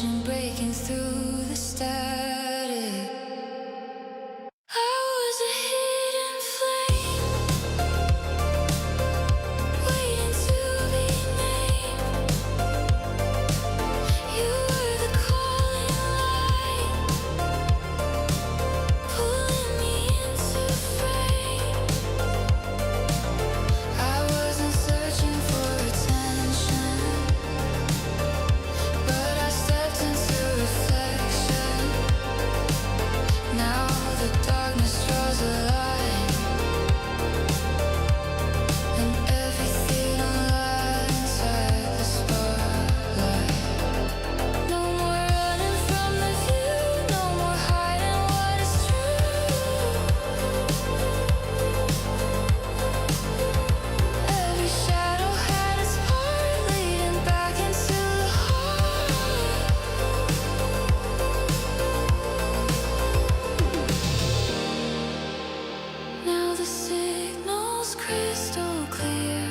vision breaking through the static. I was a hidden flame, waiting to be named. You were the calling light, pulling me into frame. I wasn't searching for attention, but I stepped into reflection. Now the darkness draws a line, and everything aligns like the spotlight. No more running from the view, no more hiding what is true. Every shadow had its part, leading back into the heart. Now the signal's crystal clear.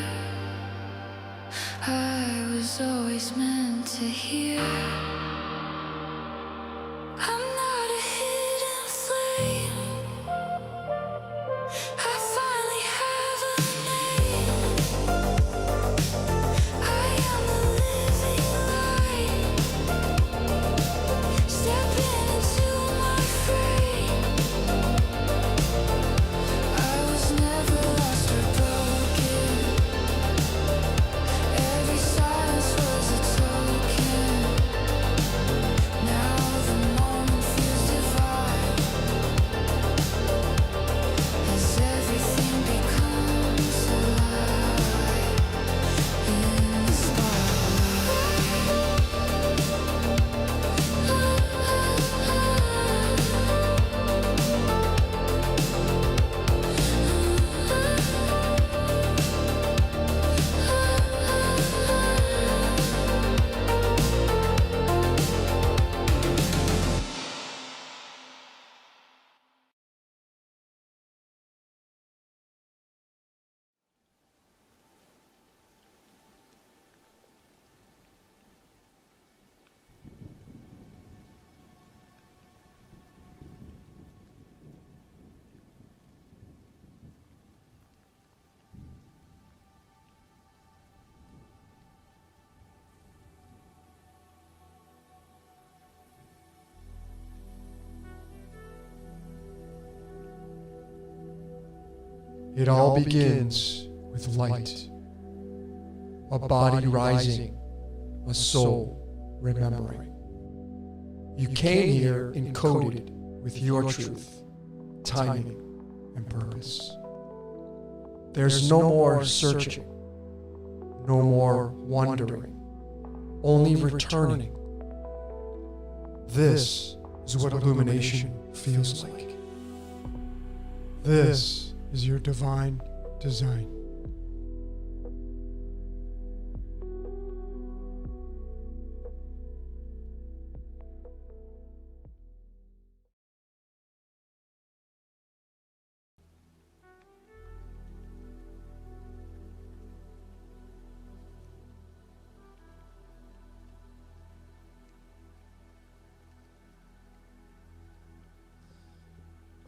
I was always meant to hear. I'm not a hidden flame. I finally have a name. I am the living light, stepping into my frame. I was never lost or broken. Every silence was a token. Now the moment feels divine, as everything becomes alive in the It all begins with light, a body rising, a soul remembering. You came here encoded with your truth, timing, and purpose. There's no more searching, no more wondering, only returning. This is what illumination feels like. This is your divine design.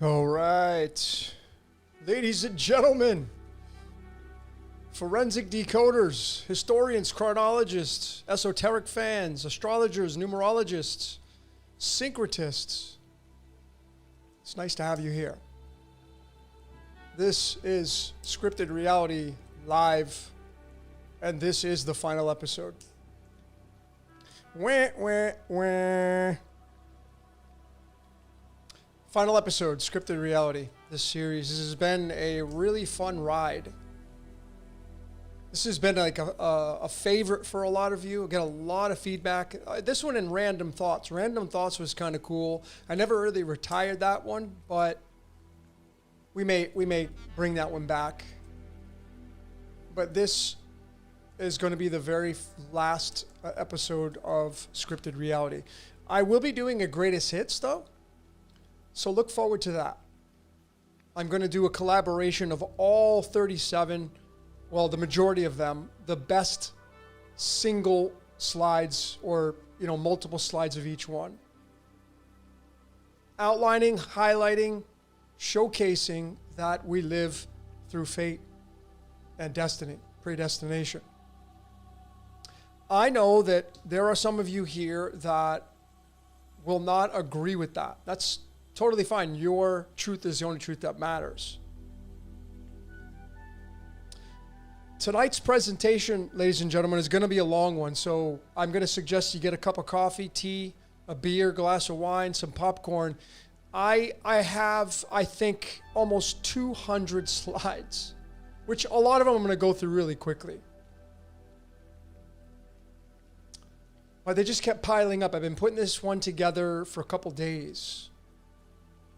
All right. Ladies and gentlemen, forensic decoders, historians, chronologists, esoteric fans, astrologers, numerologists, syncretists, it's nice to have you here. This is Scripted Reality Live, and this is the final episode. Wah, wah, wah. Final episode, Scripted Reality. This series. This has been a really fun ride. This has been like a favorite for a lot of you. I get a lot of feedback. This one in Random Thoughts. Random Thoughts was kind of cool. I never really retired that one, but we may bring that one back. But this is going to be the very last episode of Scripted Reality. I will be doing a greatest hits though, so look forward to that. I'm going to do a collaboration of all 37, well, the majority of them, the best single slides or, multiple slides of each one. Outlining, highlighting, showcasing that we live through fate and destiny, predestination. I know that there are some of you here that will not agree with that. That's totally fine. Your truth is the only truth that matters. Tonight's presentation, ladies and gentlemen, is going to be a long one, so I'm going to suggest you get a cup of coffee, tea, a beer, glass of wine, some popcorn. I have, I think, almost 200 slides, which a lot of them I'm going to go through really quickly. But they just kept piling up. I've been putting this one together for a couple days.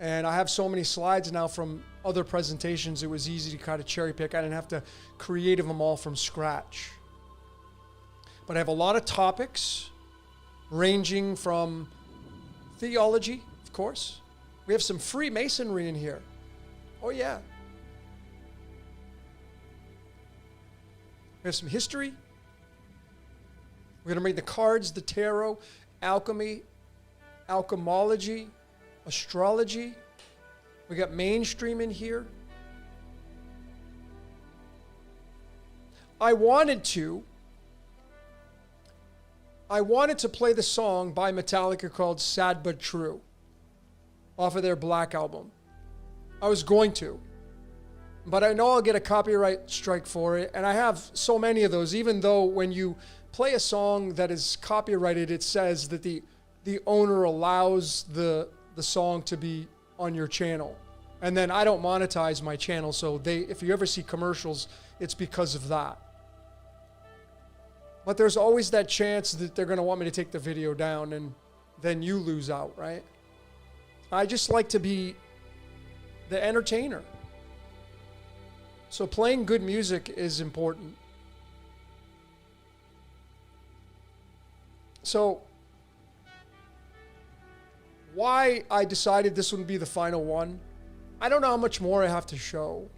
And I have so many slides now from other presentations, it was easy to kind of cherry pick. I didn't have to create them all from scratch. But I have a lot of topics ranging from theology, of course. We have some Freemasonry in here. Oh, yeah. We have some history. We're going to read the cards, the tarot, alchemy, alchemology, astrology. We got mainstream in here. I wanted to play the song by Metallica called Sad But True off of their Black album. I was going to, but I know I'll get a copyright strike for it, and I have so many of those, even though when you play a song that is copyrighted, it says that the owner allows the song to be on your channel. And then I don't monetize my channel, so if you ever see commercials, it's because of that. But there's always that chance that they're going to want me to take the video down, and then you lose out, right? I just like to be the entertainer. So playing good music is important. So why I decided this would be the final one, I don't know how much more I have to show.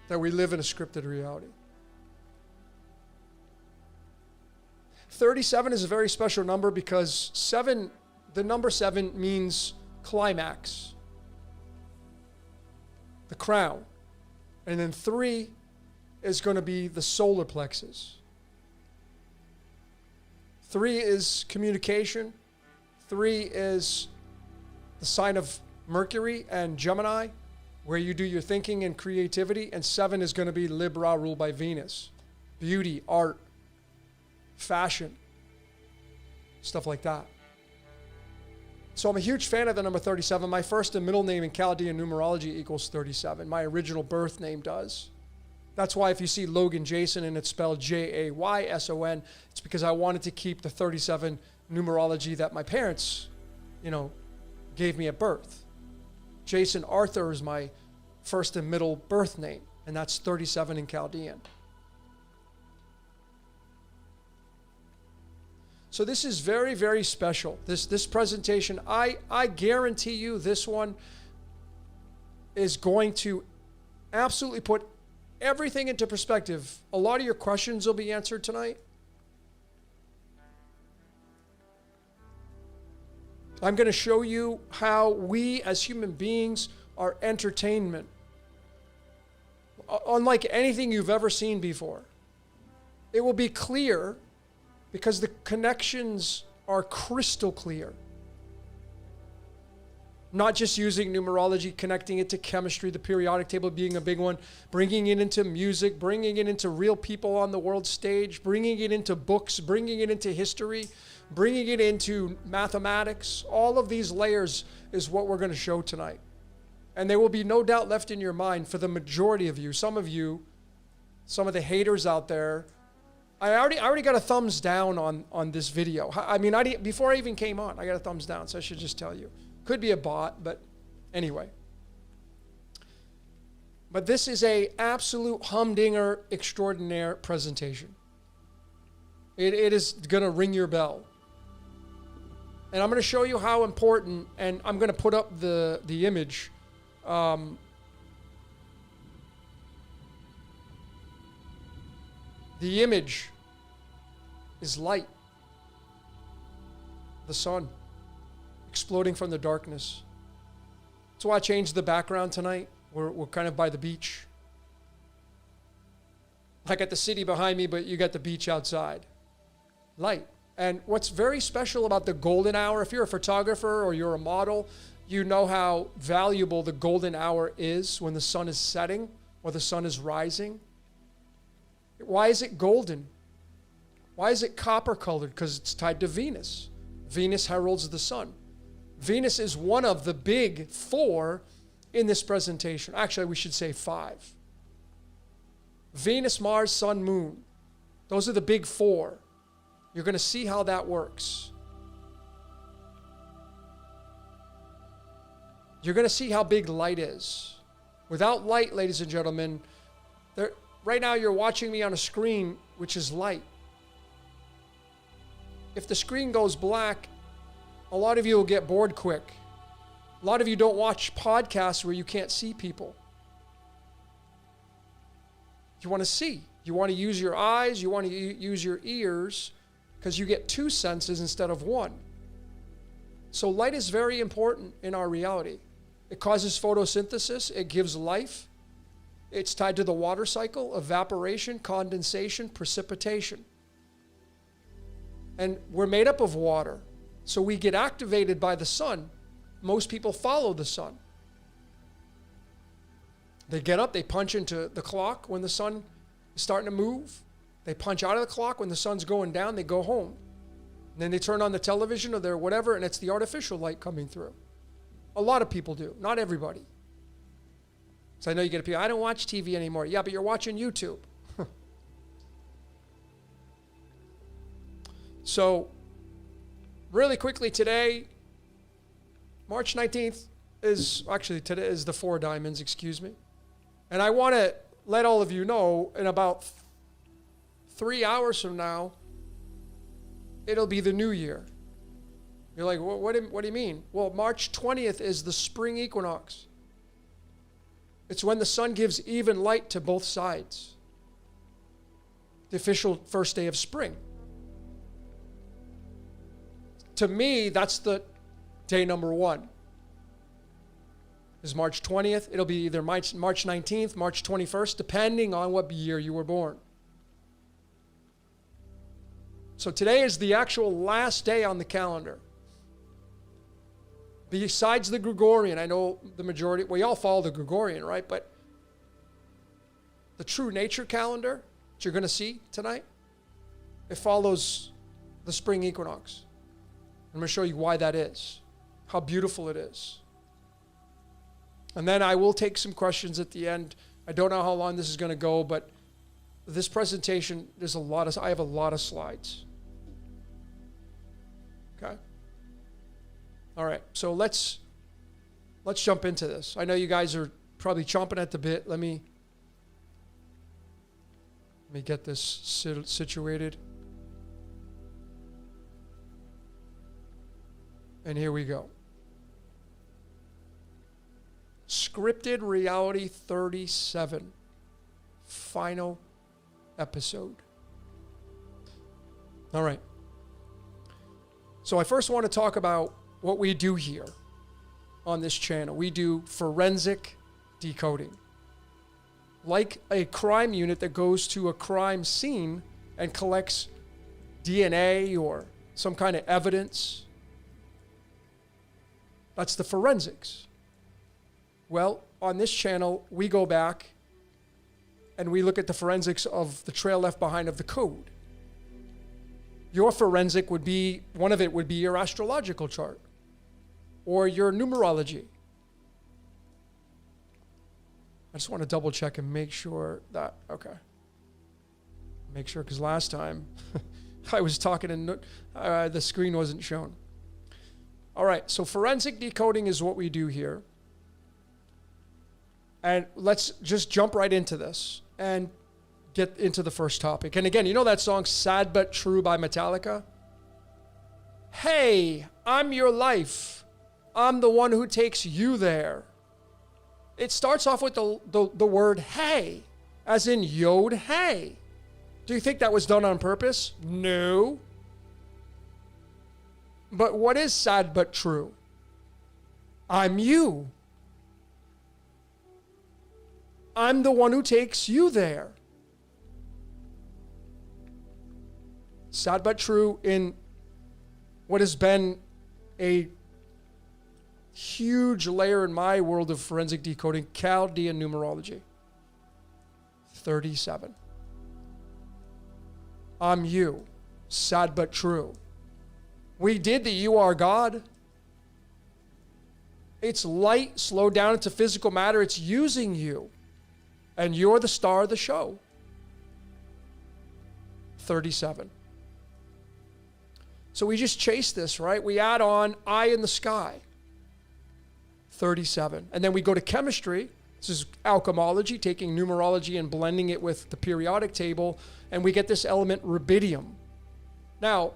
That we live in a scripted reality. 37 is a very special number because the number 7 means climax, the crown. And then 3 is going to be the solar plexus. 3 is communication. 3 is the sign of Mercury and Gemini, where you do your thinking and creativity. And 7 is going to be Libra, ruled by Venus. Beauty, art, fashion, stuff like that. So I'm a huge fan of the number 37. My first and middle name in Chaldean numerology equals 37. My original birth name does. That's why if you see Logan Jason and it's spelled Jayson, it's because I wanted to keep the 37 numerology that my parents, gave me at birth. Jason Arthur is my first and middle birth name, and that's 37 in Chaldean. So this is very, very special. This presentation, I guarantee you this one is going to absolutely put everything into perspective. A lot of your questions will be answered tonight. I'm going to show you how we as human beings are entertainment. Unlike anything you've ever seen before. It will be clear because the connections are crystal clear. Not just using numerology, connecting it to chemistry, the periodic table being a big one, bringing it into music, bringing it into real people on the world stage, bringing it into books, bringing it into history, bringing it into mathematics. All of these layers is what we're going to show tonight. And there will be no doubt left in your mind for the majority of you, some of the haters out there. I already got a thumbs down on this video. I mean, before I even came on, I got a thumbs down, so I should just tell you. Could be a bot, but anyway. But this is a absolute humdinger extraordinaire presentation. It is going to ring your bell. And I'm going to show you how important, and I'm going to put up the image. The image is light. The sun exploding from the darkness. That's why I changed the background tonight. We're kind of by the beach. I got the city behind me, but you got the beach outside. Light. And what's very special about the golden hour, if you're a photographer or you're a model, you know how valuable the golden hour is when the sun is setting or the sun is rising. Why is it golden? Why is it copper colored? Because it's tied to Venus. Venus heralds the sun. Venus is one of the big four in this presentation. Actually, we should say five. Venus, Mars, Sun, Moon. Those are the big four. You're going to see how that works. You're going to see how big light is. Without light, ladies and gentlemen, right now you're watching me on a screen, which is light. If the screen goes black, a lot of you will get bored quick. A lot of you don't watch podcasts where you can't see people. You want to see. You want to use your eyes. You want to use your ears because you get two senses instead of one. So light is very important in our reality. It causes photosynthesis. It gives life. It's tied to the water cycle, evaporation, condensation, precipitation. And we're made up of water. So we get activated by the sun. Most people follow the sun. They get up, they punch into the clock when the sun is starting to move. They punch out of the clock when the sun's going down, they go home. And then they turn on the television or their whatever, and it's the artificial light coming through. A lot of people do, not everybody. So I know you get people, I don't watch TV anymore. Yeah, but you're watching YouTube. So, really quickly today, March 19th today is the Four Diamonds, excuse me. And I want to let all of you know, in about 3 hours from now, it'll be the new year. You're like, what do you mean? Well, March 20th is the spring equinox. It's when the sun gives even light to both sides. The official first day of spring. To me, that's the day number one. Is March 20th. It'll be either March 19th, March 21st, depending on what year you were born. So today is the actual last day on the calendar. Besides the Gregorian, I know the majority, we all follow the Gregorian, right? But the true nature calendar, that you're going to see tonight, it follows the spring equinox. I'm going to show you why that is, how beautiful it is. And then I will take some questions at the end. I don't know how long this is going to go, but this presentation, I have a lot of slides. Okay? All right, so let's jump into this. I know you guys are probably chomping at the bit. Let me get this situated. And here we go. Scripted Reality 37. Final episode. All right. So I first want to talk about what we do here on this channel. We do forensic decoding. Like a crime unit that goes to a crime scene and collects DNA or some kind of evidence. That's the forensics. Well, on this channel, we go back and we look at the forensics of the trail left behind of the code. Your forensic would be, one of it would be your astrological chart or your numerology. I just want to double check and make sure that, okay. Make sure, because last time I was talking and the screen wasn't shown. All right, so forensic decoding is what we do here. And let's just jump right into this and get into the first topic. And again, you know that song, Sad But True by Metallica? Hey, I'm your life. I'm the one who takes you there. It starts off with the word hey, as in yod hey. Do you think that was done on purpose? No. But what is sad but true? I'm you. I'm the one who takes you there. Sad but true in what has been a huge layer in my world of forensic decoding, Chaldean numerology. 37. I'm you. Sad but true. We did the you are God. It's light slowed down into physical matter. It's using you. And you're the star of the show. 37. So we just chase this, right? We add on eye in the sky. 37. And then we go to chemistry. This is alchemology, taking numerology and blending it with the periodic table. And we get this element rubidium. Now,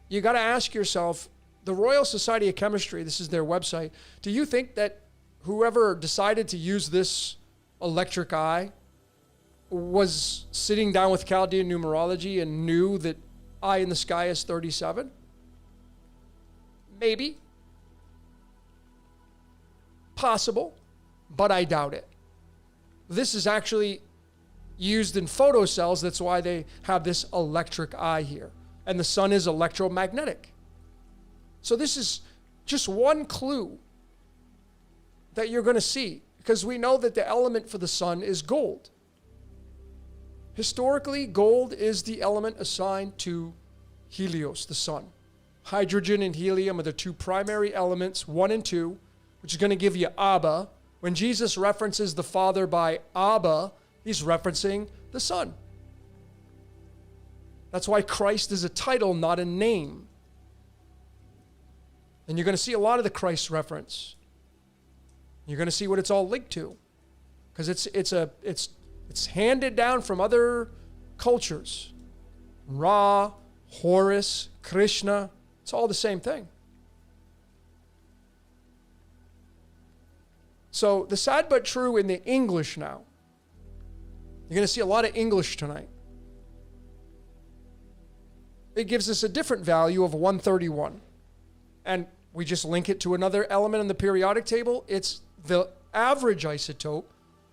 you got to ask yourself, the Royal Society of Chemistry, this is their website, do you think that whoever decided to use this electric eye was sitting down with Chaldean numerology and knew that eye in the sky is 37? Maybe. Possible, but I doubt it. This is actually used in photocells. That's why they have this electric eye here. And the sun is electromagnetic. So this is just one clue that you're going to see, because we know that the element for the sun is gold. Historically, gold is the element assigned to Helios, the sun. Hydrogen and helium are the two primary elements, 1 and 2, which is going to give you Abba. When Jesus references the Father by Abba, he's referencing the Son. That's why Christ is a title, not a name. And you're going to see a lot of the Christ reference. You're going to see what it's all linked to, because it's handed down from other cultures. Ra, Horus, Krishna, it's all the same thing. So the sad but true in the English now. You're going to see a lot of English tonight. It gives us a different value of 131. And we just link it to another element in the periodic table. It's the average isotope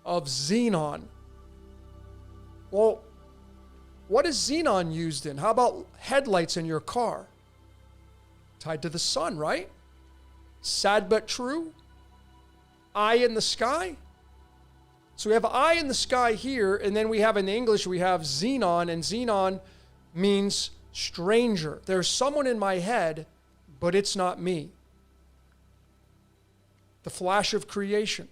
of xenon. Well, what is xenon used in? How about headlights in your car? Tied to the sun, right? Sad but true. Eye in the sky. So we have eye in the sky here, and then we have in English, we have xenon, and xenon means stranger. There's someone in my head, but it's not me. The flash of creation.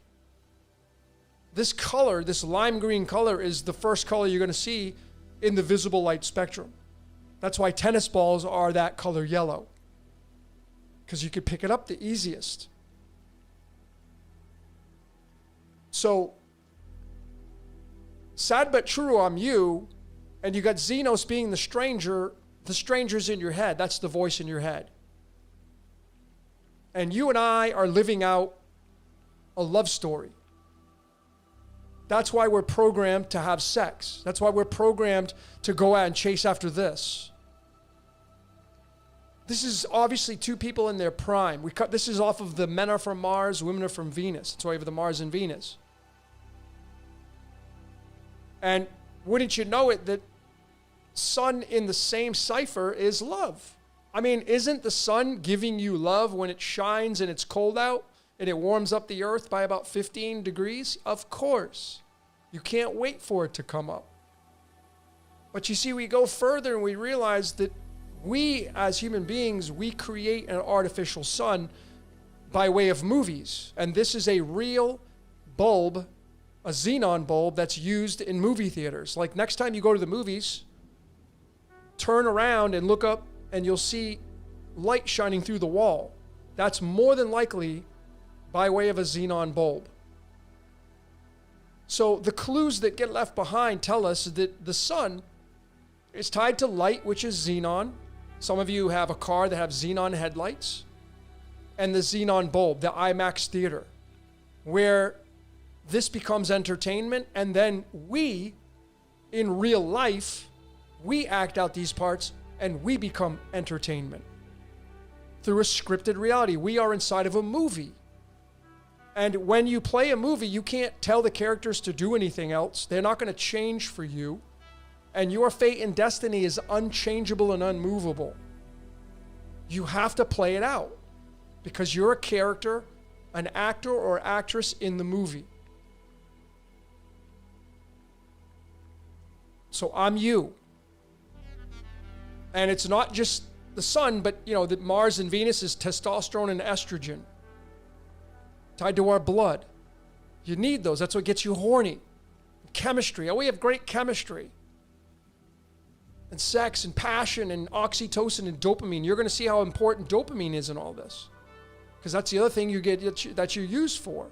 This color, this lime green color, is the first color you're going to see in the visible light spectrum. That's why tennis balls are that color yellow, because you could pick it up the easiest. So, sad but true, I'm you, and you got Xenos being the stranger's in your head. That's the voice in your head. And you and I are living out a love story. That's why we're programmed to have sex. That's why we're programmed to go out and chase after this. This is obviously two people in their prime. This is off of the men are from Mars, women are from Venus. That's why we have the Mars and Venus. And wouldn't you know it, that sun in the same cipher is love. I mean, isn't the sun giving you love when it shines and it's cold out and it warms up the earth by about 15 degrees? Of course. You can't wait for it to come up. But you see, we go further and we realize that we, as human beings, we create an artificial sun by way of movies. And this is a real bulb, a xenon bulb that's used in movie theaters. Like next time you go to the movies, turn around and look up and you'll see light shining through the wall. That's more than likely by way of a xenon bulb. So the clues that get left behind tell us that the sun is tied to light, which is xenon. Some of you have a car that have xenon headlights, and the xenon bulb, the IMAX theater, where this becomes entertainment, and then we, in real life, We act out these parts and we become entertainment. Through a scripted reality, we are inside of a movie. And when you play a movie, you can't tell the characters to do anything else. They're not going to change for you. And your fate and destiny is unchangeable and unmovable. You have to play it out because you're a character, an actor or actress in the movie. So I'm you. And it's not just the sun, but that Mars and Venus is testosterone and estrogen tied to our blood. You need those. That's what gets you horny. Chemistry. Oh, we have great chemistry. And sex and passion and oxytocin and dopamine. You're going to see how important dopamine is in all this. Because that's the other thing you get that you're used for.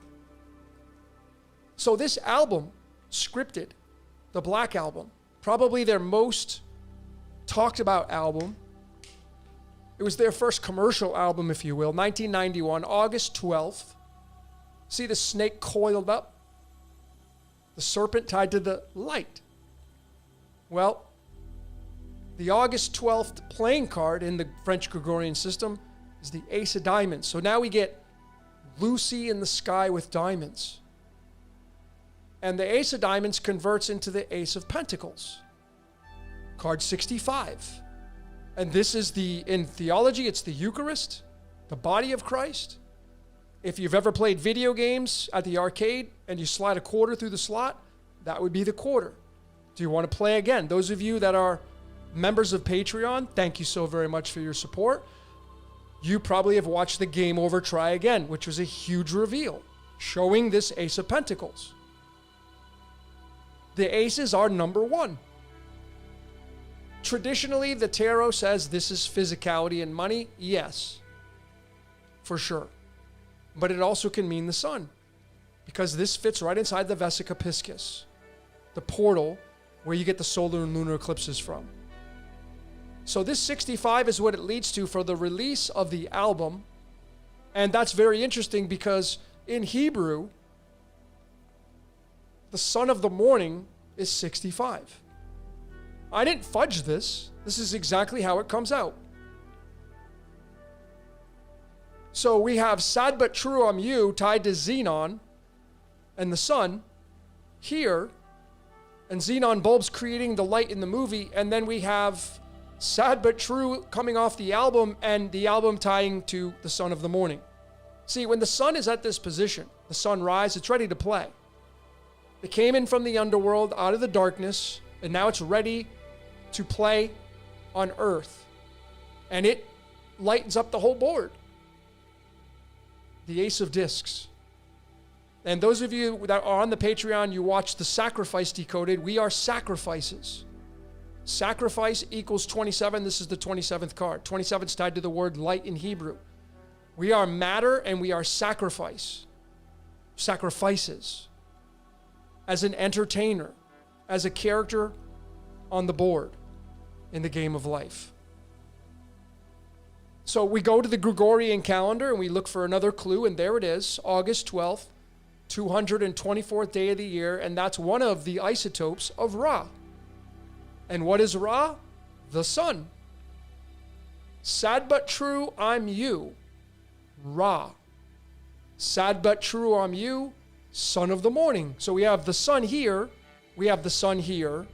So this album, Scripted, the Black Album, probably their most talked about album. It was their first commercial album, if you will, 1991, August 12th. See the snake coiled up? The serpent tied to the light. Well, the August 12th playing card in the French Gregorian system is the Ace of Diamonds. So now we get Lucy in the sky with diamonds. And the Ace of Diamonds converts into the Ace of Pentacles. Card 65. And this is in theology, it's the Eucharist, the body of Christ. If you've ever played video games at the arcade and you slide a quarter through the slot, that would be the quarter. Do you want to play again? Those of you that are members of Patreon, thank you so very much for your support. You probably have watched the Game Over Try Again, which was a huge reveal, showing this Ace of Pentacles. The aces are number one. Traditionally, the tarot says this is physicality and money. Yes, for sure. But it also can mean the sun, because this fits right inside the Vesica Piscis, the portal where you get the solar and lunar eclipses from. So this 65 is what it leads to for the release of the album. And that's very interesting because in Hebrew, the son of the morning is 65. I didn't fudge this. This is exactly how it comes out. So we have sad but true I'm you tied to Xenon and the sun here, and Xenon bulbs creating the light in the movie, and then we have sad but true coming off the album and the album tying to the son of the morning. See, when the sun is at this position, the sunrise, it's ready to play. It came in from the underworld, out of the darkness, and now it's ready to play on earth. And it lightens up the whole board. The Ace of Discs. And those of you that are on the Patreon, you watch the Sacrifice Decoded. We are sacrifices. Sacrifice equals 27. This is the 27th card. 27 is tied to the word light in Hebrew. We are matter and we are sacrifice. Sacrifices. As an entertainer. As a character on the board in the game of life. So we go to the Gregorian calendar and we look for another clue, and there it is, August 12th, 224th day of the year, and that's one of the isotopes of Ra. And what is Ra? The sun. Sad but true, I'm you. Ra. Sad but true, I'm you. Son of the morning. So we have the sun here, we have the sun here,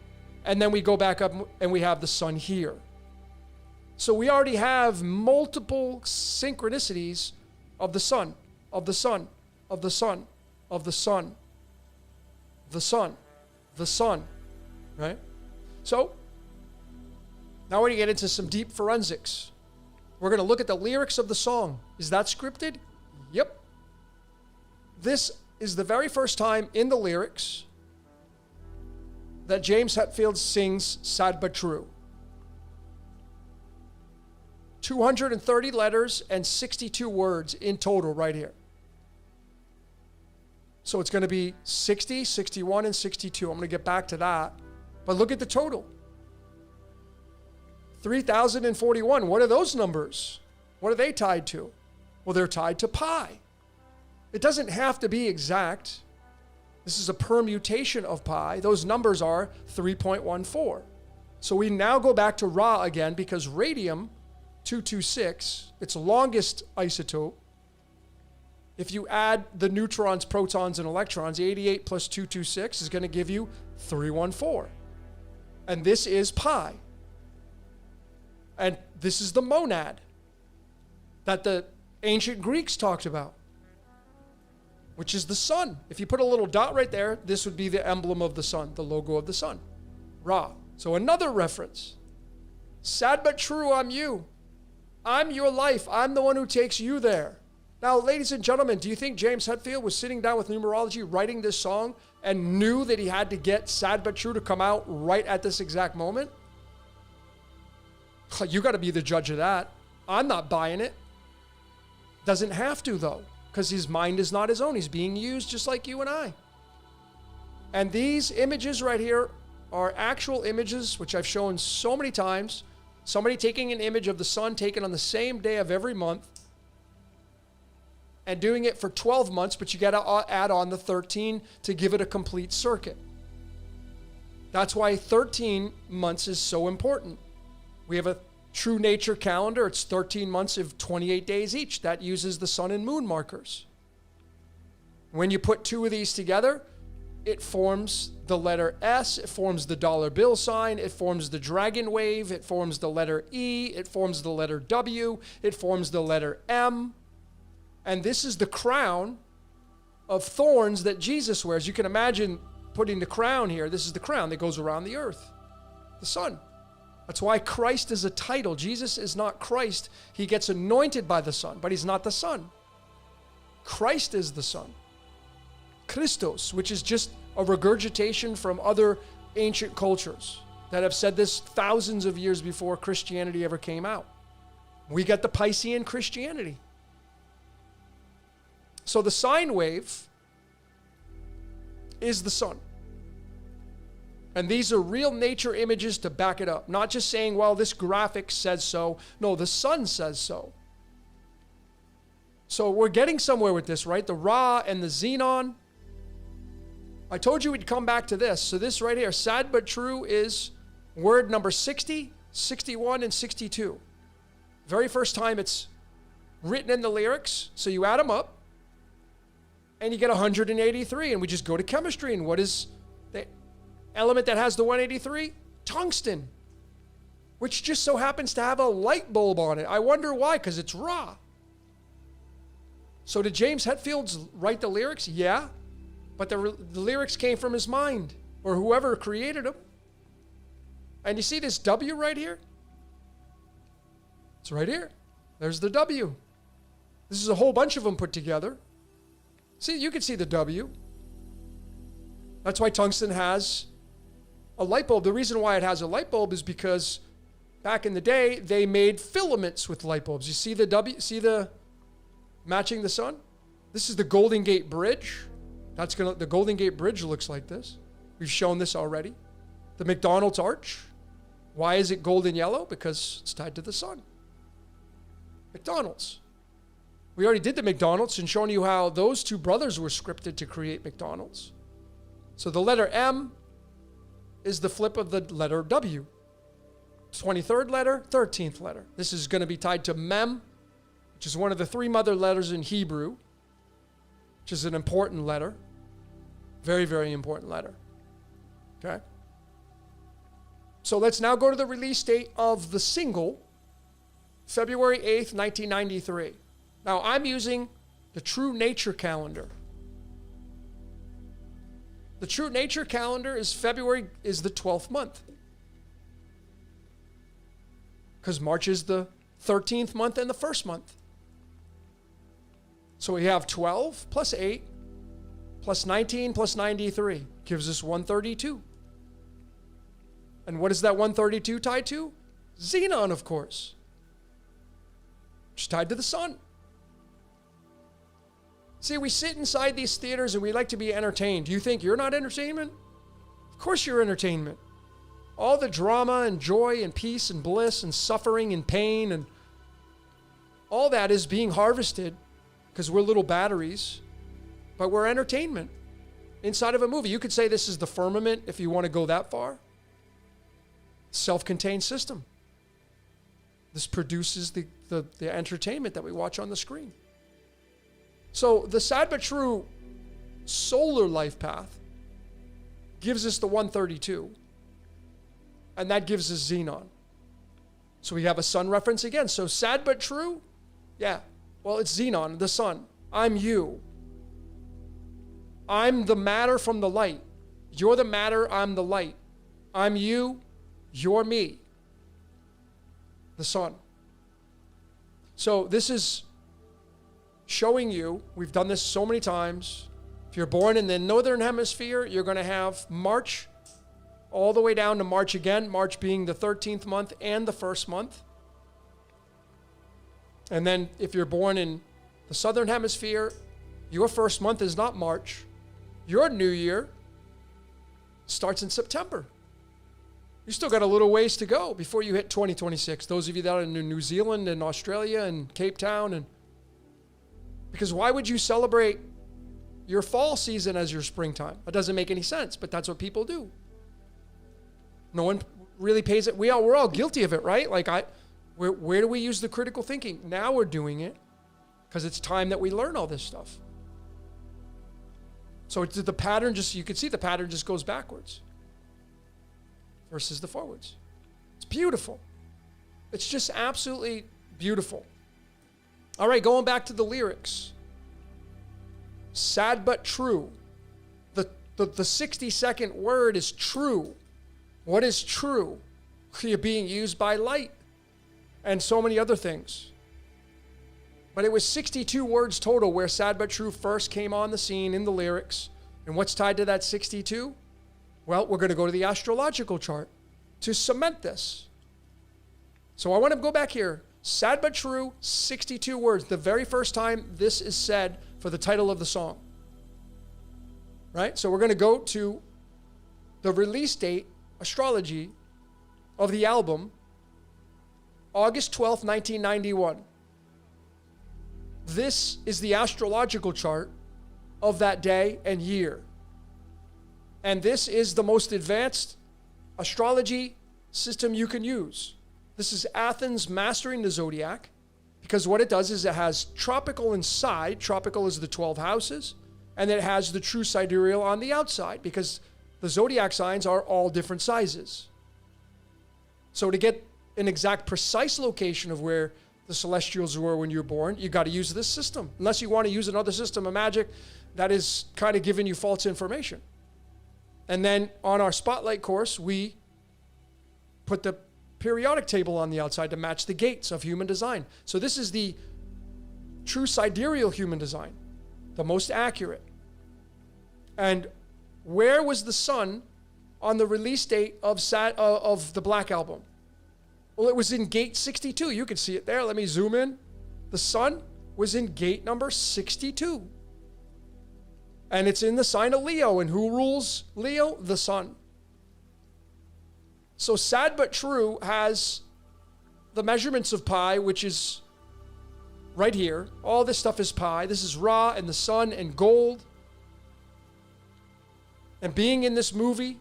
and then we go back up and we have the sun here. So we already have multiple synchronicities of the sun, of the sun, of the sun, of the sun, the sun, the sun, right? So now we're going to get into some deep forensics. We're going to look at the lyrics of the song. Is that scripted? Yep. This is the very first time in the lyrics that James Hetfield sings Sad But True. 230 letters and 62 words in total right here. So it's going to be 60, 61, and 62. I'm going to get back to that. But look at the total. 3,041. What are those numbers? What are they tied to? Well, they're tied to pi. It doesn't have to be exact. This is a permutation of pi. Those numbers are 3.14. So we now go back to Ra again because radium-226, its longest isotope, if you add the neutrons, protons, and electrons, 88 plus 226 is going to give you 314. And this is pi. And this is the monad that the ancient Greeks talked about, which is the sun. If you put a little dot right there, this would be the emblem of the sun, the logo of the sun, Ra. So another reference. Sad but true, I'm you. I'm your life. I'm the one who takes you there. Now, ladies and gentlemen, do you think James Hetfield was sitting down with numerology writing this song and knew that he had to get Sad but True to come out right at this exact moment? You got to be the judge of that. I'm not buying it. Doesn't have to, though, because his mind is not his own. He's being used just like you and I. And these images right here are actual images, which I've shown so many times. Somebody taking an image of the sun taken on the same day of every month and doing it for 12 months, but you got to add on the 13 to give it a complete circuit. That's why 13 months is so important. We have a true nature calendar. It's 13 months of 28 days each. That uses the sun and moon markers. When you put two of these together, it forms the letter S, it forms the dollar bill sign, it forms the dragon wave, it forms the letter E, it forms the letter W, it forms the letter M. And this is the crown of thorns that Jesus wears. You can imagine putting the crown here. This is the crown that goes around the earth, the sun. That's why Christ is a title. Jesus is not Christ. He gets anointed by the sun, but he's not the sun. Christ is the sun. Christos, which is just a regurgitation from other ancient cultures that have said this thousands of years before Christianity ever came out. We got the Piscean Christianity. So the sine wave is the sun. And these are real nature images to back it up. Not just saying, well, this graphic says so. No, the sun says so. So we're getting somewhere with this, right? The Ra and the Xenon. I told you we'd come back to this. So this right here, sad but true, is word number 60, 61, and 62. Very first time it's written in the lyrics. So you add them up. And you get 183, and we just go to chemistry. And what is the element that has the 183? Tungsten, which just so happens to have a light bulb on it. I wonder why, because it's Ra. So did James Hetfield write the lyrics? Yeah, but the lyrics came from his mind, or whoever created them. And you see this W right here? It's right here. There's the W. This is a whole bunch of them put together. See, you can see the W. That's why tungsten has a light bulb. The reason why it has a light bulb is because back in the day, they made filaments with light bulbs. You see the W, see the matching the sun? This is the Golden Gate Bridge. The Golden Gate Bridge looks like this. We've shown this already. The McDonald's arch. Why is it golden yellow? Because it's tied to the sun. McDonald's. We already did the McDonald's and shown you how those two brothers were scripted to create McDonald's. So the letter M is the flip of the letter W. 23rd letter, 13th letter. This is going to be tied to Mem, which is one of the three mother letters in Hebrew, which is an important letter. Very, very important letter. Okay? So let's now go to the release date of the single, February 8th, 1993. Now, I'm using the True Nature calendar. The True Nature calendar is February is the 12th month. Because March is the 13th month and the first month. So we have 12 plus 8 plus 19 plus 93 gives us 132. And what is that 132 tied to? Xenon, of course. Which is tied to the sun. See, we sit inside these theaters and we like to be entertained. Do you think you're not entertainment? Of course you're entertainment. All the drama and joy and peace and bliss and suffering and pain and all that is being harvested because we're little batteries, but we're entertainment inside of a movie. You could say this is the firmament if you want to go that far. self-contained system. This produces the entertainment that we watch on the screen. So the sad but true solar life path gives us the 132, and that gives us xenon. So we have a sun reference again. So sad but true, yeah. Well, it's xenon, the sun. I'm you. I'm the matter from the light. You're the matter, I'm the light. I'm you, you're me. The sun. So this is showing you, we've done this so many times. If you're born in the northern hemisphere, you're going to have March all the way down to March again, March being the 13th month and the first month. And then if you're born in the southern hemisphere, your first month is not March. Your new year starts in September. You still got a little ways to go before you hit 2026. Those of you that are in New Zealand and Australia and Cape Town, because why would you celebrate your fall season as your springtime? That doesn't make any sense, but that's what people do. No one really pays it. We're all guilty of it, right? Like where do we use the critical thinking? Now we're doing it because it's time that we learn all this stuff. So it's the pattern you can see the pattern just goes backwards versus the forwards. It's beautiful. It's just absolutely beautiful. All right, going back to the lyrics. Sad but true. The 60-second word is true. What is true? You're being used by light and so many other things. But it was 62 words total where sad but true first came on the scene in the lyrics. And what's tied to that 62? Well, we're going to go to the astrological chart to cement this. So I want to go back here. Sad but true, 62 words. The very first time this is said for the title of the song. Right? So we're going to go to the release date, Astrology, of the album, August 12th, 1991. This is the astrological chart of that day and year. And this is the most advanced astrology system you can use. This is Athens mastering the zodiac, because what it does is it has tropical inside. Tropical is the 12 houses, and it has the true sidereal on the outside, because the zodiac signs are all different sizes. So to get an exact precise location of where the celestials were when you're born, you got to use this system. Unless you want to use another system of magic that is kind of giving you false information. And then on our spotlight course, we put the periodic table on the outside to match the gates of human design. So this is the true sidereal human design, the most accurate. And where was the sun on the release date of the Black Album? Well, it was in gate 62. You can see it there. Let me zoom in. The sun was in gate number 62. And it's in the sign of Leo. And who rules Leo? The sun. So sad but true has the measurements of pi, which is right here. All this stuff is pi. This is Ra and the sun and gold. And being in this movie.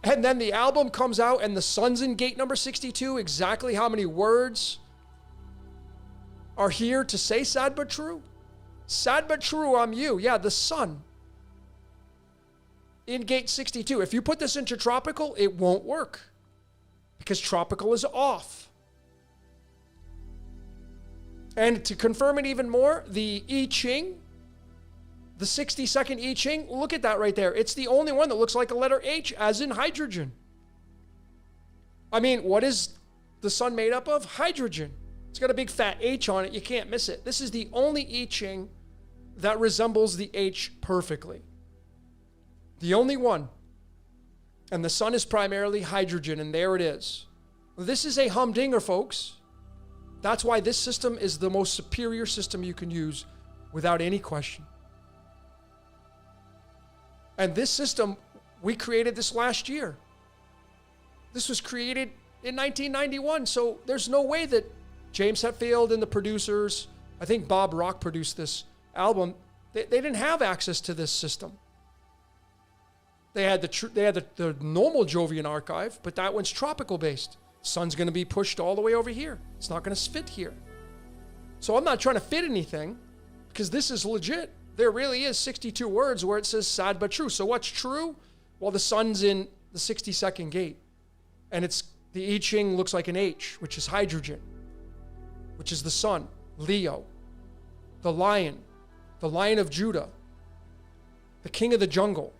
And then the album comes out and the sun's in gate number 62. Exactly how many words are here to say sad but true? Sad but true, I'm you. Yeah, the sun in gate 62. If you put this into tropical, it won't work because tropical is off. And to confirm it even more, the I Ching, the 60-second I Ching, look at that right there. It's the only one that looks like a letter H, as in hydrogen. I mean, what is the sun made up of? Hydrogen. It's got a big fat H on it. You can't miss it. This is the only I Ching that resembles the H perfectly. The only one. And the sun is primarily hydrogen, and there it is. This is a humdinger, folks. That's why this system is the most superior system you can use without any question. And this system, we created this last year. This was created in 1991, so there's no way that James Hetfield and the producers, I think Bob Rock produced this album, they didn't have access to this system. They had the normal Jovian archive, but that one's tropical based. Sun's going to be pushed all the way over here. It's not going to fit here. So I'm not trying to fit anything because this is legit. There really is 62 words where it says sad but true. So what's true? Well, the sun's in the 62nd gate. And the I Ching looks like an H, which is hydrogen, which is the sun, Leo, the lion of Judah, the king of the jungle.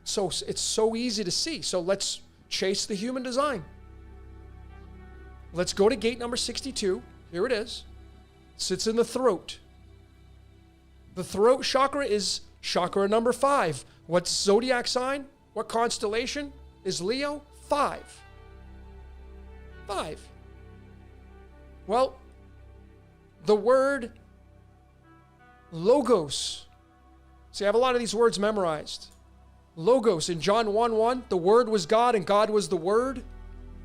So it's so easy to see. So let's chase the human design. Let's go to gate number 62. Here it is. Sits in the throat. The throat chakra is chakra number 5. What zodiac sign? What constellation is Leo? 5. 5. Well, the word logos. See, I have a lot of these words memorized. Logos in John 1:1, the word was God and God was the word.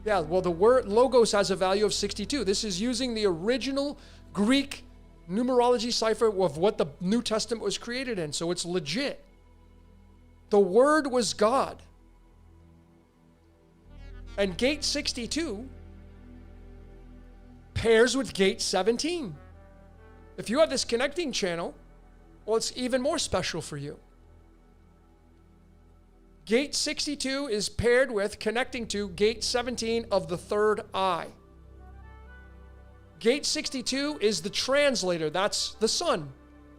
Yeah, well, the word logos has a value of 62. This is using the original Greek numerology cipher of what the New Testament was created in. So it's legit. The word was God. And gate 62 pairs with gate 17. If you have this connecting channel, well, it's even more special for you. Gate 62 is paired with, connecting to, gate 17 of the third eye. Gate 62 is the translator. That's the sun,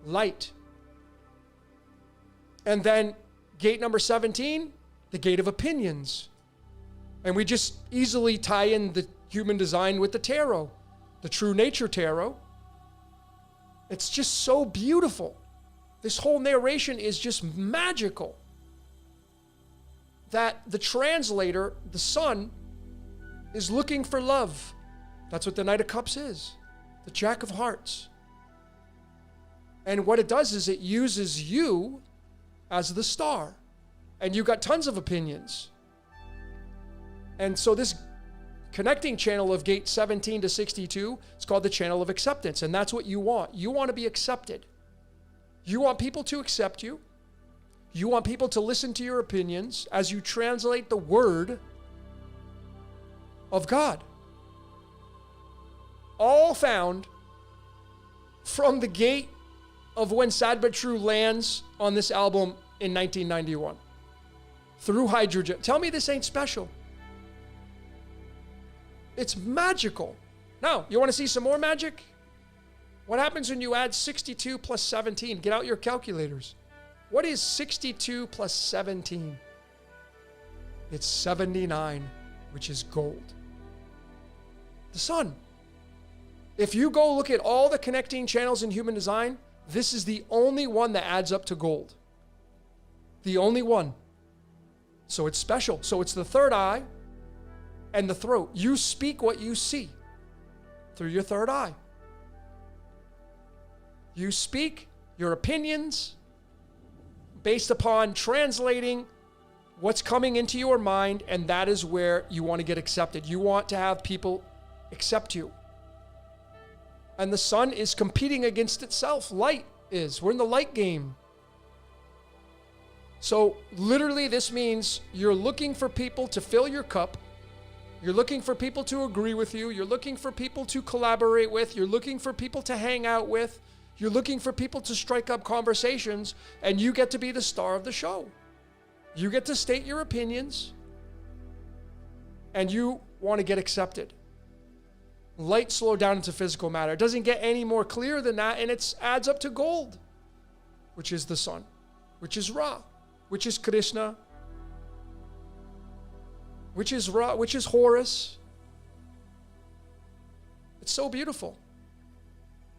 light. And then gate number 17, the gate of opinions. And we just easily tie in the human design with the tarot, the true nature tarot. It's just so beautiful. This whole narration is just magical. That the translator, the sun, is looking for love. That's what the Knight of Cups is. The Jack of Hearts. And what it does is it uses you as the star. And you got tons of opinions. And so this connecting channel of gate 17 to 62 is called the channel of acceptance. And that's what you want. You want to be accepted. You want people to accept you. You want people to listen to your opinions as you translate the word of God. All found from the gate of when Sad But True lands on this album in 1991. Through hydrogen. Tell me this ain't special. It's magical. Now, you want to see some more magic? What happens when you add 62 plus 17? Get out your calculators. What is 62 plus 17? It's 79, which is gold. The sun. If you go look at all the connecting channels in human design, this is the only one that adds up to gold. The only one. So it's special. So it's the third eye and the throat. You speak what you see through your third eye. You speak your opinions based upon translating what's coming into your mind, and that is where you want to get accepted. You want to have people accept you. And the sun is competing against itself. Light is. We're in the light game. So literally this means you're looking for people to fill your cup. You're looking for people to agree with you. You're looking for people to collaborate with. You're looking for people to hang out with. You're looking for people to strike up conversations, and you get to be the star of the show. You get to state your opinions, and you want to get accepted. Light slowed down into physical matter. It doesn't get any more clear than that, and it adds up to gold, which is the sun, which is Ra, which is Krishna, which is Ra, which is Horus. It's so beautiful.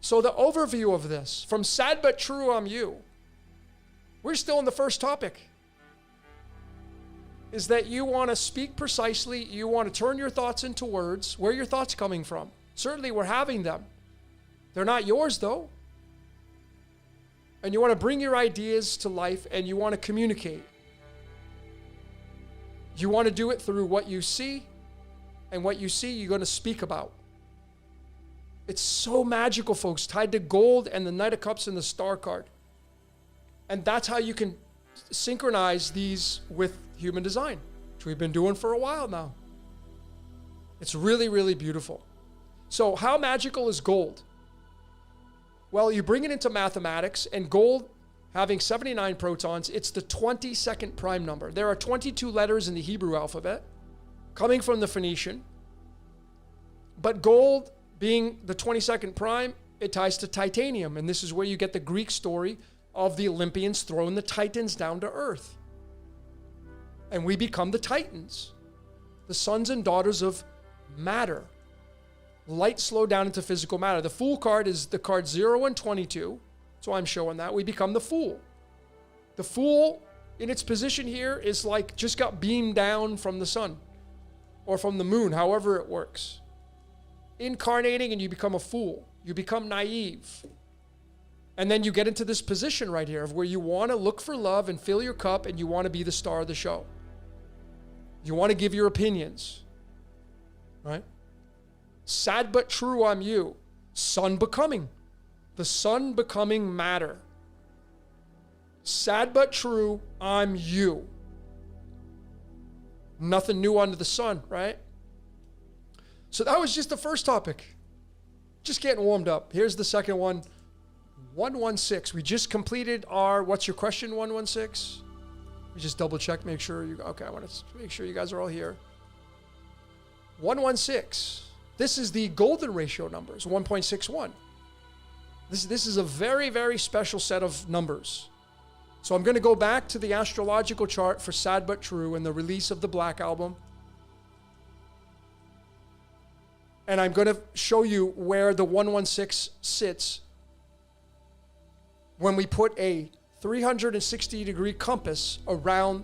So the overview of this, from Sad But True, I'm You, we're still in the first topic, is that you want to speak precisely, you want to turn your thoughts into words. Where are your thoughts coming from? Certainly we're having them. They're not yours though. And you want to bring your ideas to life, and you want to communicate. You want to do it through what you see, and what you see you're going to speak about. It's so magical, folks, tied to gold and the Knight of Cups and the Star card. And that's how you can synchronize these with human design, which we've been doing for a while now. It's really, really beautiful. So how magical is gold? Well, you bring it into mathematics, and gold having 79 protons, it's the 22nd prime number. There are 22 letters in the Hebrew alphabet coming from the Phoenician, but gold being the 22nd prime, it ties to titanium, and this is where you get the Greek story of the Olympians throwing the Titans down to earth. And we become the Titans, the sons and daughters of matter. Light slowed down into physical matter. The Fool card is the card 0 and 22. So I'm showing that. We become the Fool. The Fool in its position here is like just got beamed down from the sun or from the moon, however it works. Incarnating, and you become a fool. You become naive. And then you get into this position right here of where you want to look for love and fill your cup, and you want to be the star of the show. You want to give your opinions, right? Sad but true, I'm you. Sun becoming. The sun becoming matter. Sad but true, I'm you. Nothing new under the sun, right? So that was just the first topic. Just getting warmed up. Here's the second one. 116. We just completed our, what's your question, 116? We just double check, make sure you, okay, I want to make sure you guys are all here. 116. This is the golden ratio numbers, 1.61. This is a very, very special set of numbers. So I'm going to go back to the astrological chart for Sad But True and the release of the Black Album. And I'm going to show you where the 116 sits when we put a 360-degree compass around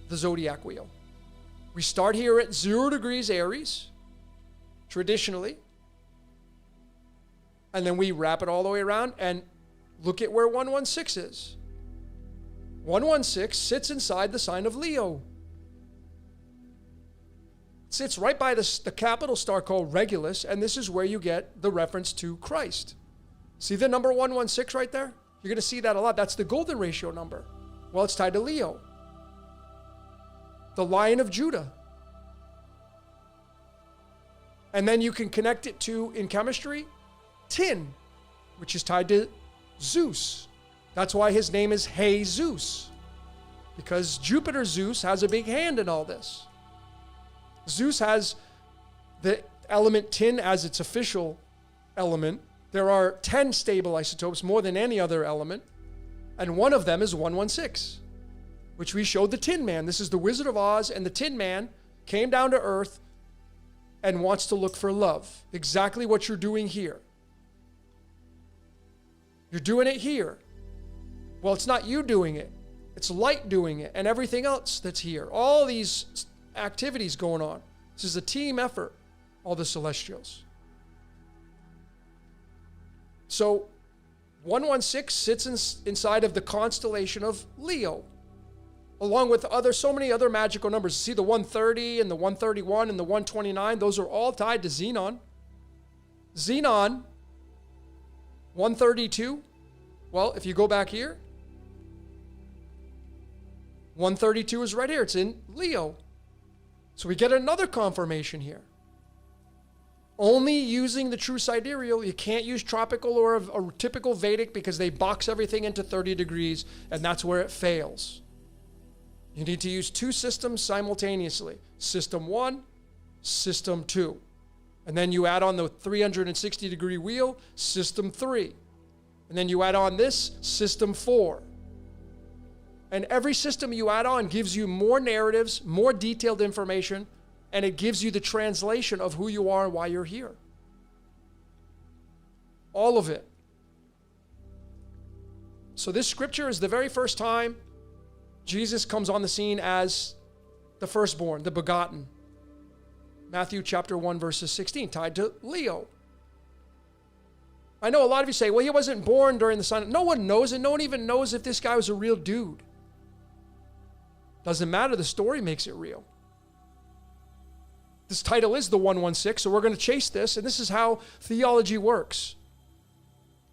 the zodiac wheel. We start here at 0 degrees Aries, traditionally, and then we wrap it all the way around and look at where 116 is. 116 sits inside the sign of Leo. It sits right by the capital star called Regulus, and this is where you get the reference to Christ. See the number 116 right there? You're going to see that a lot. That's the golden ratio number. Well, it's tied to Leo, the Lion of Judah. And then you can connect it to, in chemistry, tin, which is tied to Zeus. That's why his name is Jesus, because Jupiter Zeus has a big hand in all this. Zeus has the element tin as its official element. There are 10 stable isotopes, more than any other element, and one of them is 116, which we showed the Tin Man. This is the Wizard of Oz, and the Tin Man came down to Earth and wants to look for love. Exactly what you're doing here. You're doing it here. Well, it's not you doing it. It's light doing it and everything else that's here. All these activities going on. This is a team effort, all the celestials. So 116 sits inside of the constellation of Leo, along with so many other magical numbers. See the 130 and the 131 and the 129, those are all tied to Xenon. Xenon, 132, well, if you go back here, 132 is right here. It's in Leo. So we get another confirmation here. Only using the true sidereal. You can't use tropical or a typical Vedic because they box everything into 30 degrees, and that's where it fails. You need to use two systems simultaneously. System 1, System 2. And then you add on the 360-degree wheel, System 3. And then you add on this, System 4. And every system you add on gives you more narratives, more detailed information, and it gives you the translation of who you are and why you're here. All of it. So this scripture is the very first time Jesus comes on the scene as the firstborn, the begotten. Matthew chapter 1, verses 16, tied to Leo. I know a lot of you say, well, he wasn't born during the sun. No one knows, and no one even knows if this guy was a real dude. Doesn't matter. The story makes it real. This title is the 116, so we're going to chase this, and this is how theology works.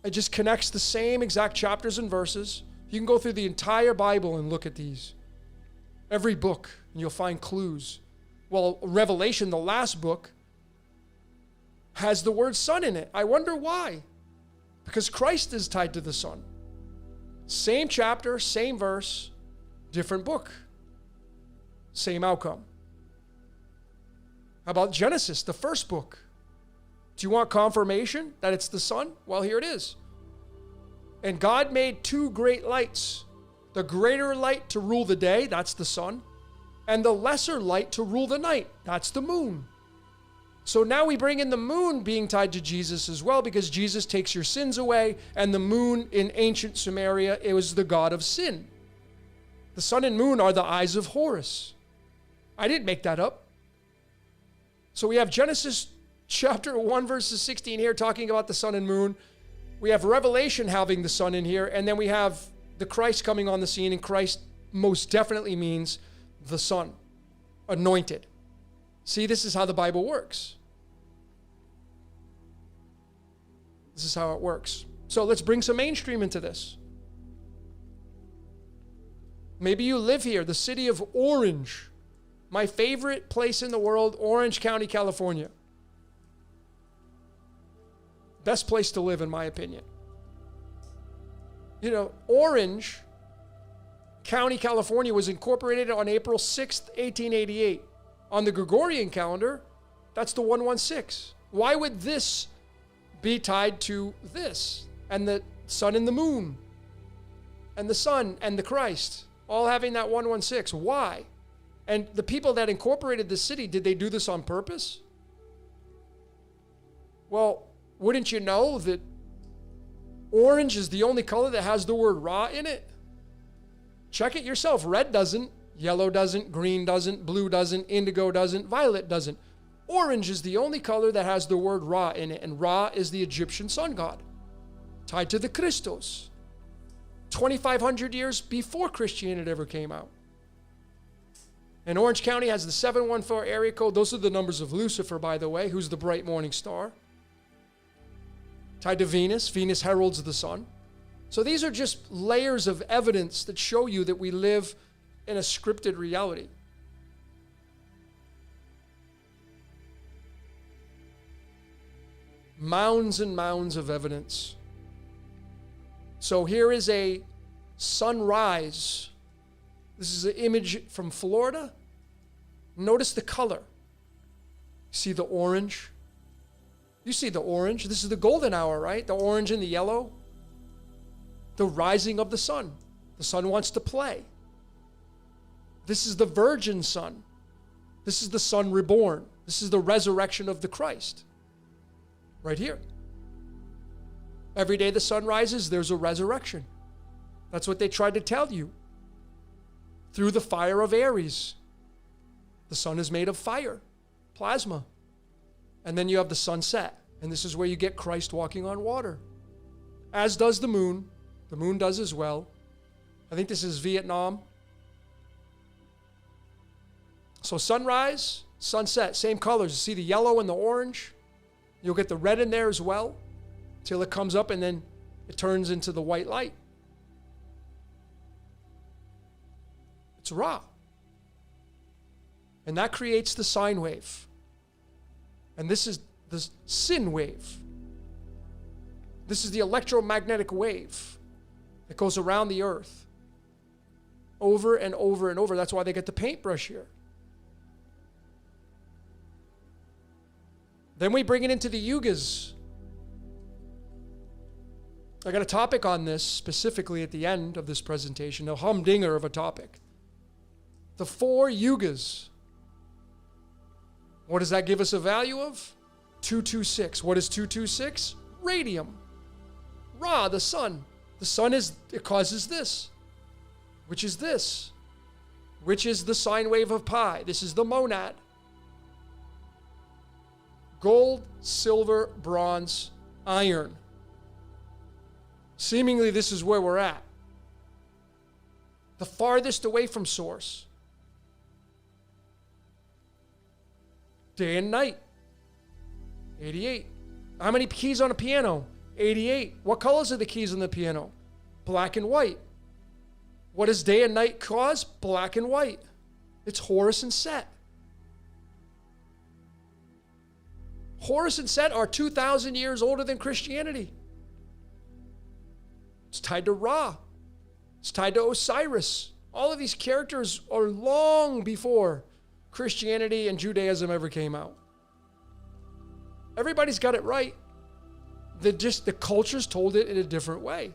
It just connects the same exact chapters and verses. You can go through the entire Bible and look at these. Every book, and you'll find clues. Well, Revelation, the last book, has the word sun in it. I wonder why. Because Christ is tied to the sun. Same chapter, same verse, different book. Same outcome. How about Genesis, the first book? Do you want confirmation that it's the sun? Well, here it is. And God made two great lights. The greater light to rule the day, that's the sun. And the lesser light to rule the night, that's the moon. So now we bring in the moon being tied to Jesus as well, because Jesus takes your sins away, and the moon in ancient Sumeria, it was the god of sin. The sun and moon are the eyes of Horus. I didn't make that up. So we have Genesis chapter 1 verses 16 here talking about the sun and moon. We have Revelation having the sun in here, and then we have the Christ coming on the scene, and Christ most definitely means the sun, anointed. See, this is how the Bible works. This is how it works. So let's bring some mainstream into this. Maybe you live here, the city of Orange. My favorite place in the world, Orange County, California. Best place to live, in my opinion. You know, Orange County, California was incorporated on April 6th, 1888. On the Gregorian calendar, that's the 116. Why would this be tied to this? And the sun and the moon, and the sun and the Christ, all having that 116. Why? And the people that incorporated the city, did they do this on purpose? Well, wouldn't you know that orange is the only color that has the word Ra in it? Check it yourself. Red doesn't, yellow doesn't, green doesn't, blue doesn't, indigo doesn't, violet doesn't. Orange is the only color that has the word Ra in it, and Ra is the Egyptian sun god, tied to the Christos, 2,500 years before Christianity ever came out. And Orange County has the 714 area code. Those are the numbers of Lucifer, by the way, who's the bright morning star. Tied to Venus. Venus heralds the sun. So these are just layers of evidence that show you that we live in a scripted reality. Mounds and mounds of evidence. So here is a sunrise. This is an image from Florida. Notice the color. See the orange? You see the orange. This is the golden hour, right? The orange and the yellow. The rising of the sun. The sun wants to play. This is the virgin sun. This is the sun reborn. This is the resurrection of the Christ. Right here. Every day the sun rises, there's a resurrection. That's what they tried to tell you. Through the fire of Aries. The sun is made of fire, plasma. And then you have the sunset. And this is where you get Christ walking on water. As does the moon. The moon does as well. I think this is Vietnam. So sunrise, sunset, same colors. You see the yellow and the orange. You'll get the red in there as well, till it comes up and then it turns into the white light. It's Ra. And that creates the sine wave. And this is the sin wave. This is the electromagnetic wave that goes around the earth over and over and over. That's why they get the paintbrush here. Then we bring it into the yugas. I got a topic on this specifically at the end of this presentation, a humdinger of a topic. The 4 yugas. What does that give us a value of? 226. What is 226? Radium. Ra, the sun. The sun it causes this, which is this, which is the sine wave of pi. This is the monad. Gold, silver, bronze, iron. Seemingly this is where we're at. The farthest away from source. Day and night. 88. How many keys on a piano? 88. What colors are the keys on the piano? Black and white. What does day and night cause? Black and white. It's Horus and Set. Horus and Set are 2,000 years older than Christianity. It's tied to Ra. It's tied to Osiris. All of these characters are long before Christianity and Judaism ever came out. Everybody's got it right. The cultures told it in a different way.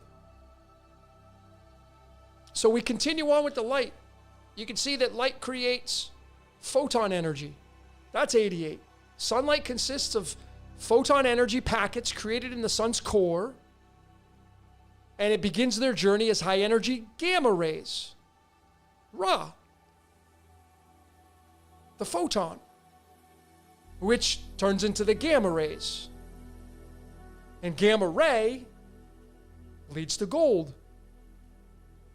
So we continue on with the light. You can see that light creates photon energy. That's 88. Sunlight consists of photon energy packets created in the sun's core, and it begins their journey as high energy gamma rays. Ra. The photon, which turns into the gamma rays. And gamma ray leads to gold.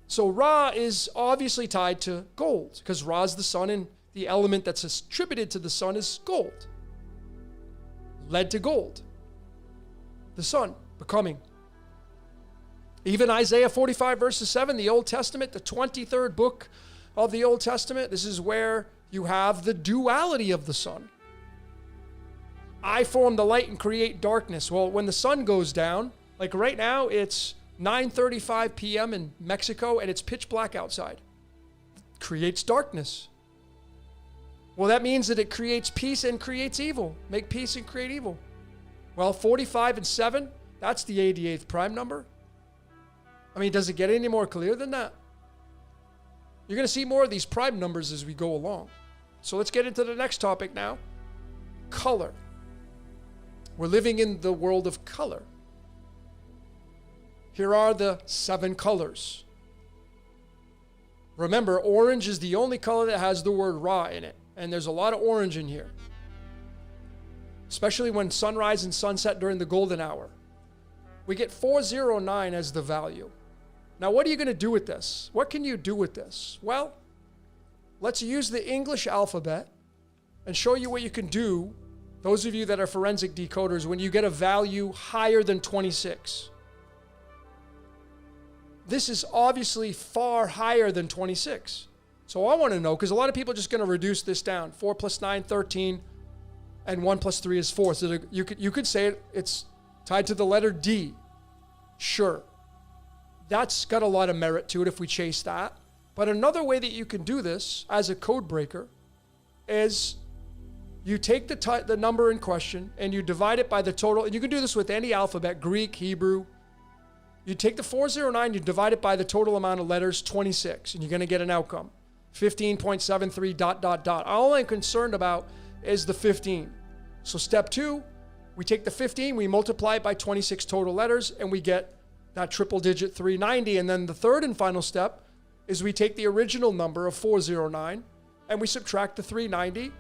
So Ra is obviously tied to gold, because Ra is the sun, and the element that's attributed to the sun is gold. Led to gold. The sun becoming. Even Isaiah 45 verses 7, the Old Testament, the 23rd book of the Old Testament, this is where you have the duality of the sun. I form the light and create darkness. Well, when the sun goes down, like right now, it's 9:35 p.m. in Mexico, and it's pitch black outside. It creates darkness. Well, that means that it creates peace and creates evil. Make peace and create evil. Well, 45 and 7, that's the 88th prime number. I mean, does it get any more clear than that? You're going to see more of these prime numbers as we go along. So let's get into the next topic now. Color. We're living in the world of color. Here are the 7 colors. Remember, orange is the only color that has the word Ra in it. And there's a lot of orange in here. Especially when sunrise and sunset during the golden hour. We get 409 as the value. Now, what are you going to do with this? What can you do with this? Well, let's use the English alphabet and show you what you can do, those of you that are forensic decoders, when you get a value higher than 26. This is obviously far higher than 26. So I want to know, because a lot of people are just going to reduce this down. 4 plus 9, 13, and 1 plus 3 is 4. So you could say it's tied to the letter D. Sure. That's got a lot of merit to it if we chase that. But another way that you can do this as a code breaker is you take the number in question and you divide it by the total. And you can do this with any alphabet, Greek, Hebrew. You take the 409, you divide it by the total amount of letters, 26, and you're going to get an outcome. 15.73 ... All I'm concerned about is the 15. So step 2, we take the 15, we multiply it by 26 total letters, and we get that triple digit 390. And then the third and final step is we take the original number of 409 and we subtract the 390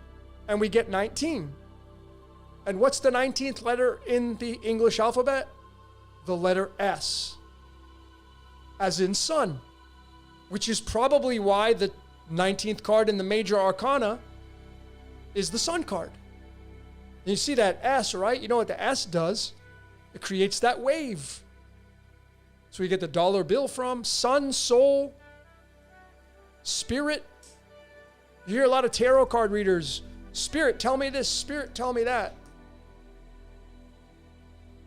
and we get 19. And what's the 19th letter in the English alphabet? The letter S, as in sun, which is probably why the 19th card in the major arcana is the sun card. And you see that S, right? You know what the S does? It creates that wave. So we get the dollar bill from sun, soul, spirit. You hear a lot of tarot card readers. Spirit, tell me this. Spirit, tell me that.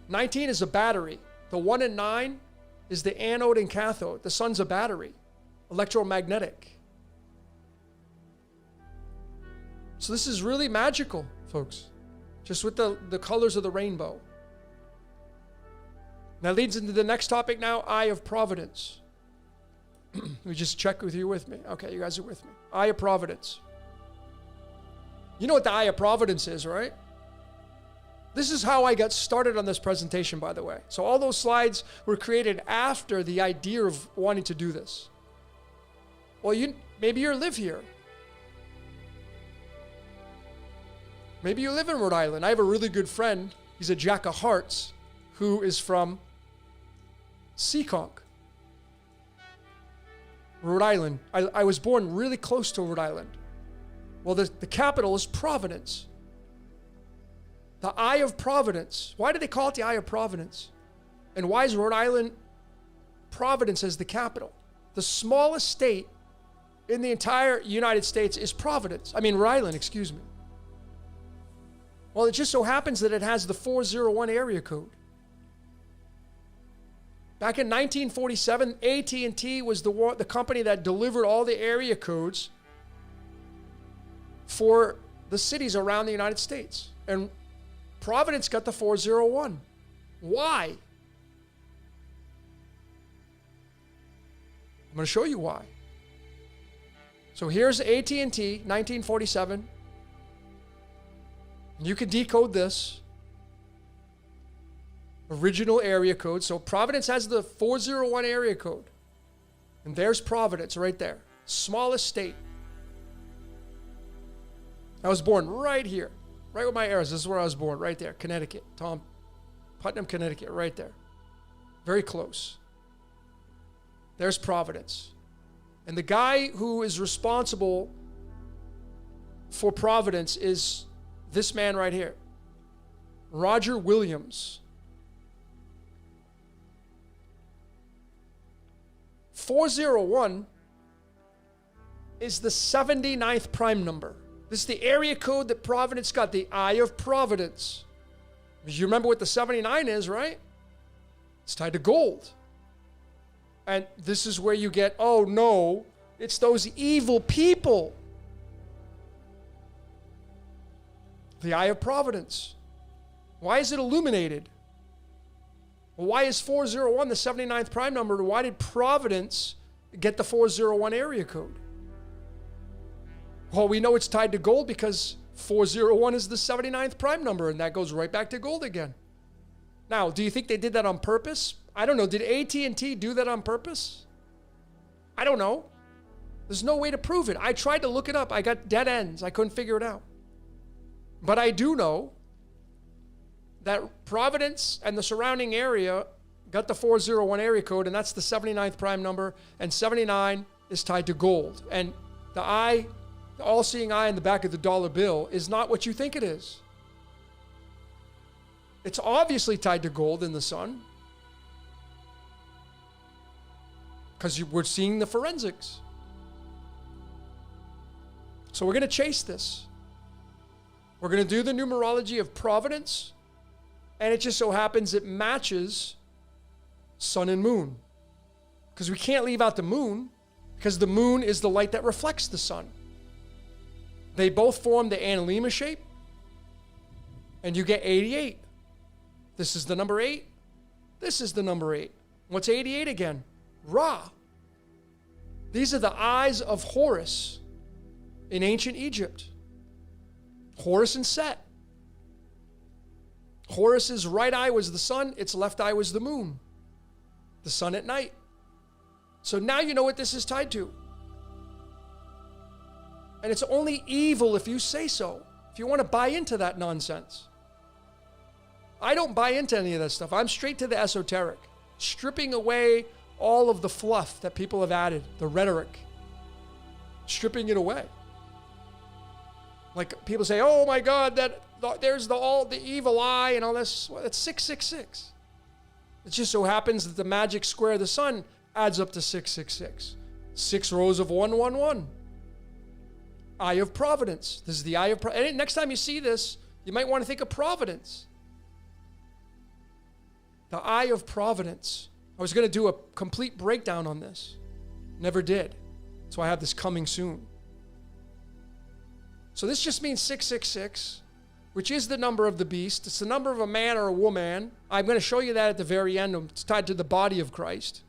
19 is a battery. The 1 and 9 is the anode and cathode. The sun's a battery, electromagnetic. So this is really magical, folks, just with the colors of the rainbow. That leads into the next topic now, Eye of Providence. Let me just check with me. Okay, you guys are with me. Eye of Providence. You know what the Eye of Providence is, right? This is how I got started on this presentation, by the way. So all those slides were created after the idea of wanting to do this. Well, maybe you live here. Maybe you live in Rhode Island. I have a really good friend. He's a Jack of Hearts who is from Seekonk, Rhode Island. I was born really close to Rhode Island. Well, the capital is Providence. The Eye of Providence. Why do they call it the Eye of Providence? And why is Rhode Island Providence as the capital? The smallest state in the entire United States is Rhode Island, excuse me. Well, it just so happens that it has the 401 area code. Back in 1947, AT&T was the company that delivered all the area codes for the cities around the United States. And Providence got the 401. Why? I'm going to show you why. So here's AT&T, 1947. You can decode this. Original area code. So Providence has the 401 area code. And there's Providence right there. Smallest state. I was born right here. Right with my arrows. This is where I was born. Right there. Connecticut. Putnam, Connecticut. Right there. Very close. There's Providence. And the guy who is responsible for Providence is this man right here. Roger Williams. 401 is the 79th prime number. This is the area code that Providence got, the Eye of Providence. You remember what the 79 is, right? It's tied to gold. And this is where you get, oh no, it's those evil people. The Eye of Providence. Why is it illuminated? Well, why is 401 the 79th prime number? Why did Providence get the 401 area code? Well, we know it's tied to gold because 401 is the 79th prime number, and that goes right back to gold again. Now, do you think they did that on purpose? I don't know. Did AT&T do that on purpose? I don't know. There's no way to prove it. I tried to look it up. I got dead ends. I couldn't figure it out. But I do know that Providence and the surrounding area got the 401 area code, and that's the 79th prime number, and 79 is tied to gold. And the eye, the all-seeing eye in the back of the dollar bill is not what you think it is. It's obviously tied to gold in the sun because we're seeing the forensics. So we're going to chase this. We're going to do the numerology of Providence, and it just so happens it matches sun and moon. Because we can't leave out the moon, because the moon is the light that reflects the sun. They both form the analemma shape, and you get 88. This is the number 8. This is the number 8. What's 88 again? Ra. These are the eyes of Horus in ancient Egypt. Horus and Set. Horus's right eye was the sun, its left eye was the moon. The sun at night. So now you know what this is tied to. And it's only evil if you say so, if you want to buy into that nonsense. I don't buy into any of that stuff. I'm straight to the esoteric, stripping away all of the fluff that people have added, the rhetoric, stripping it away. Like people say, oh my God, there's the evil eye and all this. Well, it's 666. It just so happens that the magic square of the sun adds up to 666. 6 rows of 111. Eye of Providence. This is the Eye of Providence. And next time you see this, you might want to think of Providence. The Eye of Providence. I was going to do a complete breakdown on this. Never did. So I have this coming soon. So this just means 666, which is the number of the beast. It's the number of a man or a woman. I'm going to show you that at the very end. It's tied to the body of Christ.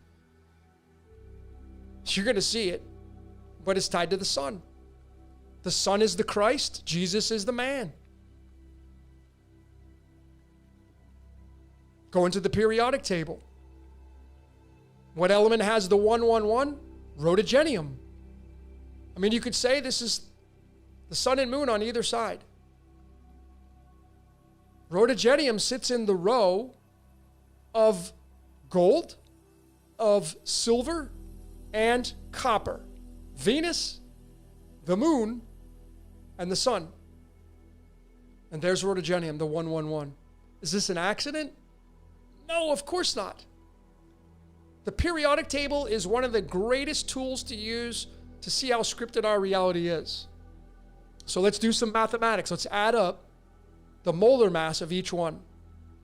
You're going to see it, but it's tied to the sun. The sun is the Christ. Jesus is the man. Go into the periodic table. What element has the 111? Rhodogenium. I mean, you could say this is the sun and moon on either side. Rhodogenium sits in the row of gold, of silver, and copper. Venus, the moon, and the sun. And there's Rhodogenium, the 111. Is this an accident? No, of course not. The periodic table is one of the greatest tools to use to see how scripted our reality is. So let's do some mathematics. Let's add up the molar mass of each one.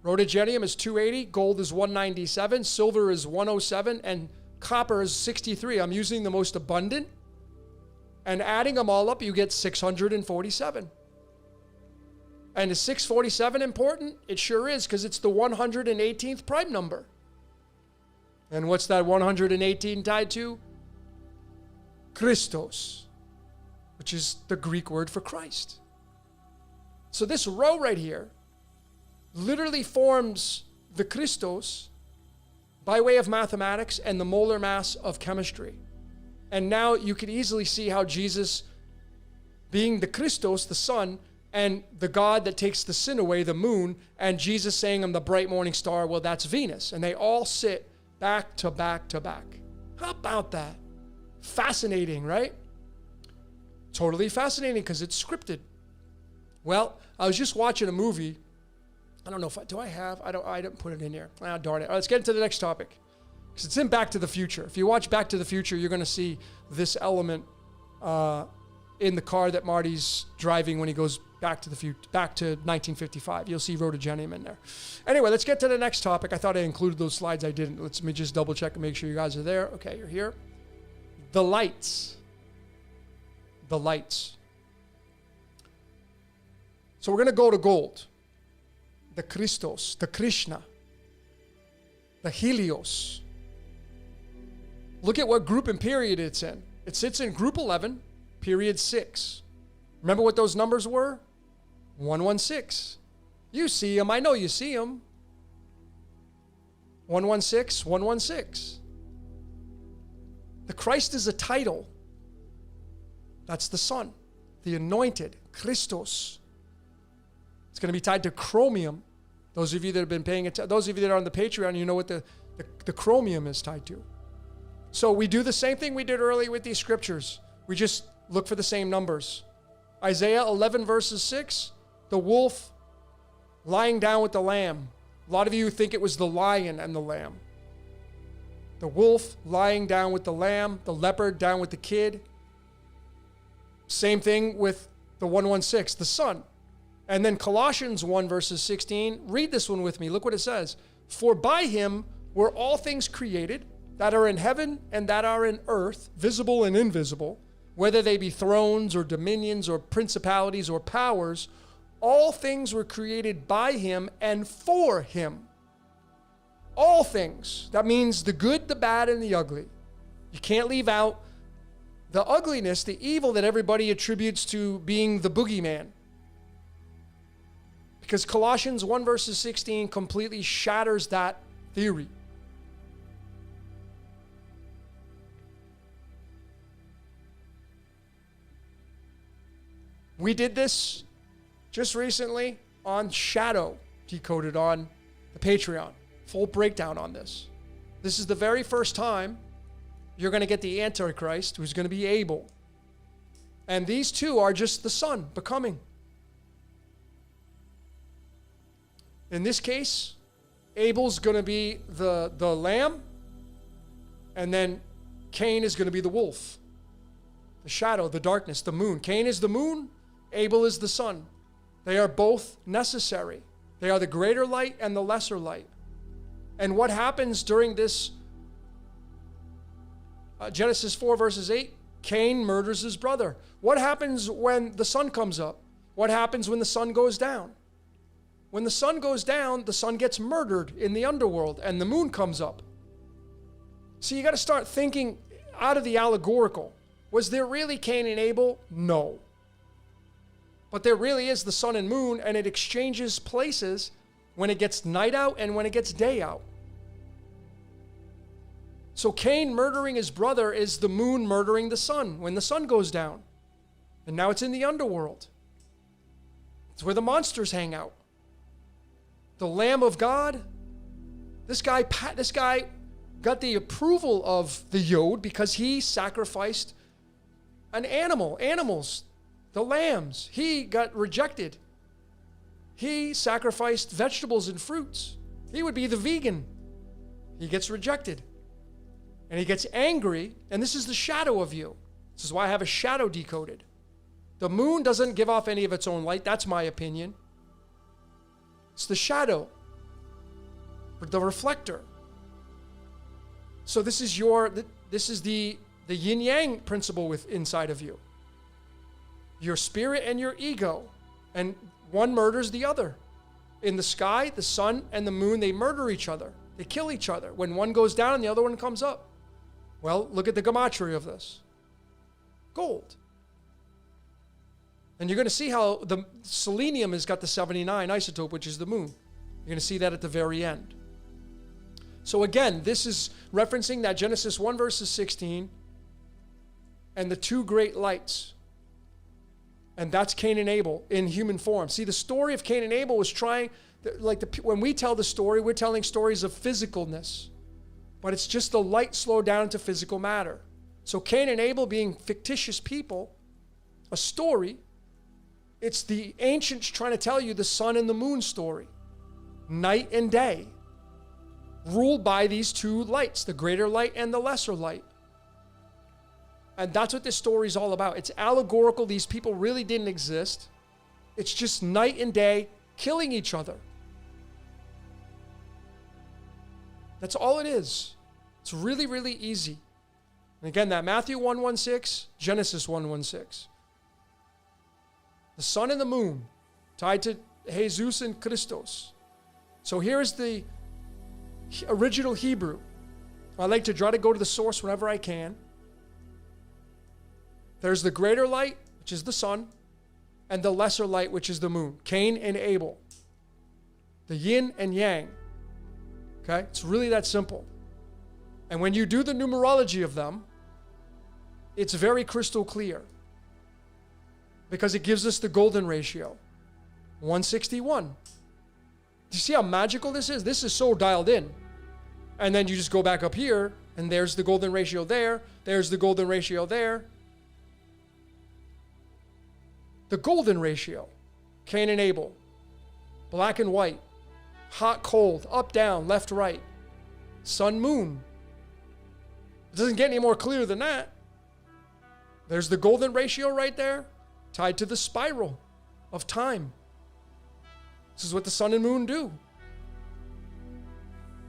Rhodogenium is 280, gold is 197, silver is 107, and copper is 63. I'm using the most abundant. And adding them all up, you get 647. And is 647 important? It sure is, because it's the 118th prime number. And what's that 118 tied to? Christos, which is the Greek word for Christ. So this row right here literally forms the Christos by way of mathematics and the molar mass of chemistry. And now you could easily see how Jesus, being the Christos, the sun, and the God that takes the sin away, the moon, and Jesus saying I'm the bright morning star, well, that's Venus. And they all sit back to back to back. How about that? Fascinating, right? Totally fascinating because it's scripted. Well, I was just watching a movie. I don't know if I didn't put it in here. Ah, darn it. All right, let's get into the next topic. Because it's in Back to the Future. If you watch Back to the Future, you're going to see this element in the car that Marty's driving when he goes back to 1955. You'll see rhodogenium in there. Anyway, let's get to the next topic. I thought I included those slides. I didn't. Let me just double check and make sure you guys are there. Okay, you're here. The lights. The lights. So we're going to go to gold. The Christos, the Krishna, the Helios. Look at what group and period it's in. It sits in group 11, period 6. Remember what those numbers were? 116. You see them. I know you see them. 116, 116. The Christ is a title. That's the Son, the anointed, Christos. It's going to be tied to chromium. Those of you that have been paying attention, those of you that are on the Patreon, you know what the chromium is tied to. So we do the same thing we did earlier with these scriptures. We just look for the same numbers. Isaiah 11 verses 6, the wolf lying down with the lamb. A lot of you think it was the lion and the lamb. The wolf lying down with the lamb, the leopard down with the kid. Same thing with the 116, the sun. And then Colossians 1 verses 16, read this one with me. Look what it says. For by him were all things created that are in heaven and that are in earth, visible and invisible, whether they be thrones or dominions or principalities or powers, all things were created by him and for him. All things. That means the good, the bad, and the ugly. You can't leave out the ugliness, the evil that everybody attributes to being the boogeyman. Because Colossians 1 verses 16 completely shatters that theory. We did this just recently on Shadow, decoded on the Patreon. Full breakdown on this. This is the very first time you're going to get the Antichrist, who's going to be Abel. And these two are just the son becoming. In this case, Abel's going to be the lamb, and then Cain is going to be the wolf. The shadow, the darkness, the moon. Cain is the moon, Abel is the sun. They are both necessary. They are the greater light and the lesser light. And what happens during this Genesis 4 verses 8? Cain murders his brother. What happens when the sun comes up? What happens when the sun goes down? When the sun goes down, the sun gets murdered in the underworld and the moon comes up. So you got to start thinking out of the allegorical. Was there really Cain and Abel? No. But there really is the sun and moon, and it exchanges places when it gets night out and when it gets day out. So Cain murdering his brother is the moon murdering the sun when the sun goes down. And now it's in the underworld. It's where the monsters hang out. The Lamb of God, this guy got the approval of the Yod because he sacrificed an animals, the lambs. He got rejected. He sacrificed vegetables and fruits. He would be the vegan. He gets rejected. and he gets angry, and this is the shadow of you. This is why I have a shadow decoded. The moon doesn't give off any of its own light. That's my opinion. It's the shadow, the reflector. So this is the yin yang principle inside of you. Your spirit and your ego, and one murders the other. In the sky, the sun and the moon, they murder each other. They kill each other. When one goes down and the other one comes up. Well, look at the gematria of this. Gold. And you're going to see how the selenium has got the 79 isotope, which is the moon. You're going to see that at the very end. So again, this is referencing that Genesis 1 verses 16 and the two great lights. And that's Cain and Abel in human form. See, the story of Cain and Abel was when we tell the story, we're telling stories of physicalness. But it's just the light slowed down to physical matter. So Cain and Abel being fictitious people, a story, it's the ancients trying to tell you the sun and the moon story. Night and day. Ruled by these two lights, the greater light and the lesser light. And that's what this story is all about. It's allegorical. These people really didn't exist. It's just night and day killing each other. That's all it is. It's really, really easy. And again, that Matthew 1:16, Genesis 1:16. The sun and the moon tied to Jesus and Christos. So here's the original Hebrew. I like to try to go to the source whenever I can. There's the greater light, which is the sun, and the lesser light, which is the moon. Cain and Abel. The yin and yang. Okay? It's really that simple. And when you do the numerology of them, it's very crystal clear. Because it gives us the golden ratio. 161. Do you see how magical this is? This is so dialed in. And then you just go back up here, and there's the golden ratio there. There's the golden ratio there. The golden ratio. Cain and Abel. Black and white. Hot, cold. Up, down, left, right. Sun, moon. It doesn't get any more clear than that. There's the golden ratio right there, tied to the spiral of time. This is what the sun and moon do,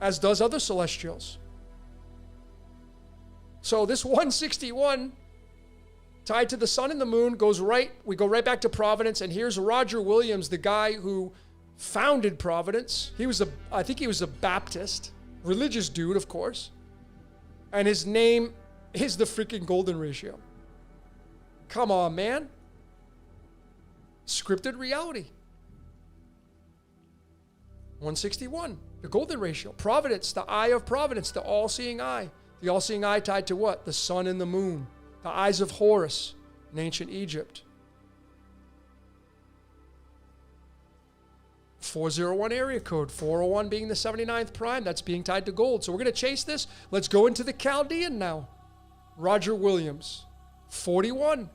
as does other celestials. So this 161 tied to the sun and the moon we go right back to Providence, and here's Roger Williams, the guy who founded Providence. I think he was a Baptist, religious dude, of course. And his name is the freaking golden ratio. Come on, man. Scripted reality. 161, the golden ratio. Providence, the eye of Providence, the all-seeing eye. The all-seeing eye tied to what? The sun and the moon. The eyes of Horus in ancient Egypt. 401 area code, 401 being the 79th prime, that's being tied to gold. So we're going to chase this. Let's go into the Chaldean now. Roger Williams, 41.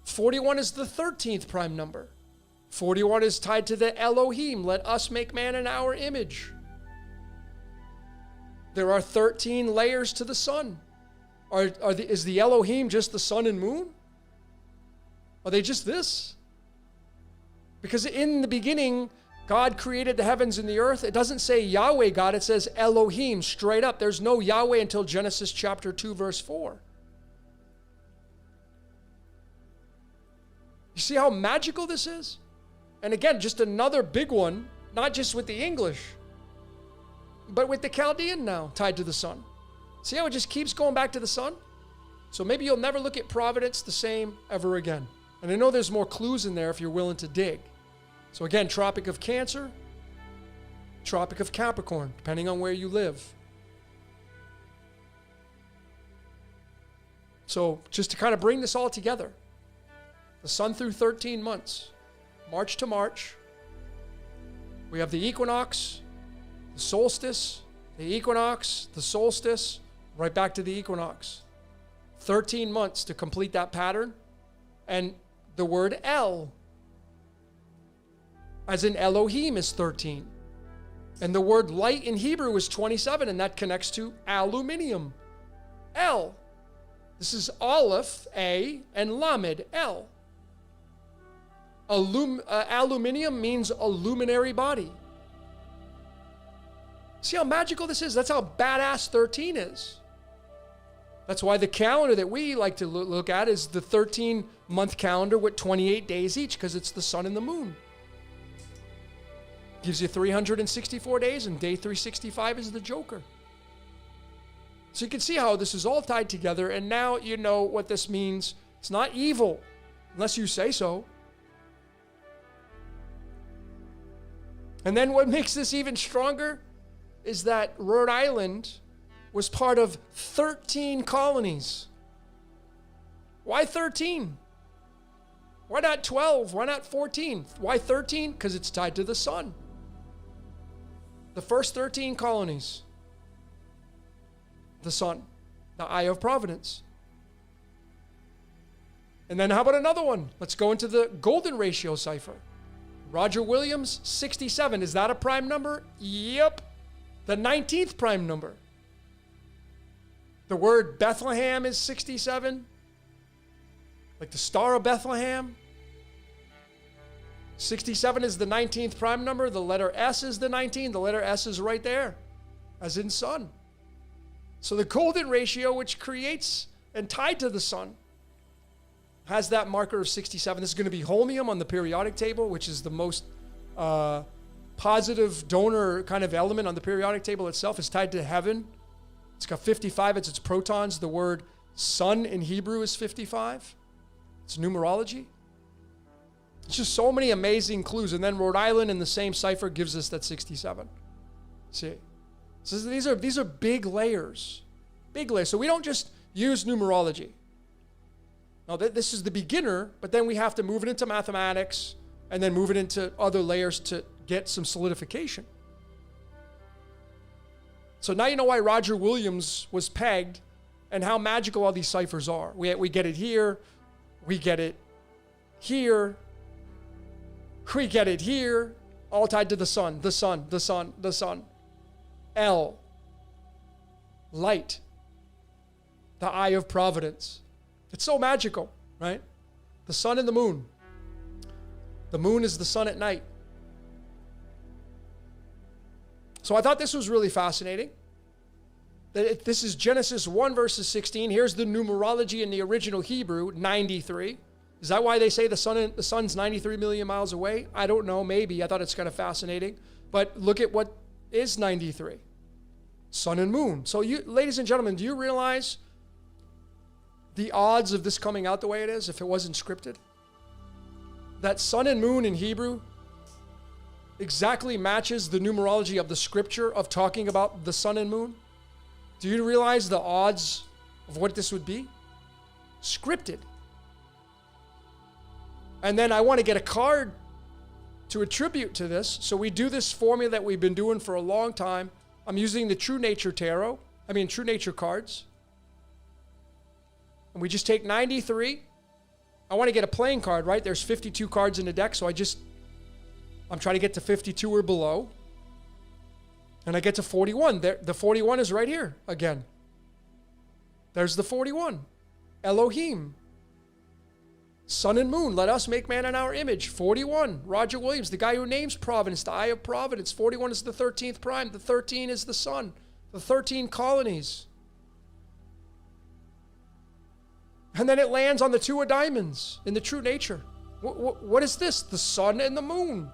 41 is the 13th prime number. 41 is tied to the Elohim, let us make man in our image. There are 13 layers to the sun. Is the Elohim just the sun and moon? Are they just this? Because in the beginning, God created the heavens and the earth. It doesn't say Yahweh God, it says Elohim straight up. There's no Yahweh until Genesis chapter 2, verse 4. You see how magical this is? And again, just another big one, not just with the English, but with the Chaldean now tied to the sun. See how it just keeps going back to the sun? So maybe you'll never look at Providence the same ever again. And I know there's more clues in there if you're willing to dig. So again, Tropic of Cancer, Tropic of Capricorn, depending on where you live. So just to kind of bring this all together, the sun through 13 months, March to March, we have the equinox, the solstice, the equinox, the solstice, right back to the equinox. 13 months to complete that pattern. And the word El, as in Elohim, is 13. And the word light in Hebrew is 27, and that connects to aluminium. L. This is Aleph, A, and Lamed, L. Aluminium means a luminary body. See how magical this is? That's how badass 13 is. That's why the calendar that we like to look at is the 13-month calendar with 28 days each, because it's the sun and the moon. Gives you 364 days, and day 365 is the Joker. So you can see how this is all tied together, and now you know what this means. It's not evil, unless you say so. And then what makes this even stronger is that Rhode Island was part of 13 colonies. Why 13? Why not 12? Why not 14? Why 13? Because it's tied to the sun. The first 13 colonies. The sun. The Eye of Providence. And then how about another one? Let's go into the golden ratio cipher. Roger Williams, 67. Is that a prime number? Yep. The 19th prime number. The word Bethlehem is 67. Like the Star of Bethlehem. 67 is the 19th prime number. The letter S is the 19. The letter S is right there, as in sun. So the golden ratio, which creates and tied to the sun, has that marker of 67. This is going to be holmium on the periodic table, which is the most positive donor kind of element on the periodic table itself. Is tied to heaven. It's got 55. It's its protons. The word sun in Hebrew is 55. It's numerology. It's just so many amazing clues. And then Rhode Island in the same cipher gives us that 67. See? So these are big layers. Big layers. So we don't just use numerology. Now, this is the beginner, but then we have to move it into mathematics and then move it into other layers to get some solidification. So now you know why Roger Williams was pegged and how magical all these ciphers are. We get it here. We get it here. We get it here. All tied to the sun, the sun, the sun, the sun. L. Light. The Eye of Providence. It's so magical, right? The sun and the moon. The moon is the sun at night. So I thought this was really fascinating. This is Genesis 1 verses 16. Here's the numerology in the original Hebrew, 93. Is that why they say the sun's 93 million miles away? I don't know, maybe. I thought it's kind of fascinating. But look at what is 93. Sun and moon. So you, ladies and gentlemen, do you realize the odds of this coming out the way it is if it wasn't scripted? That sun and moon in Hebrew exactly matches the numerology of the scripture of talking about the sun and moon. Do you realize the odds of what this would be? Scripted. And then I want to get a card to attribute to this. So we do this formula that we've been doing for a long time. I'm using the True Nature True Nature cards. And we just take 93. I want to get a playing card, right? There's 52 cards in the deck, so I'm trying to get to 52 or below. And I get to 41. The 41 is right here again. There's the 41. Elohim. Sun and moon, let us make man in our image. 41. Roger Williams, the guy who names Providence, the Eye of Providence. 41 is the 13th prime. The 13 is the sun. The 13 colonies. And then it lands on the two of diamonds in the True Nature. What is this? The sun and the moon.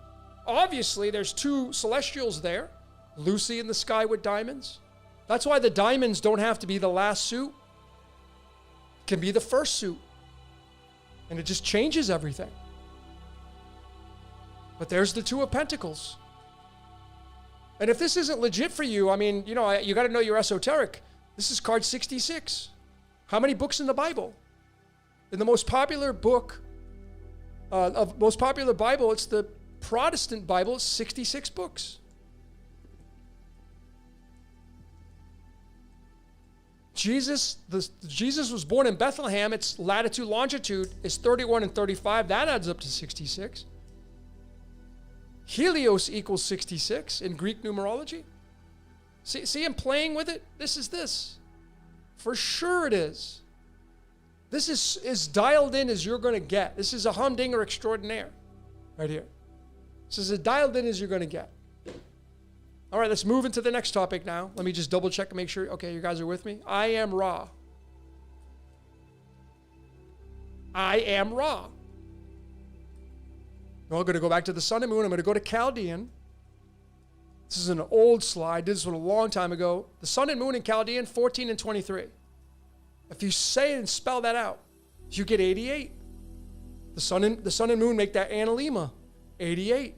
Obviously, there's two celestials there. Lucy in the sky with diamonds. That's why the diamonds don't have to be the last suit. It can be the first suit. And it just changes everything. But there's the Two of Pentacles. And if this isn't legit for you, I mean, you got to know you're esoteric. This is card 66. How many books in the Bible? In the most popular book, most popular Bible, it's the Protestant Bible, it's 66 books. Jesus was born in Bethlehem. Its latitude, longitude is 31 and 35. That adds up to 66. Helios equals 66 in Greek numerology. See him playing with it? This is this. For sure it is. This is as dialed in as you're going to get. This is a humdinger extraordinaire right here. This is as dialed in as you're going to get. All right, let's move into the next topic now. Let me just double check and make sure. Okay, you guys are with me. I am Ra. I am Ra. Well, I'm going to go back to the sun and moon. I'm going to go to Chaldean. This is an old slide. Did this one a long time ago. The sun and moon in Chaldean, 14 and 23. If you say and spell that out, you get 88. The sun and moon make that analema, 88.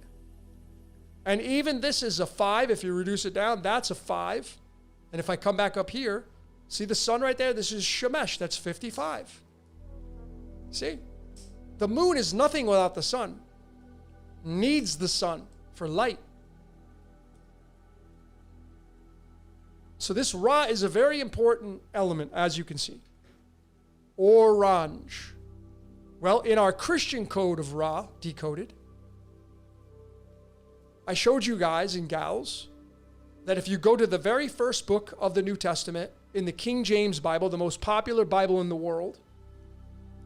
And even this is a 5. If you reduce it down, that's a 5. And if I come back up here, see the sun right there? This is Shemesh. That's 55. See? The moon is nothing without the sun. Needs the sun for light. So this Ra is a very important element, as you can see. Orange. Well, in our Christian code of Ra, decoded, I showed you guys and gals that if you go to the very first book of the New Testament in the King James Bible, the most popular Bible in the world,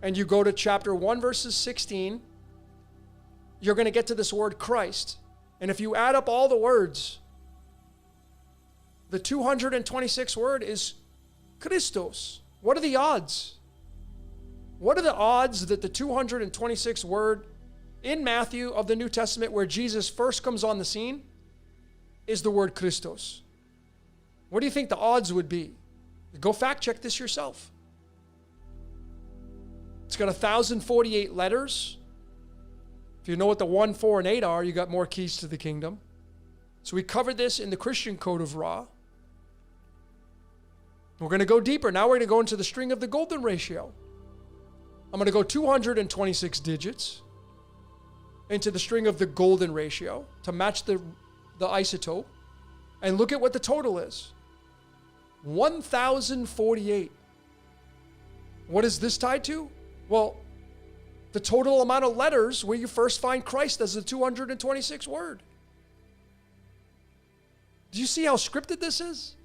and you go to chapter 1, verses 16, you're going to get to this word Christ. And if you add up all the words, the 226th word is Christos. What are the odds? What are the odds that the 226th word in Matthew of the New Testament, where Jesus first comes on the scene, is the word Christos? What do you think the odds would be? Go fact check this yourself. It's got 1,048 letters. If you know what the 1, 4, and 8 are, you got more keys to the kingdom. So we covered this in the Christian code of Ra. We're going to go deeper. Now we're going to go into the string of the golden ratio. I'm going to go 226 digits into the string of the golden ratio to match the isotope. And look at what the total is. 1,048. What is this tied to? Well, the total amount of letters where you first find Christ as the 226th word. Do you see how scripted this is?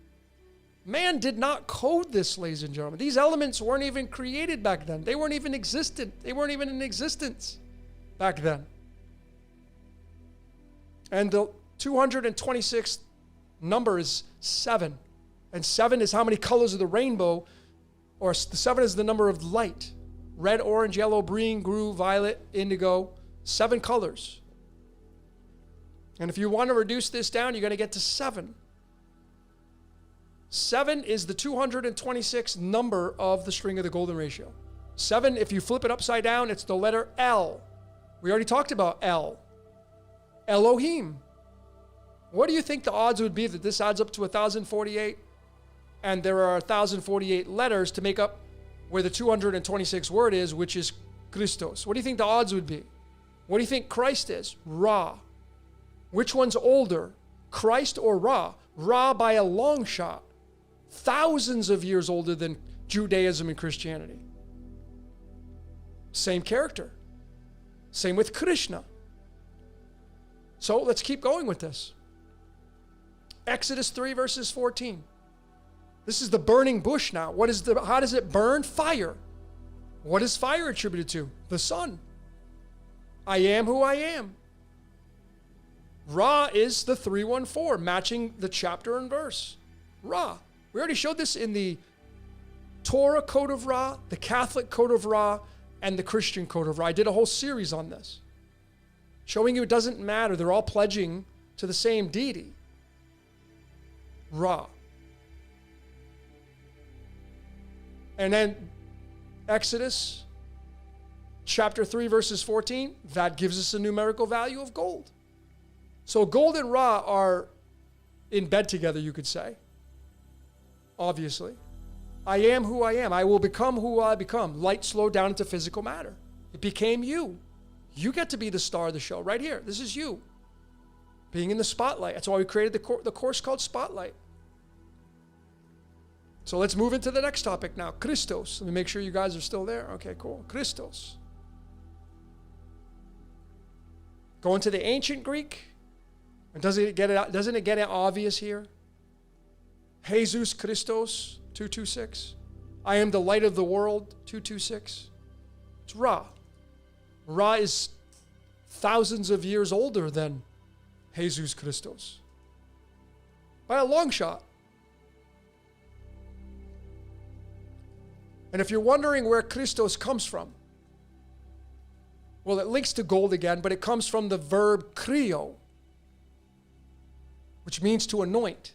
Man did not code this, ladies and gentlemen. These elements weren't even created back then. They weren't even existent. They weren't even in existence back then. And the 226th number is 7. And 7 is how many colors of the rainbow, or the 7 is the number of light. Red, orange, yellow, green, blue, violet, indigo. 7 colors. And if you want to reduce this down, you're going to get to 7. 7 is the 226th number of the string of the golden ratio. 7, if you flip it upside down, it's the letter L. We already talked about L. Elohim. What do you think the odds would be that this adds up to 1,048? And there are 1,048 letters to make up where the 226th word is, which is Christos. What do you think the odds would be? What do you think Christ is? Ra. Which one's older, Christ or Ra? Ra by a long shot. Thousands of years older than Judaism and Christianity. Same character. Same with Krishna. So let's keep going with this. Exodus 3 verses 14. This is the burning bush now. How does it burn? Fire. What is fire attributed to? The sun. I am who I am. Ra is the 314, matching the chapter and verse. Ra. We already showed this in the Torah code of Ra, the Catholic code of Ra, and the Christian code of Ra. I did a whole series on this, showing you it doesn't matter. They're all pledging to the same deity. Ra. And then Exodus chapter 3 verses 14, that gives us a numerical value of gold. So gold and Ra are in bed together, you could say. Obviously. I am who I am. I will become who I become. Light slowed down into physical matter. It became you. You get to be the star of the show right here. This is you. Being in the spotlight. That's why we created the course called Spotlight. So let's move into the next topic now. Christos. Let me make sure you guys are still there. Okay, cool. Christos. Going to the ancient Greek. Doesn't it get it obvious here? Jesus Christos 226. I am the light of the world, 226. It's Ra. Ra is thousands of years older than Jesus Christos. By a long shot. And if you're wondering where Christos comes from, well, it links to gold again, but it comes from the verb krio, which means to anoint.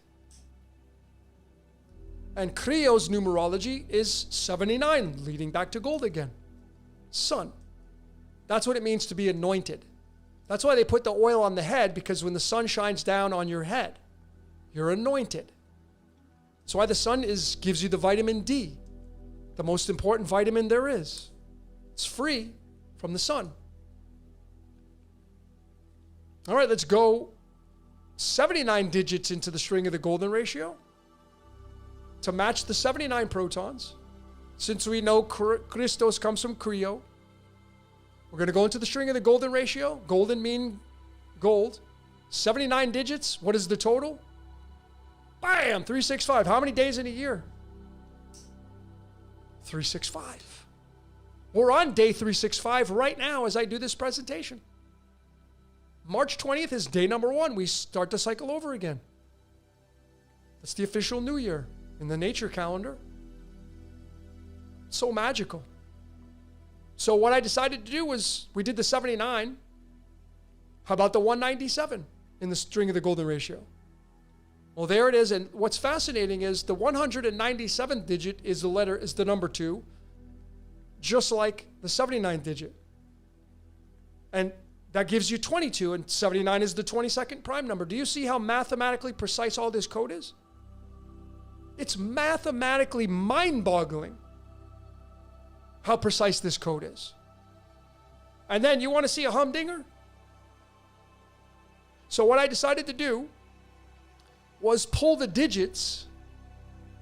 And krio's numerology is 79, leading back to gold again. Sun. That's what it means to be anointed. That's why they put the oil on the head, because when the sun shines down on your head, you're anointed. That's why the sun gives you the vitamin D, the most important vitamin there is. It's free from the sun. All right, let's go 79 digits into the string of the golden ratio to match the 79 protons. Since we know Christos comes from Krio, we're going to go into the string of the golden ratio. Golden mean gold. 79 digits. What is the total? Bam! 365. How many days in a year? 365. We're on day 365 right now as I do this presentation. March 20th is day number 1. We start the cycle over again. That's the official new year in the nature calendar. So magical. So what I decided to do was, we did the 79. How about the 197 in the string of the golden ratio? Well, there it is. And what's fascinating is the 197th digit is the number 2, just like the 79th digit. And that gives you 22, and 79 is the 22nd prime number. Do you see how mathematically precise all this code is? It's mathematically mind-boggling how precise this code is. And then you want to see a humdinger? So what I decided to do was pull the digits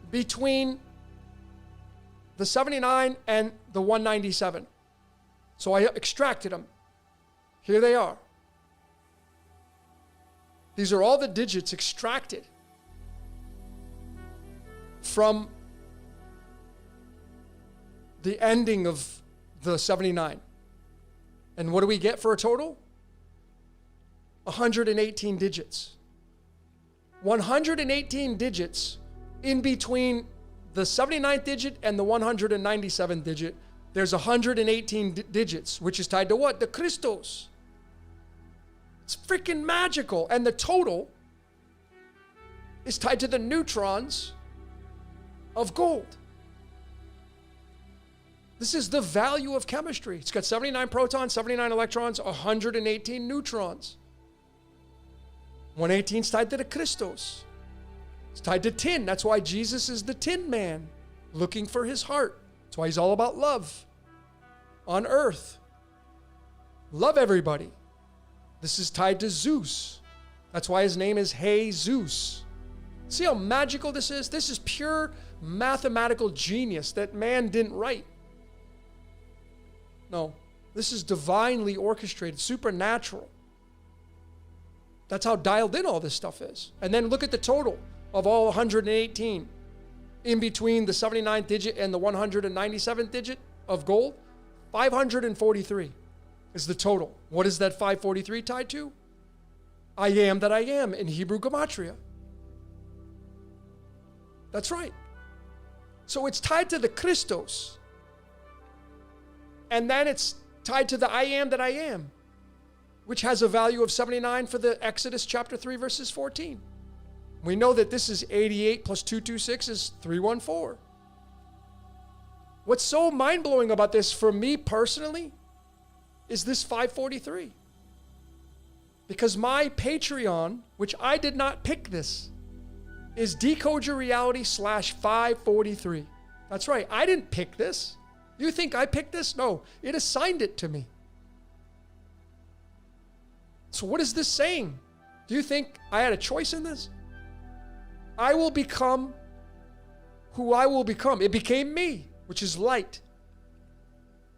between the 79 and the 197. So I extracted them. Here they are. These are all the digits extracted from the ending of the 79. And what do we get for a total? 118 digits. 118 digits in between the 79th digit and the 197th digit. There's 118 digits, which is tied to what? The Christos. It's freaking magical. And the total is tied to the neutrons of gold. This is the value of chemistry. It's got 79 protons, 79 electrons, 118 neutrons. 118 is tied to the Christos. It's tied to tin. That's why Jesus is the tin man, looking for his heart. That's why he's all about love on earth. Love everybody. This is tied to Zeus. That's why his name is Jesus. See how magical this is? This is pure mathematical genius that man didn't write. No, this is divinely orchestrated, supernatural. That's how dialed in all this stuff is. And then look at the total of all 118 in between the 79th digit and the 197th digit of gold. 543 is the total. What is that 543 tied to? I am that I am in Hebrew gematria. That's right. So it's tied to the Christos. And then it's tied to the I am that I am, which has a value of 79 for the Exodus chapter 3, verses 14. We know that this is 88 plus 226 is 314. What's so mind-blowing about this for me personally is this 543. Because my Patreon, which I did not pick this, is Decode Your Reality /543. That's right. I didn't pick this. You think I picked this? No, it assigned it to me. So what is this saying? Do you think I had a choice in this? I will become who I will become. It became me, which is light.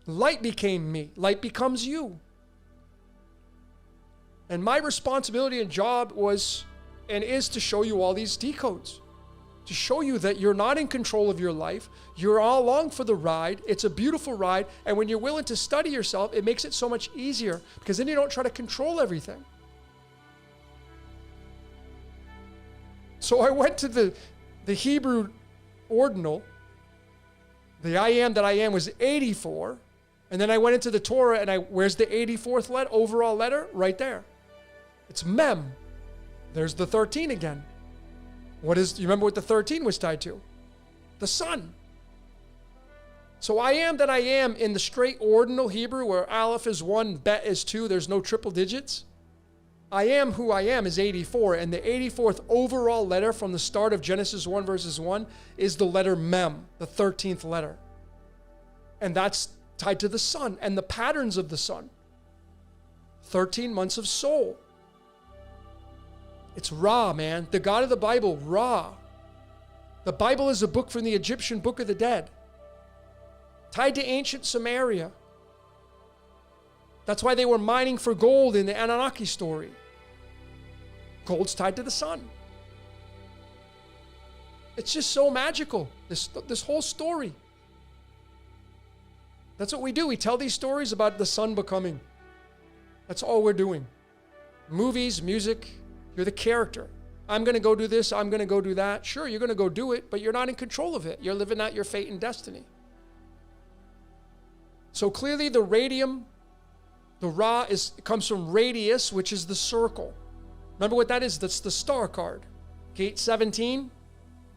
Light became me. Light becomes you. And my responsibility and job was and is to show you all these decodes. to show you that you're not in control of your life. You're all along for the ride. It's a beautiful ride. And when you're willing to study yourself, it makes it so much easier because then you don't try to control everything. So I went to the Hebrew ordinal. The I am that I am was 84. And then I went into the Torah and where's the 84th overall letter? Right there. It's Mem. There's the 13 again. You remember what the 13 was tied to? The sun. So I am that I am in the straight ordinal Hebrew where Aleph is 1, Bet is 2, there's no triple digits. I am who I am is 84, and the 84th overall letter from the start of Genesis 1 verses 1 is the letter Mem, the 13th letter. And that's tied to the sun and the patterns of the sun. 13 months of soul. It's Ra, man. The God of the Bible, Ra. The Bible is a book from the Egyptian Book of the Dead. Tied to ancient Samaria. That's why they were mining for gold in the Anunnaki story. Gold's tied to the sun. It's just so magical, this whole story. That's what we do. We tell these stories about the sun becoming. That's all we're doing. Movies, music, you're the character. I'm going to go do this, I'm going to go do that. Sure, you're going to go do it, but you're not in control of it. You're living out your fate and destiny. So clearly the radium, the Ra comes from radius, which is the circle. Remember what that is? That's the star card. Gate 17,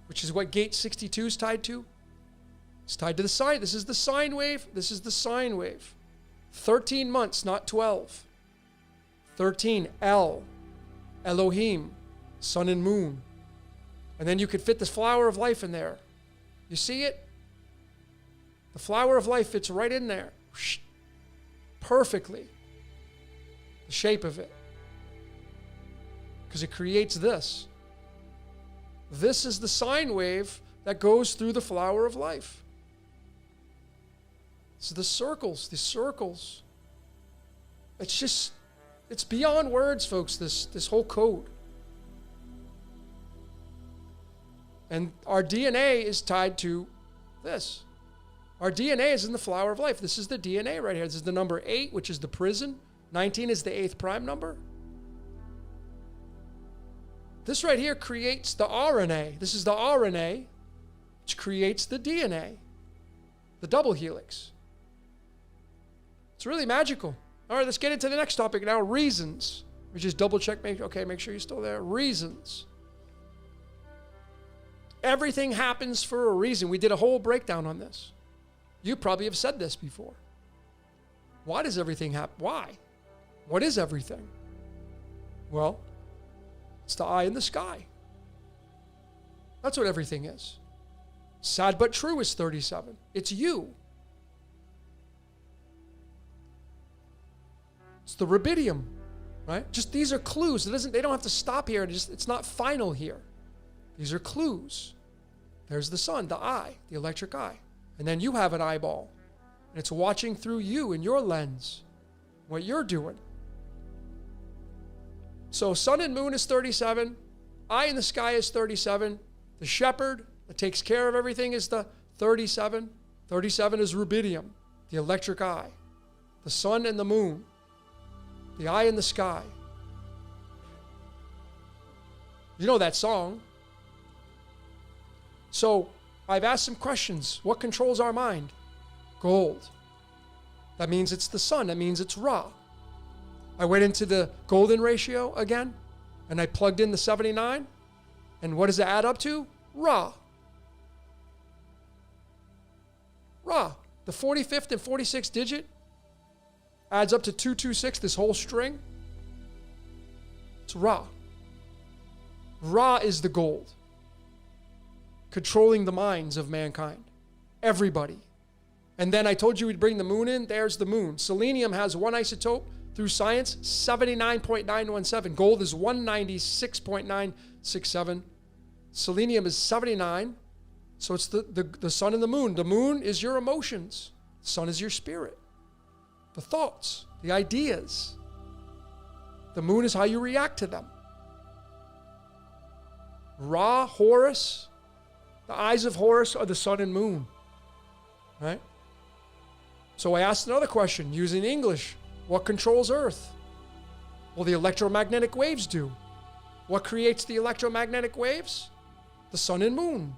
which is what gate 62 is tied to. It's tied to the sine. This is the sine wave. This is the sine wave. 13 months, not 12. 13, El, Elohim, sun and moon. And then you could fit this flower of life in there. You see it? The flower of life fits right in there. Perfectly. The shape of it. Because it creates this. This is the sine wave that goes through the flower of life. So the circles. It's beyond words, folks, this whole code. And our DNA is tied to this. Our DNA is in the flower of life. This is the DNA right here. This is the number 8, which is the prison. 19 is the 8th prime number. This right here creates the RNA. This is the RNA, which creates the DNA, the double helix. It's really magical. All right, let's get into the next topic now, reasons. We just double check, make sure you're still there. Reasons. Everything happens for a reason. We did a whole breakdown on this. You probably have said this before. Why does everything happen? Why? What is everything? Well, it's the eye in the sky. That's what everything is. Sad but true is 37. It's you. It's the rubidium, right? Just these are clues. They don't have to stop here. It's not final here. These are clues. There's the sun, the eye, the electric eye. And then you have an eyeball. And it's watching through you in your lens, what you're doing. So sun and moon is 37. Eye in the sky is 37. The shepherd that takes care of everything is the 37. 37 is rubidium, the electric eye. The sun and the moon. The eye in the sky. You know that song. So I've asked some questions. What controls our mind? Gold. That means it's the sun. That means it's Ra. I went into the golden ratio again, and I plugged in the 79. And what does it add up to? Ra. Ra. The 45th and 46th digit adds up to 226, this whole string. It's Ra. Ra is the gold, controlling the minds of mankind. Everybody. And then I told you we'd bring the moon in. There's the moon. Selenium has one isotope through science, 79.917. Gold is 196.967. Selenium is 79. So it's the sun and the moon. The moon is your emotions. The sun is your spirit. The thoughts, the ideas. The moon is how you react to them. Ra, Horus, The eyes of Horus are the sun and moon, right? So I asked another question using English. What controls Earth? Well, the electromagnetic waves do. What creates the electromagnetic waves? The sun and moon.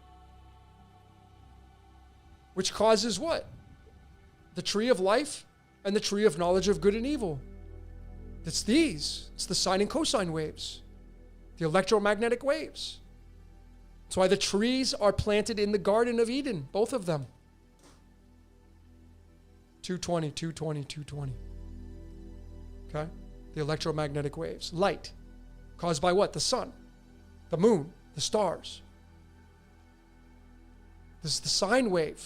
Which causes what? The tree of life and the tree of knowledge of good and evil. It's these. It's the sine and cosine waves. The electromagnetic waves. That's why the trees are planted in the Garden of Eden, both of them. 220, 220, 220. Okay? The electromagnetic waves. Light. Caused by what? The sun, the moon, the stars. This is the sine wave.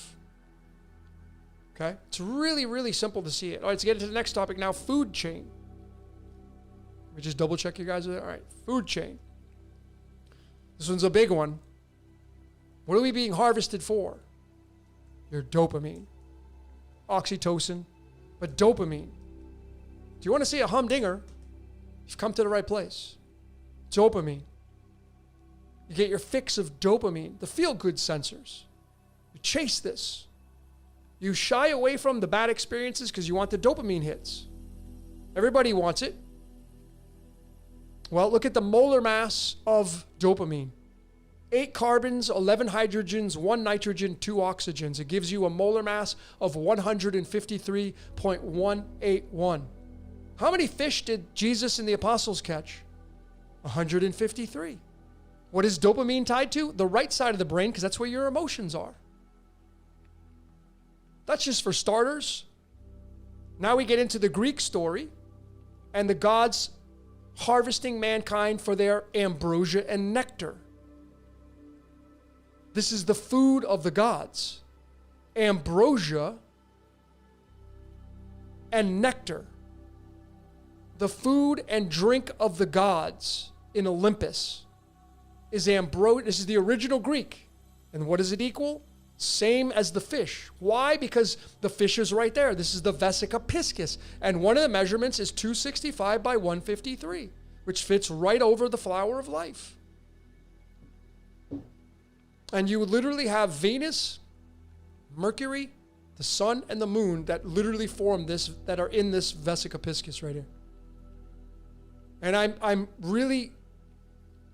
Okay? It's really, really simple to see it. All right, let's get into the next topic now, food chain. Let me just double check you guys. All right, food chain. This one's a big one. What are we being harvested for? Your dopamine. Oxytocin, but dopamine. Do you want to see a humdinger? You've come to the right place. Dopamine. You get your fix of dopamine, the feel-good sensors. You chase this. You shy away from the bad experiences because you want the dopamine hits. Everybody wants it. Well, look at the molar mass of dopamine. 8 carbons, 11 hydrogens, 1 nitrogen, 2 oxygens. It gives you a molar mass of 153.181. How many fish did Jesus and the apostles catch? 153. What is dopamine tied to? The right side of the brain, because that's where your emotions are. That's just for starters. Now we get into the Greek story and the gods harvesting mankind for their ambrosia and nectar. This is the food of the gods. Ambrosia and nectar. The food and drink of the gods in Olympus is ambrosia. This is the original Greek. And what does it equal? Same as the fish. Why? Because the fish is right there. This is the vesica piscis. And one of the measurements is 265 by 153, which fits right over the flower of life. And you would literally have Venus, Mercury, the sun, and the moon that literally form this, that are in this vesica piscis right here. And I'm really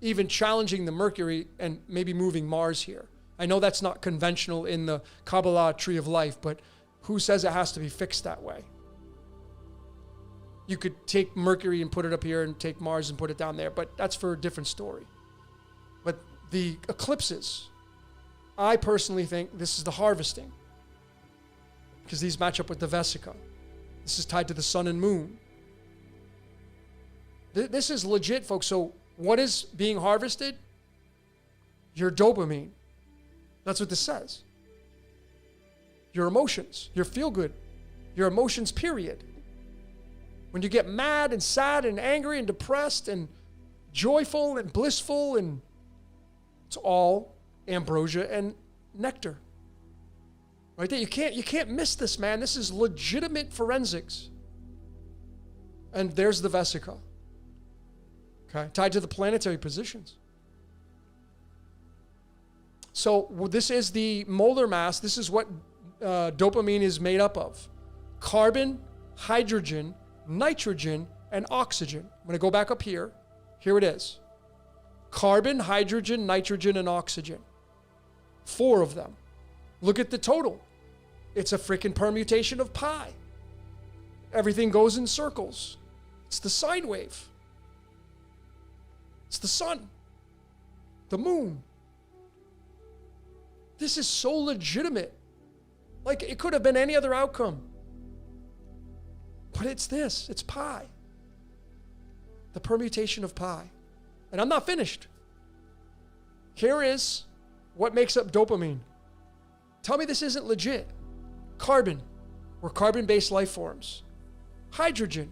even challenging the Mercury and maybe moving Mars here. I know that's not conventional in the Kabbalah tree of life, but who says it has to be fixed that way? You could take Mercury and put it up here and take Mars and put it down there, but that's for a different story. But the eclipses, I personally think this is the harvesting because these match up with the vesica. This is tied to the sun and moon. This is legit, folks. So what is being harvested? Your dopamine. That's what this says. Your emotions, your feel-good, your emotions, period. When you get mad and sad and angry and depressed and joyful and blissful, and it's all ambrosia and nectar. Right there. You can't miss this, man. This is legitimate forensics. And there's the vesica. Okay, tied to the planetary positions. So this is the molar mass. This is what dopamine is made up of. Carbon, hydrogen, nitrogen, and oxygen. I'm going to go back up here. Here it is. Carbon, hydrogen, nitrogen, and oxygen. 4 of them. Look at the total. It's a freaking permutation of pi. Everything goes in circles. It's the sine wave. It's the sun. The moon. This is so legitimate. Like, it could have been any other outcome. But it's this. It's pi. The permutation of pi. And I'm not finished. Here is what makes up dopamine. Tell me this isn't legit. Carbon. We're carbon-based life forms. Hydrogen.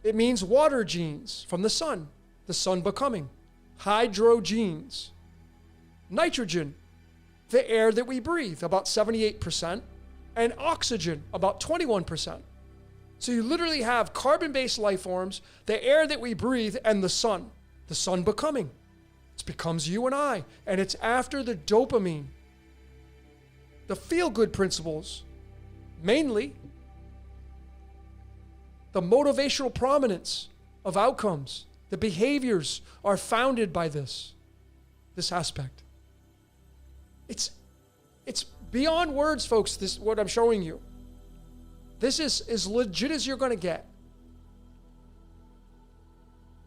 It means water genes from the sun becoming. Hydrogenes. Nitrogen. The air that we breathe, about 78%, and oxygen, about 21%. So you literally have carbon-based life forms, the air that we breathe, and the sun becoming. It's becomes you and I. And it's after the dopamine, the feel-good principles, mainly the motivational prominence of outcomes. The behaviors are founded by this aspect. It's beyond words, folks, this what I'm showing you. This is as legit as you're going to get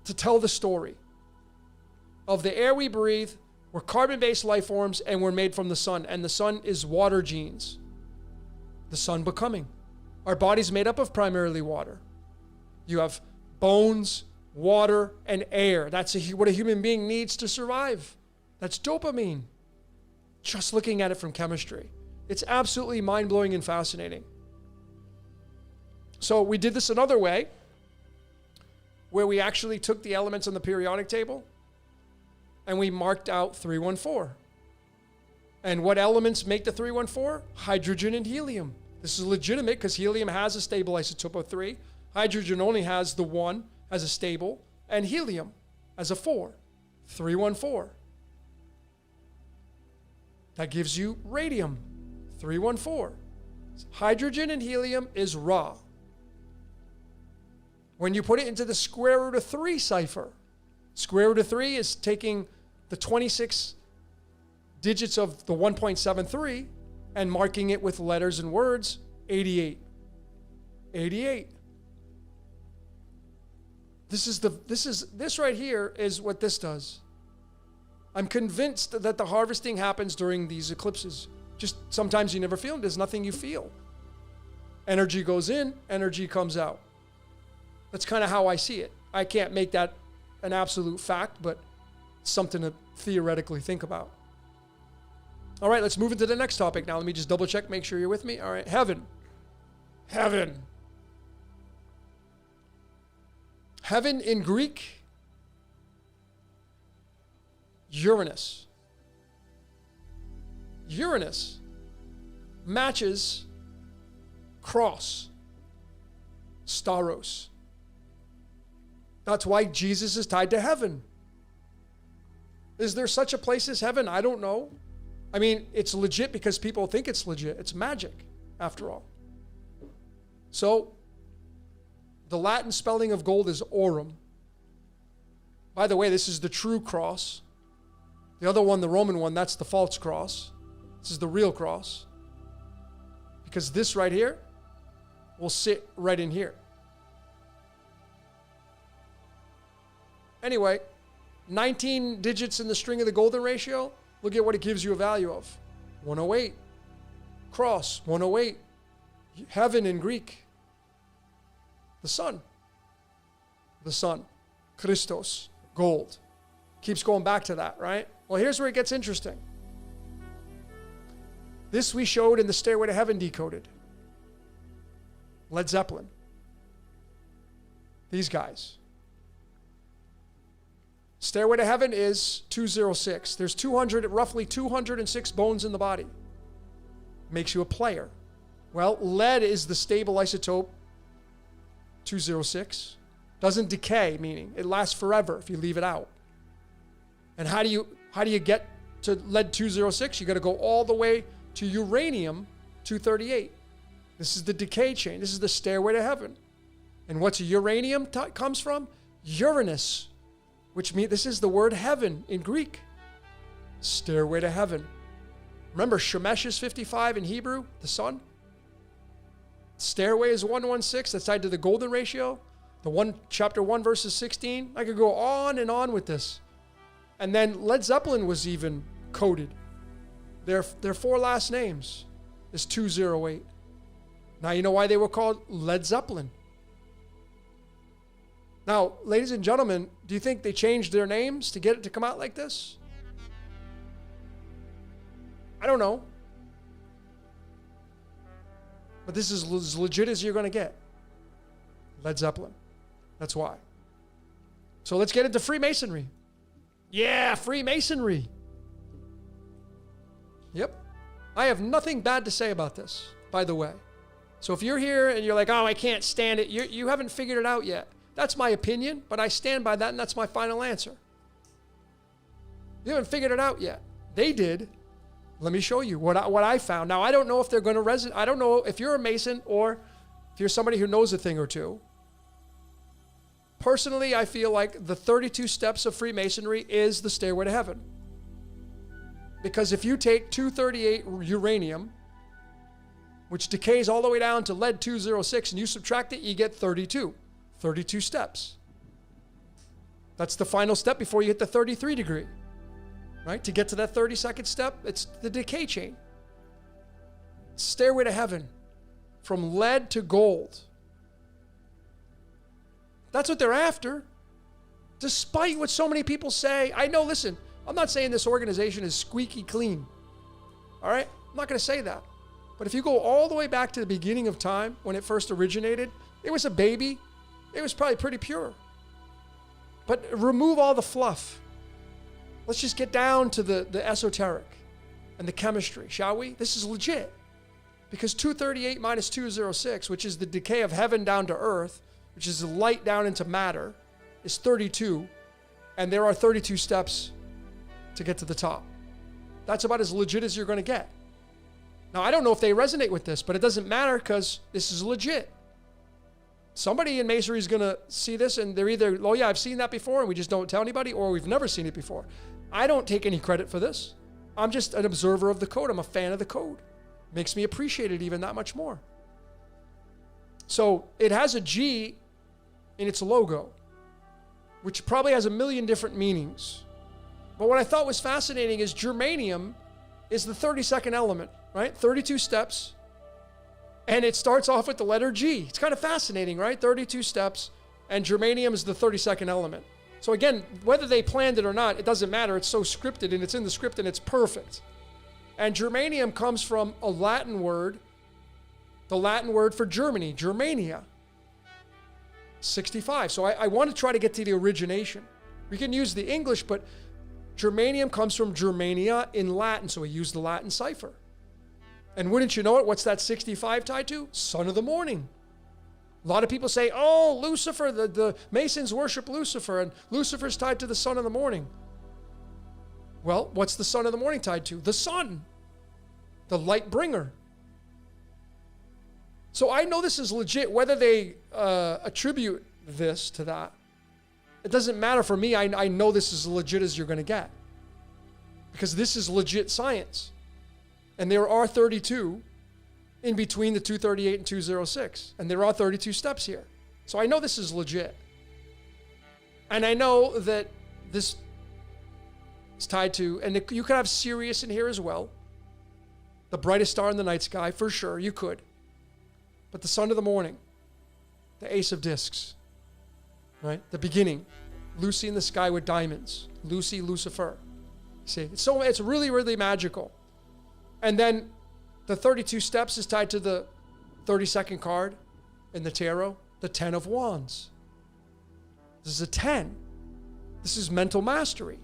to tell the story of the air we breathe. We're carbon-based life forms, and we're made from the sun. And the sun is water genes. The sun becoming. Our body's made up of primarily water. You have bones, water, and air. That's what a human being needs to survive. That's dopamine. Just looking at it from chemistry. It's absolutely mind-blowing and fascinating. So we did this another way, where we actually took the elements on the periodic table and we marked out 314. And what elements make the 314? Hydrogen and helium. This is legitimate because helium has a stable isotope of 3. Hydrogen only has the 1 as a stable, and helium as a 4. 314. That gives you radium. 314. Hydrogen and helium is Ra. When you put it into the square root of 3 cipher, square root of 3 is taking the 26 digits of the 1.73 and marking it with letters and words, 88. 88. This right here is what this does. I'm convinced that the harvesting happens during these eclipses. Just sometimes you never feel it. There's nothing you feel. Energy goes in, energy comes out. That's kind of how I see it. I can't make that an absolute fact, but it's something to theoretically think about. All right, let's move into the next topic now. Let me just double check, make sure you're with me. All right, heaven. Heaven. Heaven in Greek, Uranus. Uranus matches cross, staros. That's why Jesus is tied to heaven. Is there such a place as heaven? I don't know. I mean, it's legit because people think it's legit. It's magic, after all. So, the Latin spelling of gold is aurum. By the way, this is the true cross. The other one, the Roman one, that's the false cross. This is the real cross. Because this right here will sit right in here. Anyway, 19 digits in the string of the golden ratio. Look at what it gives you a value of. 108. Cross, 108. Heaven in Greek. The sun. The sun. Christos. Gold. Keeps going back to that, right? Well, here's where it gets interesting. This we showed in the Stairway to Heaven decoded. Led Zeppelin. These guys. Stairway to Heaven is 206. There's roughly 206 bones in the body. Makes you a player. Well, lead is the stable isotope, 206. Doesn't decay, meaning it lasts forever if you leave it out. And how do you get to lead 206? You got to go all the way to uranium 238. This is the decay chain. This is the Stairway to Heaven. And what's uranium comes from? Uranus. Which means this is the word heaven in Greek. Stairway to Heaven. Remember, Shemesh is 55 in Hebrew, the sun. Stairway is 116. That's tied to the golden ratio. Chapter 1, verses 16. I could go on and on with this. And then Led Zeppelin was even coded. Their 4 last names is 208. Now you know why they were called Led Zeppelin. Now, ladies and gentlemen, do you think they changed their names to get it to come out like this? I don't know. But this is as legit as you're going to get. Led Zeppelin. That's why. So let's get into Freemasonry. Yeah, Freemasonry. Yep. I have nothing bad to say about this, by the way. So if you're here and you're like, oh, I can't stand it, you haven't figured it out yet. That's my opinion, but I stand by that, and that's my final answer. You haven't figured it out yet. They did. Let me show you what I found. Now, I don't know if they're going to resonate. I don't know if you're a Mason or if you're somebody who knows a thing or two. Personally, I feel like the 32 steps of Freemasonry is the Stairway to Heaven. Because if you take 238 uranium, which decays all the way down to lead 206, and you subtract it, you get 32. 32 steps. That's the final step before you hit the 33 degree. Right? To get to that 32nd step, it's the decay chain. Stairway to Heaven. From lead to gold. That's what they're after. Despite what so many people say. I know, listen, I'm not saying this organization is squeaky clean. All right? I'm not going to say that. But if you go all the way back to the beginning of time, when it first originated, it was a baby. It was probably pretty pure. But remove all the fluff. Let's just get down to the esoteric and the chemistry, shall we? This is legit. Because 238 minus 206, which is the decay of heaven down to earth, which is the light down into matter, is 32. And there are 32 steps to get to the top. That's about as legit as you're going to get. Now, I don't know if they resonate with this, but it doesn't matter because this is legit. Somebody in Masonry is going to see this and they're either, oh yeah, I've seen that before and we just don't tell anybody, or we've never seen it before. I don't take any credit for this. I'm just an observer of the code. I'm a fan of the code. Makes me appreciate it even that much more. So it has a G in its logo, which probably has a million different meanings. But what I thought was fascinating is germanium is the 32nd element, right? 32 steps. And it starts off with the letter G. It's kind of fascinating, right? 32 steps. And germanium is the 32nd element. So again, whether they planned it or not, it doesn't matter. It's so scripted and it's in the script and it's perfect. And germanium comes from a Latin word, the Latin word for Germany, Germania. 65. So I want to try to get to the origination. We can use the English, but germanium comes from Germania in Latin. So we use the Latin cipher. And wouldn't you know it, what's that 65 tied to? Son of the morning. A lot of people say, oh, Lucifer, the Masons worship Lucifer, and Lucifer's tied to the son of the morning. Well, what's the son of the morning tied to? The sun, the light bringer. So I know this is legit, whether they attribute this to that. It doesn't matter for me. I know this is as legit as you're going to get. Because this is legit science. And there are 32 in between the 238 and 206. And there are 32 steps here. So I know this is legit. And I know that this is tied to, and you could have Sirius in here as well. The brightest star in the night sky, for sure, you could. But the son of the morning, the ace of discs, right? The beginning, Lucy in the sky with diamonds, Lucy, Lucifer. See, it's really, really magical. And then the 32 steps is tied to the 32nd card in the tarot, the 10 of wands. This is a 10. This is mental mastery.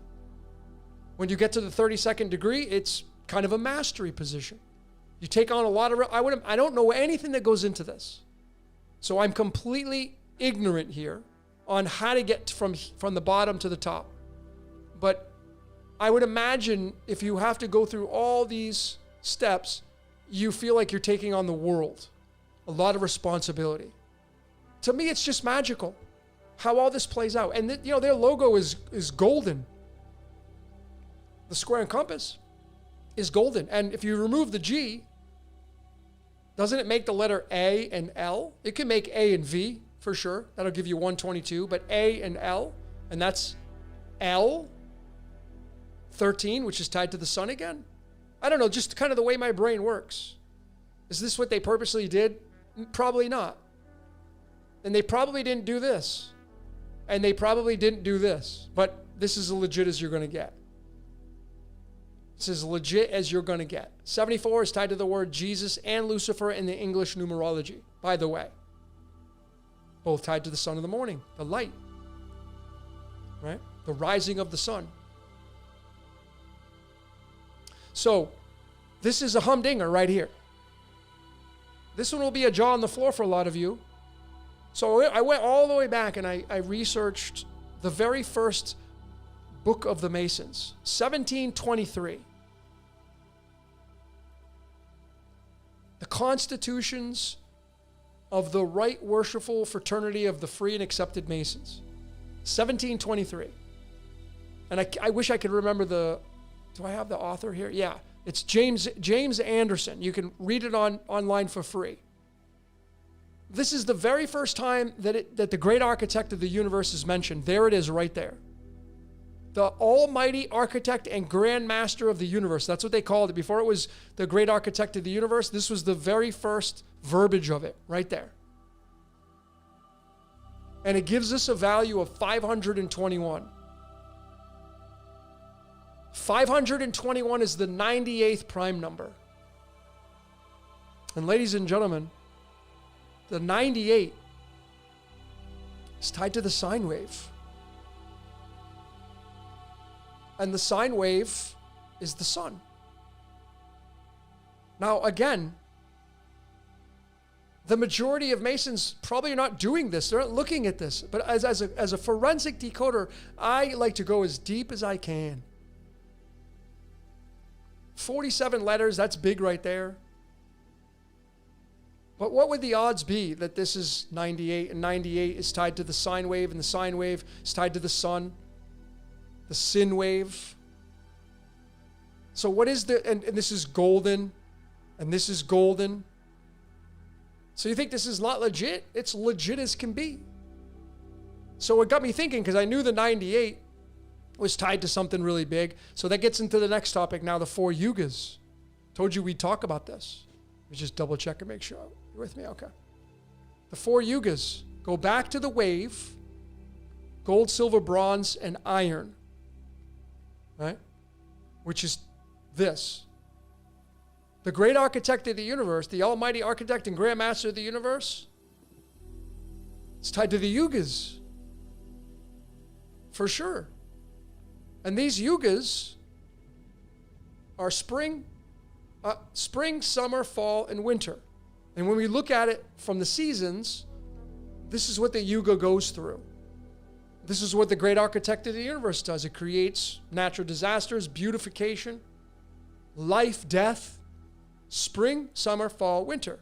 When you get to the 32nd degree, it's kind of a mastery position. You take on a lot of, I don't know anything that goes into this. So I'm completely ignorant here on how to get from the bottom to the top. But I would imagine if you have to go through all these steps, you feel like you're taking on the world. A lot of responsibility. To me, it's just magical how all this plays out. And their logo is golden. The square and compass is golden. And if you remove the G, doesn't it make the letter A and L? It can make A and V for sure. That'll give you 122. But A and L, and that's L, 13, which is tied to the sun again. I don't know, just kind of the way my brain works. Is this what they purposely did? Probably not. And they probably didn't do this. And they probably didn't do this. But this is as legit as you're going to get. It's as legit as you're going to get. 74 is tied to the word Jesus and Lucifer in the English numerology, by the way. Both tied to the son of the morning, the light. Right? The rising of the sun. So, this is a humdinger right here. This one will be a jaw on the floor for a lot of you. So I went all the way back and I researched the very first Book of the Masons, 1723. The Constitutions of the Right Worshipful Fraternity of the Free and Accepted Masons, 1723. And I wish I could remember do I have the author here? Yeah, it's James Anderson. You can read it online for free. This is the very first time that the great architect of the universe is mentioned. There it is right there. The almighty architect and grand master of the universe. That's what they called it. Before it was the great architect of the universe, this was the very first verbiage of it right there. And it gives us a value of 521. 521 is the 98th prime number. And ladies and gentlemen, the 98 is tied to the sine wave. And the sine wave is the sun. Now, again, the majority of Masons probably are not doing this. They're not looking at this. But as a forensic decoder, I like to go as deep as I can. 47 letters, that's big right there. But what would the odds be that this is 98, and 98 is tied to the sine wave, and the sine wave is tied to the sun, the sin wave? So what is and this is golden, and this is golden. So you think this is not legit? It's legit as can be. So it got me thinking, because I knew the 98 was tied to something really big. So that gets into the next topic now, the 4 yugas. Told you we'd talk about this. Let me just double check and make sure you're with me. Okay. The 4 yugas go back to the wave, gold, silver, bronze, and iron. Right? Which is this. The great architect of the universe, the almighty architect and grand master of the universe, it's tied to the yugas. For sure. And these yugas are spring, summer, fall, and winter. And when we look at it from the seasons, this is what the yuga goes through. This is what the great architect of the universe does. It creates natural disasters, beautification, life, death, spring, summer, fall, winter.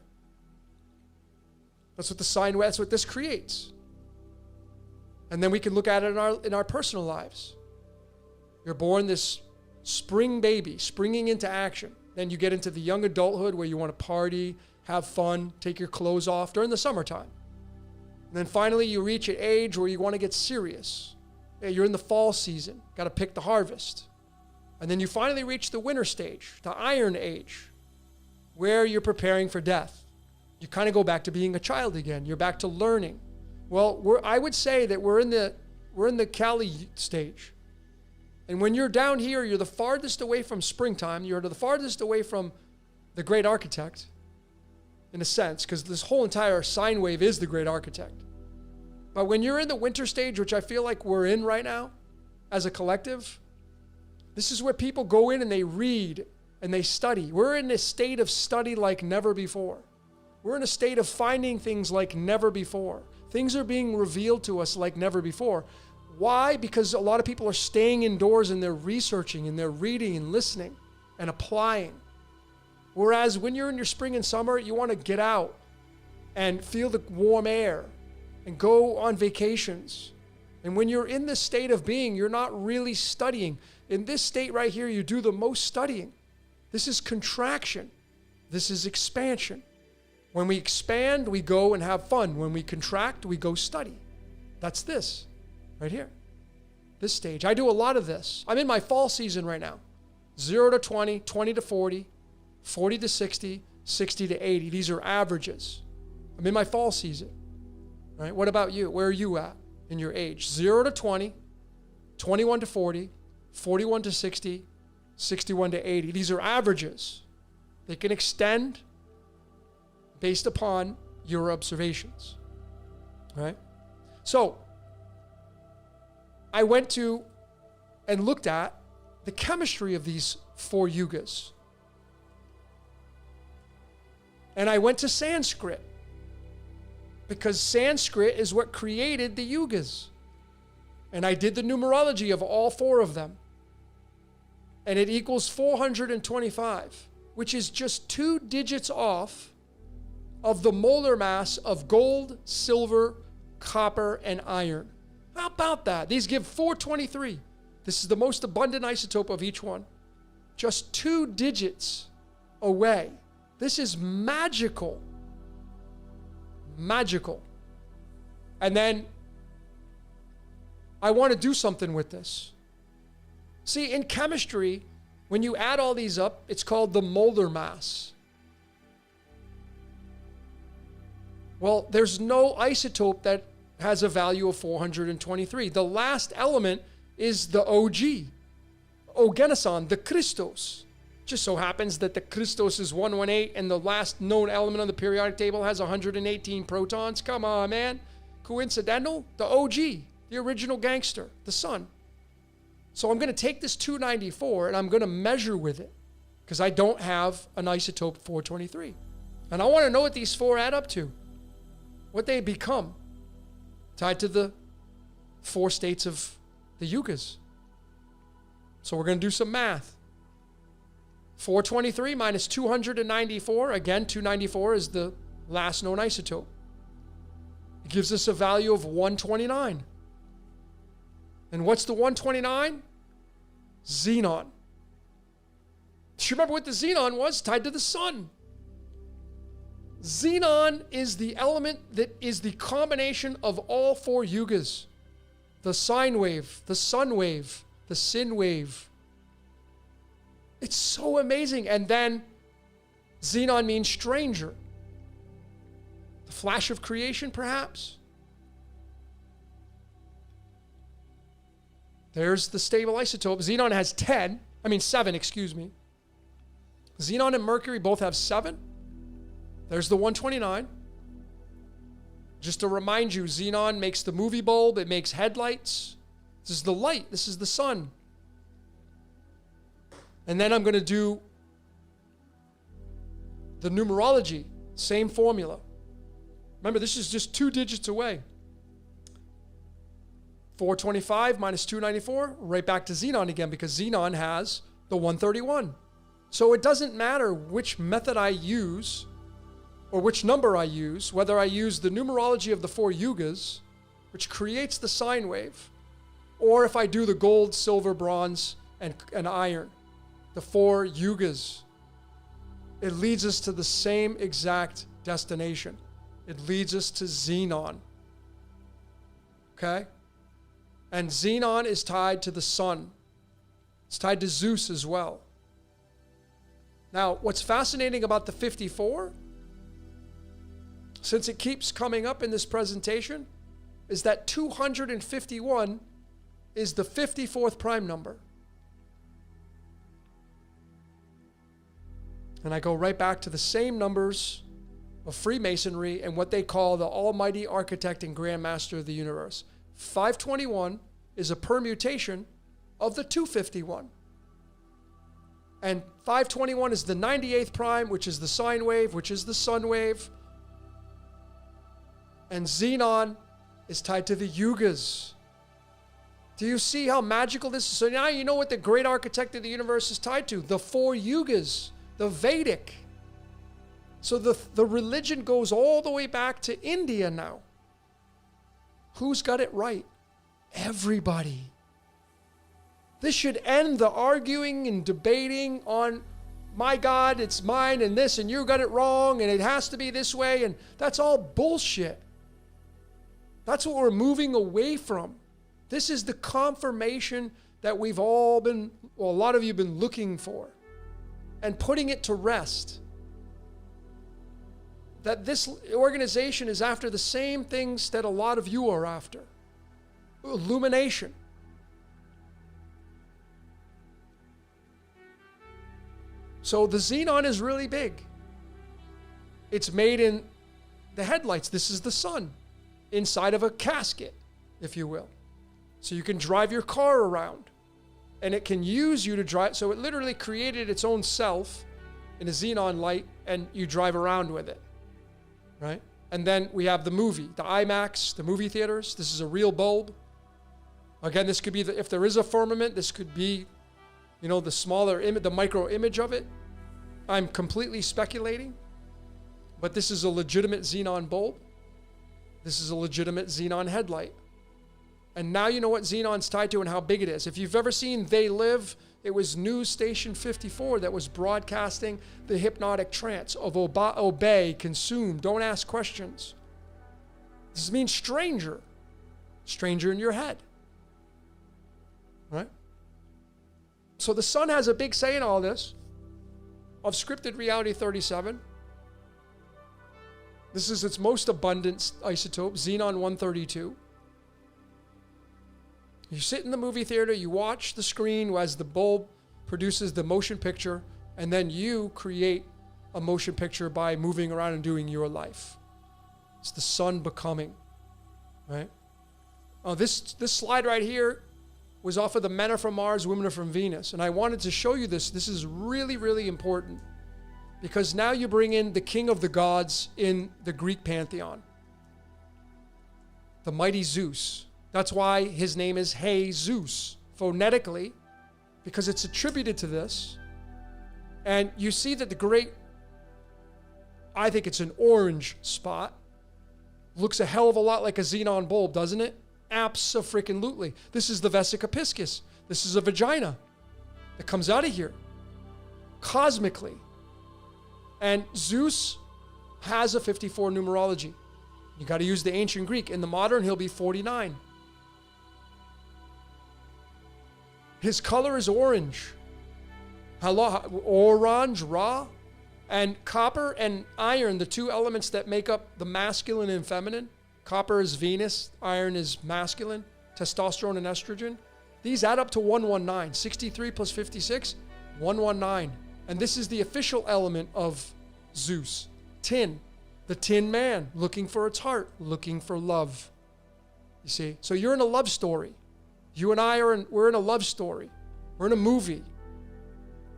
That's what this creates. And then we can look at it in our personal lives. You're born this spring baby, springing into action. Then you get into the young adulthood where you want to party, have fun, take your clothes off during the summertime. And then finally you reach an age where you want to get serious. You're in the fall season, got to pick the harvest. And then you finally reach the winter stage, the iron age, where you're preparing for death. You kind of go back to being a child again. You're back to learning. Well, I would say that we're in the Kali stage. And when you're down here, you're the farthest away from springtime. You're the farthest away from the great architect, in a sense, because this whole entire sine wave is the great architect. But when you're in the winter stage, which I feel like we're in right now as a collective, this is where people go in and they read and they study. We're in a state of study like never before. We're in a state of finding things like never before. Things are being revealed to us like never before. Why? Because a lot of people are staying indoors and they're researching and they're reading and listening and applying. Whereas when you're in your spring and summer, you want to get out and feel the warm air and go on vacations. And when you're in this state of being, you're not really studying. In this state right here, you do the most studying. This is contraction. This is expansion. When we expand, we go and have fun. When we contract, we go study. That's this. Right here, this stage. I do a lot of this. I'm in my fall season right now. 0 to 20, 20 to 40, 40 to 60, 60 to 80. These are averages. I'm in my fall season. Right? What about you? Where are you at in your age? 0 to 20, 21 to 40, 41 to 60, 61 to 80. These are averages. They can extend based upon your observations. Right? So, I went to and looked at the chemistry of these 4 yugas. And I went to Sanskrit, because Sanskrit is what created the yugas. And I did the numerology of all four of them. And it equals 425, which is just 2 digits off of the molar mass of gold, silver, copper, and iron. How about that? These give 423. This is the most abundant isotope of each one. Just 2 digits away. This is magical. Magical. And then I want to do something with this. See, in chemistry, when you add all these up, it's called the molar mass. Well, there's no isotope that has a value of 423. The last element is the OG, Ogeneson, the Christos. Just so happens that the Christos is 118 and the last known element on the periodic table has 118 protons. Come on, man. Coincidental? The OG, the original gangster, the sun. So I'm going to take this 294 and I'm going to measure with it because I don't have an isotope 423. And I want to know what these four add up to, what they become, tied to the 4 states of the yugas. So we're going to do some math. 423 minus 294, again, 294 is the last known isotope. It gives us a value of 129. And what's the 129? Xenon. Do you remember what the xenon was? Tied to the sun. Xenon is the element that is the combination of all 4 yugas. The sine wave, the sun wave, the sin wave. It's so amazing. And then xenon means stranger. The flash of creation, perhaps. There's the stable isotope. Xenon has 7, excuse me. Xenon and Mercury both have 7. There's the 129. Just to remind you, xenon makes the movie bulb. It makes headlights. This is the light. This is the sun. And then I'm going to do the numerology. Same formula. Remember, this is just 2 digits away. 425 minus 294, right back to xenon again, because xenon has the 131. So it doesn't matter which method I use or which number I use, whether I use the numerology of the 4 yugas, which creates the sine wave, or if I do the gold, silver, bronze, and iron, the 4 yugas. It leads us to the same exact destination. It leads us to xenon. Okay? And xenon is tied to the sun. It's tied to Zeus as well. Now, what's fascinating about the 54, since it keeps coming up in this presentation, is that 251 is the 54th prime number. And I go right back to the same numbers of Freemasonry and what they call the almighty architect and grand master of the universe. 521 is a permutation of the 251. And 521 is the 98th prime, which is the sine wave, which is the sun wave. And xenon is tied to the yugas. Do you see how magical this is? So now you know what the great architect of the universe is tied to. The 4 yugas, the Vedic. So the religion goes all the way back to India now. Who's got it right? Everybody. This should end the arguing and debating on, my God, it's mine and this, and you got it wrong, and it has to be this way, and that's all bullshit. That's what we're moving away from. This is the confirmation that we've all been, well, a lot of you have been looking for, and putting it to rest. That this organization is after the same things that a lot of you are after. Illumination. So the xenon is really big. It's made in the headlights. This is the sun inside of a casket, if you will. So you can drive your car around and it can use you to drive. So it literally created its own self in a xenon light and you drive around with it, right? And then we have the movie, the IMAX, the movie theaters. This is a real bulb. Again, this could be, if there is a firmament, this could be, the smaller image, the micro image of it. I'm completely speculating, but this is a legitimate xenon bulb. This is a legitimate xenon headlight. And now you know what xenon's tied to and how big it is. If you've ever seen They Live, it was News Station 54 that was broadcasting the hypnotic trance of obey, consume, don't ask questions. This means stranger. Stranger in your head. Right? So the sun has a big say in all this. Of scripted reality 37. This is its most abundant isotope, xenon 132. You sit in the movie theater, you watch the screen as the bulb produces the motion picture, and then you create a motion picture by moving around and doing your life. It's the sun becoming, right? Oh, this slide right here was off of the Men Are From Mars, Women Are From Venus. And I wanted to show you this. This is really, really important because now you bring in the king of the gods in the Greek pantheon, the mighty Zeus. That's why his name is Hey Zeus, phonetically, because it's attributed to this. And you see that the great, I think it's an orange spot, looks a hell of a lot like a xenon bulb, doesn't it? Abso-freaking-lutely. This is the vesica piscis. This is a vagina that comes out of here, cosmically. And Zeus has a 54 numerology. You got to use the ancient Greek. In the modern, he'll be 49. His color is orange. Orange, Ra, and copper and iron, the two elements that make up the masculine and feminine. Copper is Venus, iron is masculine, testosterone and estrogen. These add up to 119. 63 plus 56, 119. And this is the official element of Zeus. Tin, the tin man, looking for its heart, looking for love. You see? So you're in a love story. You and I we're in a love story. We're in a movie.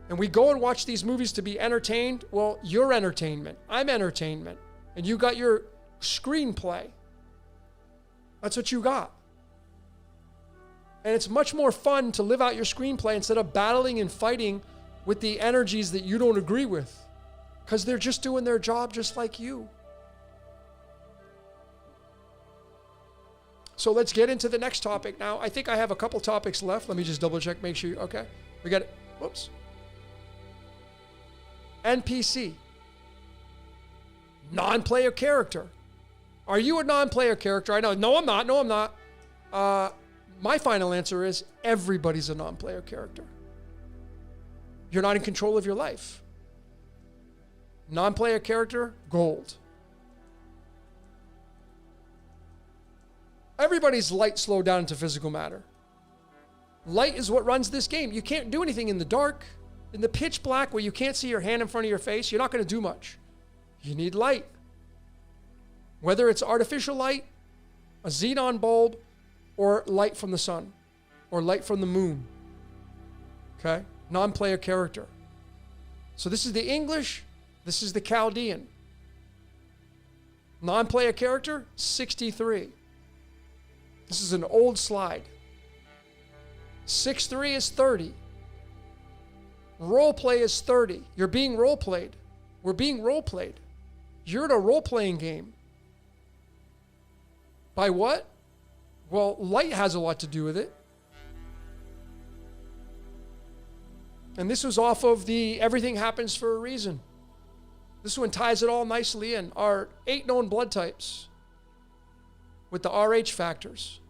And we go and watch these movies to be entertained. Well, you're entertainment. I'm entertainment. And you got your screenplay. That's what you got. And it's much more fun to live out your screenplay instead of battling and fighting with the energies that you don't agree with. Because they're just doing their job just like you. So let's get into the next topic now. I think I have a couple topics left. Let me just double check, make sure okay. We got it. Whoops. NPC. Non-player character. Are you a non-player character? I know. No, I'm not. No, I'm not. My final answer is everybody's a non-player character. You're not in control of your life. Non-player character, gold. Everybody's light slowed down into physical matter. Light is what runs this game. You can't do anything in the dark. In the pitch black where you can't see your hand in front of your face, you're not going to do much. You need light. Whether it's artificial light, a xenon bulb, or light from the sun, or light from the moon. Okay? Non-player character. So this is the English, this is the Chaldean. Non-player character, 63. This is an old slide. 6'3" is 30. Role play is 30. You're being role played. We're being role played. You're in a role playing game. By what? Well, light has a lot to do with it. And this was off of the everything happens for a reason. This one ties it all nicely in. Our 8 known blood types with the RH factors,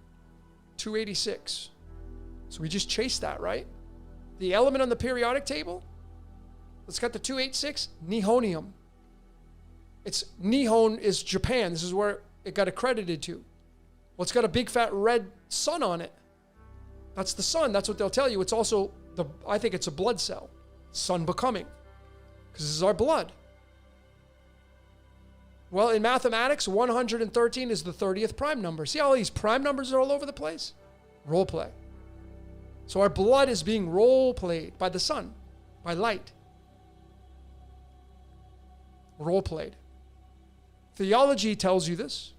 286. So we just chased that, right? The element on the periodic table, it's got the 286, Nihonium. It's Nihon is Japan. This is where it got accredited to. Well, it's got a big fat red sun on it. That's the sun. That's what they'll tell you. It's also, I think it's a blood cell. Sun becoming. Because this is our blood. Well, in mathematics, 113 is the 30th prime number. See how all these prime numbers are all over the place? Role play. So our blood is being role played by the sun, by light. Role played. Theology tells you this.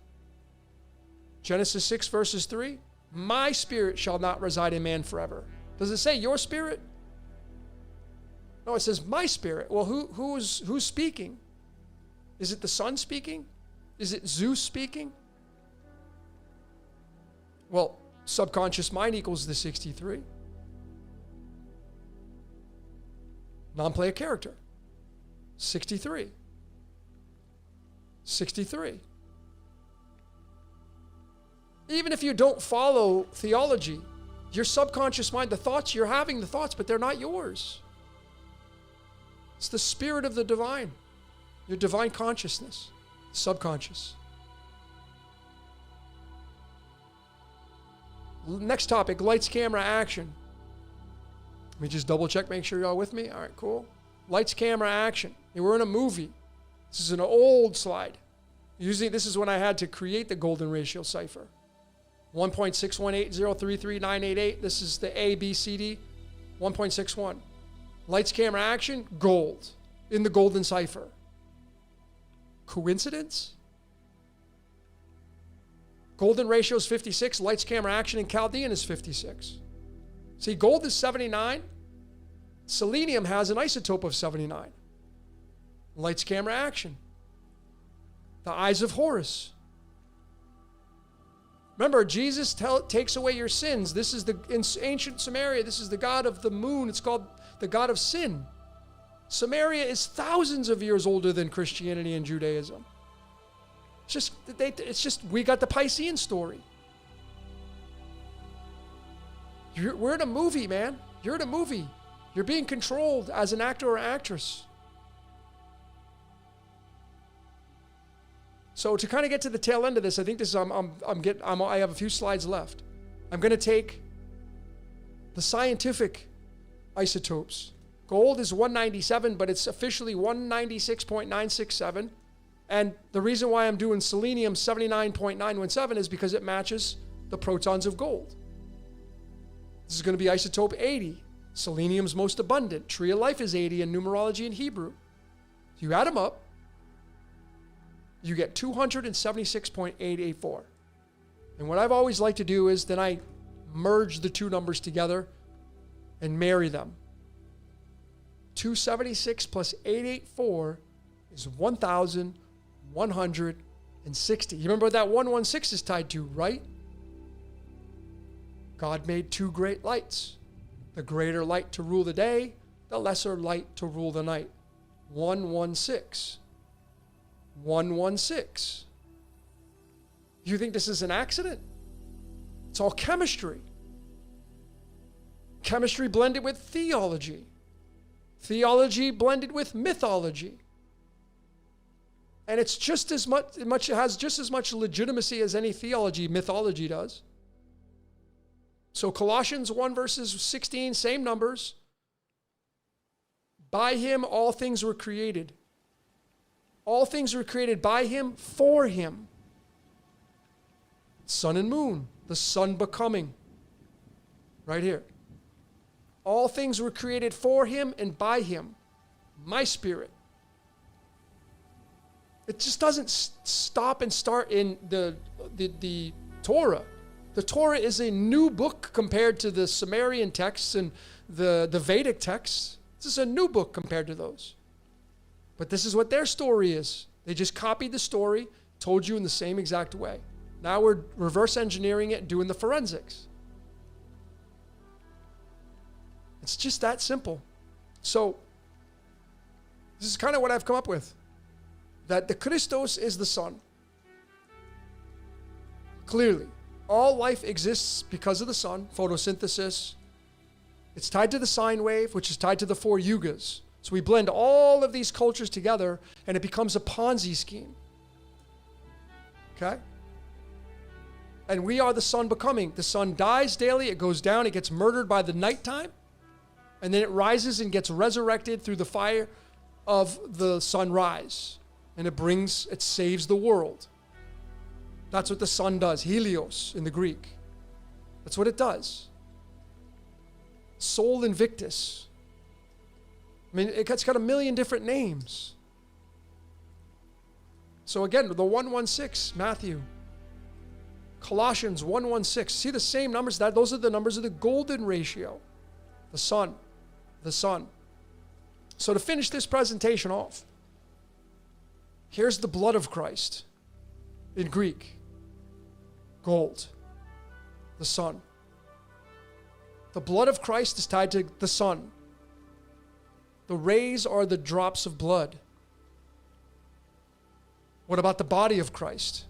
Genesis 6 verses 3. My spirit shall not reside in man forever. Does it say your spirit? No, it says my spirit. Well, who's speaking? Is it the sun speaking? Is it Zeus speaking? Well, subconscious mind equals the 63. Non-player character. 63. 63. Even if you don't follow theology, your subconscious mind, the thoughts, you're having the thoughts, but they're not yours. It's the spirit of the divine, your divine consciousness, subconscious. Next topic, lights, camera, action. Let me just double check, make sure you're all with me. All right, cool. Lights, camera, action. We're in a movie. This is an old slide. Usually this is when I had to create the golden ratio cipher. 1.618033988. This is the A, B, C, D. 1.61. Lights, camera, action, gold in the golden cipher. Coincidence? Golden ratio is 56. Lights, camera, action in Chaldean is 56. See, gold is 79. Selenium has an isotope of 79. Lights, camera, action. The eyes of Horus. Remember, Jesus takes away your sins. This is in ancient Samaria, this is the god of the moon. It's called the god of sin. Samaria is thousands of years older than Christianity and Judaism. It's just we got the Piscean story. We're in a movie, man. You're in a movie. You're being controlled as an actor or actress. So to kind of get to the tail end of this, I think this is I have a few slides left. I'm going to take the scientific isotopes. Gold is 197, but it's officially 196.967. And the reason why I'm doing selenium 79.917 is because it matches the protons of gold. This is going to be isotope 80. Selenium's most abundant. Tree of life is 80 in numerology and Hebrew. You add them up, you get 276.884. And what I've always liked to do is then I merge the two numbers together and marry them. 276 plus 884 is 1,160. You remember what that 116 is tied to, right? God made two great lights. The greater light to rule the day, the lesser light to rule the night. 116. 116. You think this is an accident? It's all chemistry. Chemistry blended with theology. Theology blended with mythology. And it's just as much, it has just as much legitimacy as any theology, mythology does. So Colossians 1 verses 16, same numbers. By him all things were created. All things were created by him, for him. Sun and moon, the sun becoming. Right here. All things were created for him and by him. My spirit. It just doesn't stop and start in the Torah. The Torah is a new book compared to the Sumerian texts and the Vedic texts. This is a new book compared to those. But this is what their story is. They just copied the story, told you in the same exact way. Now we're reverse engineering it, doing the forensics. It's just that simple. So this is kind of what I've come up with. That the Christos is the sun. Clearly, all life exists because of the sun, photosynthesis. It's tied to the sine wave, which is tied to the 4 yugas. So we blend all of these cultures together and it becomes a Ponzi scheme. Okay? And we are the sun becoming. The sun dies daily, it goes down, it gets murdered by the nighttime, and then it rises and gets resurrected through the fire of the sunrise. And it saves the world. That's what the sun does. Helios in the Greek. That's what it does. Sol Invictus. I mean, it's got a million different names. So again, the 116, Matthew. Colossians 1:16. See the same numbers? Those are the numbers of the golden ratio. The sun. The sun. So to finish this presentation off, here's the blood of Christ in Greek. Gold. The sun. The blood of Christ is tied to the sun. The rays are the drops of blood. What about the body of Christ?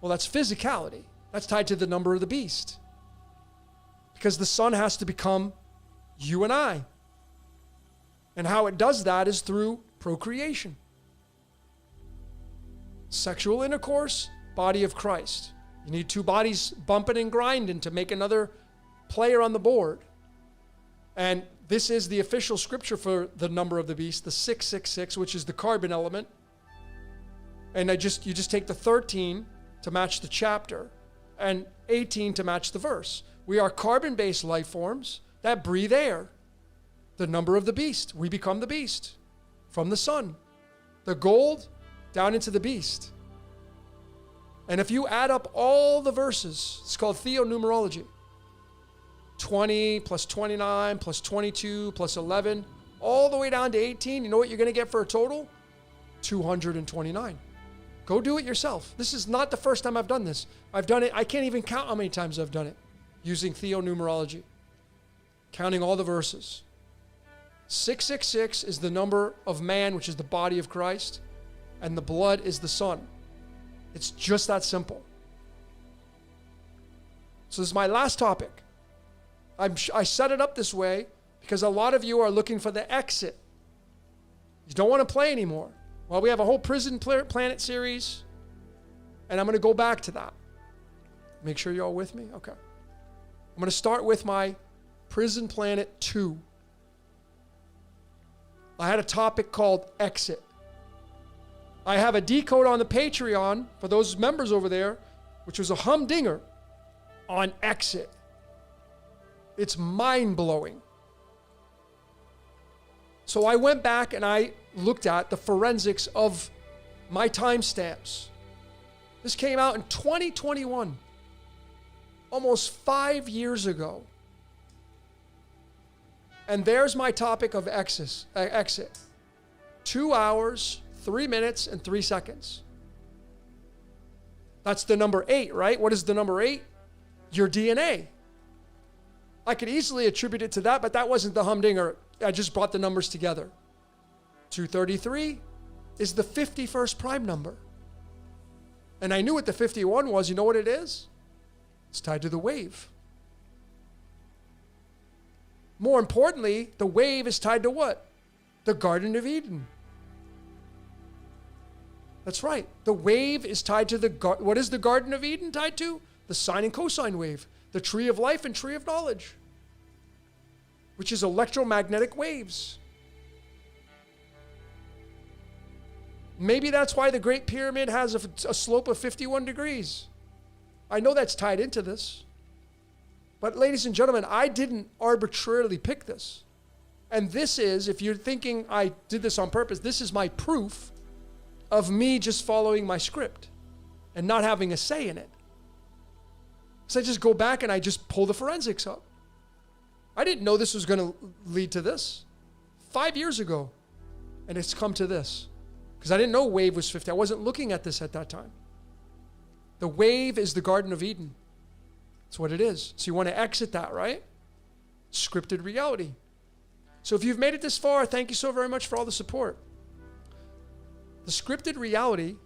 Well, that's physicality. That's tied to the number of the beast. Because the sun has to become you and I. And how it does that is through procreation. Sexual intercourse, body of Christ. You need two bodies bumping and grinding to make another player on the board. And this is the official scripture for the number of the beast, the 666, which is the carbon element. And you just take the 13 to match the chapter and 18 to match the verse. We are carbon-based life forms that breathe air. The number of the beast. We become the beast from the sun. The gold down into the beast. And if you add up all the verses, it's called theonumerology. 20 plus 29 plus 22 plus 11, all the way down to 18, you know what you're going to get for a total? 229. Go do it yourself. This is not the first time I've done this. I've done it, I can't even count how many times I've done it using theonumerology, counting all the verses. 666 is the number of man, which is the body of Christ, and the blood is the sun. It's just that simple. So this is my last topic. I set it up this way because a lot of you are looking for the exit. You don't want to play anymore. Well, we have a whole prison planet series, and I'm going to go back to that. Make sure you're all with me? Okay. I'm going to start with my Prison Planet 2. I had a topic called Exit. I have a decode on the Patreon for those members over there, which was a humdinger on Exit. It's mind-blowing. So I went back and I looked at the forensics of my timestamps. This came out in 2021, almost 5 years ago. And there's my topic of exit. 2 hours, 3 minutes, and 3 seconds. That's the number 8, right? What is the number 8? Your DNA. I could easily attribute it to that, but that wasn't the humdinger. I just brought the numbers together. 233 is the 51st prime number. And I knew what the 51 was. You know what it is? It's tied to the wave. More importantly, the wave is tied to what? The Garden of Eden. That's right. The wave is tied to what is the Garden of Eden tied to? The sine and cosine wave. The tree of life and tree of knowledge, which is electromagnetic waves. Maybe that's why the Great Pyramid has a slope of 51 degrees. I know that's tied into this. But ladies and gentlemen, I didn't arbitrarily pick this. And this is, if you're thinking I did this on purpose, this is my proof of me just following my script and not having a say in it. So I just go back and I just pull the forensics up. I didn't know this was going to lead to this 5 years ago. And it's come to this. Because I didn't know wave was 50. I wasn't looking at this at that time. The wave is the Garden of Eden. That's what it is. So you want to exit that, right? Scripted reality. So if you've made it this far, thank you so very much for all the support. The scripted reality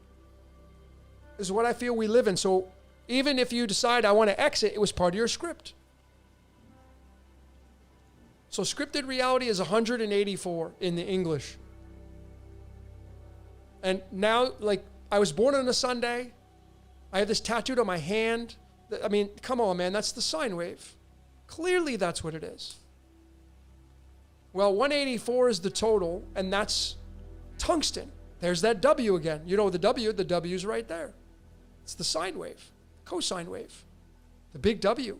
is what I feel we live in. So even if you decide I want to exit, it was part of your script. So scripted reality is 184 in the English. And now, like, I was born on a Sunday. I have this tattooed on my hand. I mean, come on, man, that's the sine wave. Clearly that's what it is. Well, 184 is the total, and that's tungsten. There's that W again. You know the W's right there. It's the sine wave, cosine wave, the big W.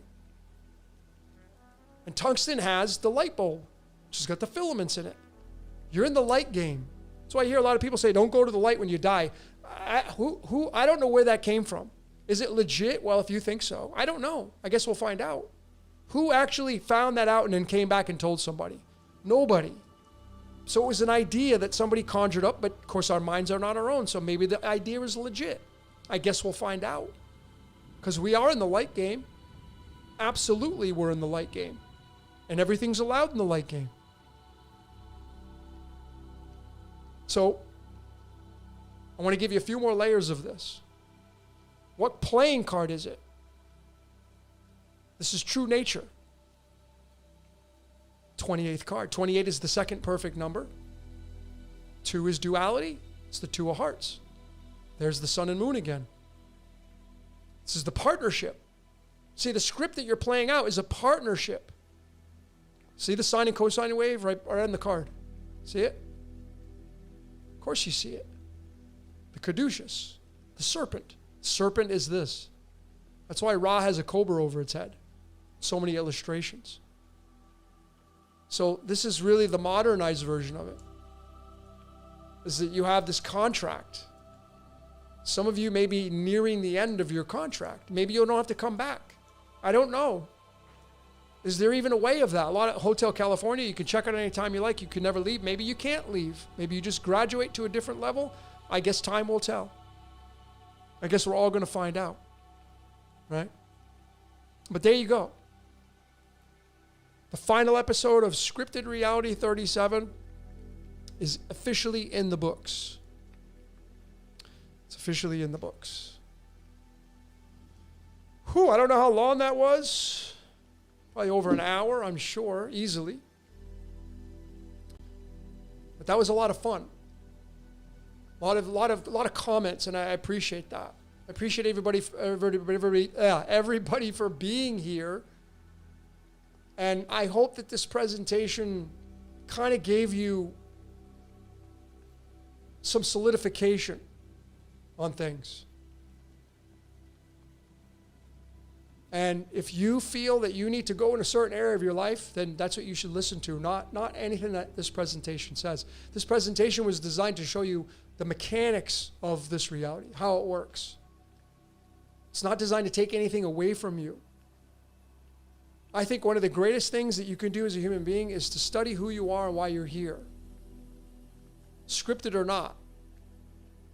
And tungsten has the light bulb, which has got the filaments in it. You're in the light game. That's why I hear a lot of people say, don't go to the light when you die. I don't know where that came from. Is it legit? Well, if you think so, I don't know. I guess we'll find out. Who actually found that out and then came back and told somebody? Nobody. So it was an idea that somebody conjured up, but of course our minds are not our own, so maybe the idea is legit. I guess we'll find out. Because we are in the light game. Absolutely, we're in the light game. And everything's allowed in the light game. So, I want to give you a few more layers of this. What playing card is it? This is true nature. 28th card. 28 is the second perfect number. 2 is duality. It's the 2 of hearts. There's the sun and moon again. This is the partnership. See, the script that you're playing out is a partnership. See the sine and cosine wave right on the card? See it? Of course you see it. The caduceus, the serpent. Serpent is this. That's why Ra has a cobra over its head. So many illustrations. So this is really the modernized version of it. Is that you have this contract. Some of you may be nearing the end of your contract. Maybe you don't have to come back. I don't know. Is there even a way of that? A lot of Hotel California, you can check out anytime you like. You can never leave. Maybe you can't leave. Maybe you just graduate to a different level. I guess time will tell. I guess we're all going to find out. Right? But there you go. The final episode of Scripted Reality 37 is officially in the books. It's officially in the books. Whew, I don't know how long that was. Probably over an hour, I'm sure, easily. But that was a lot of fun. A lot of comments, and I appreciate that. I appreciate everybody for being here. And I hope that this presentation kind of gave you some solidification on things. And if you feel that you need to go in a certain area of your life, then that's what you should listen to, not anything that this presentation says. This presentation was designed to show you the mechanics of this reality, how it works. It's not designed to take anything away from you. I think one of the greatest things that you can do as a human being is to study who you are and why you're here, scripted or not.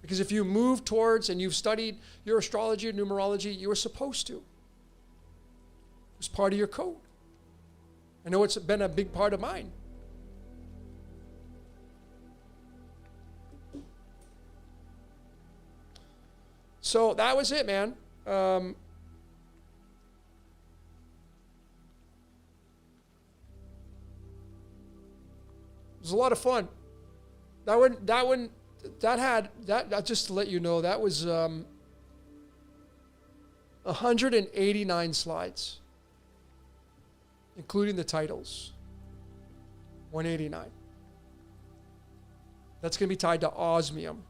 Because if you move towards and you've studied your astrology or numerology, you were supposed to. It's part of your code. I know it's been a big part of mine. So that was it, man. It was a lot of fun. That just to let you know, that was 189 slides, including the titles. 189. That's going to be tied to osmium.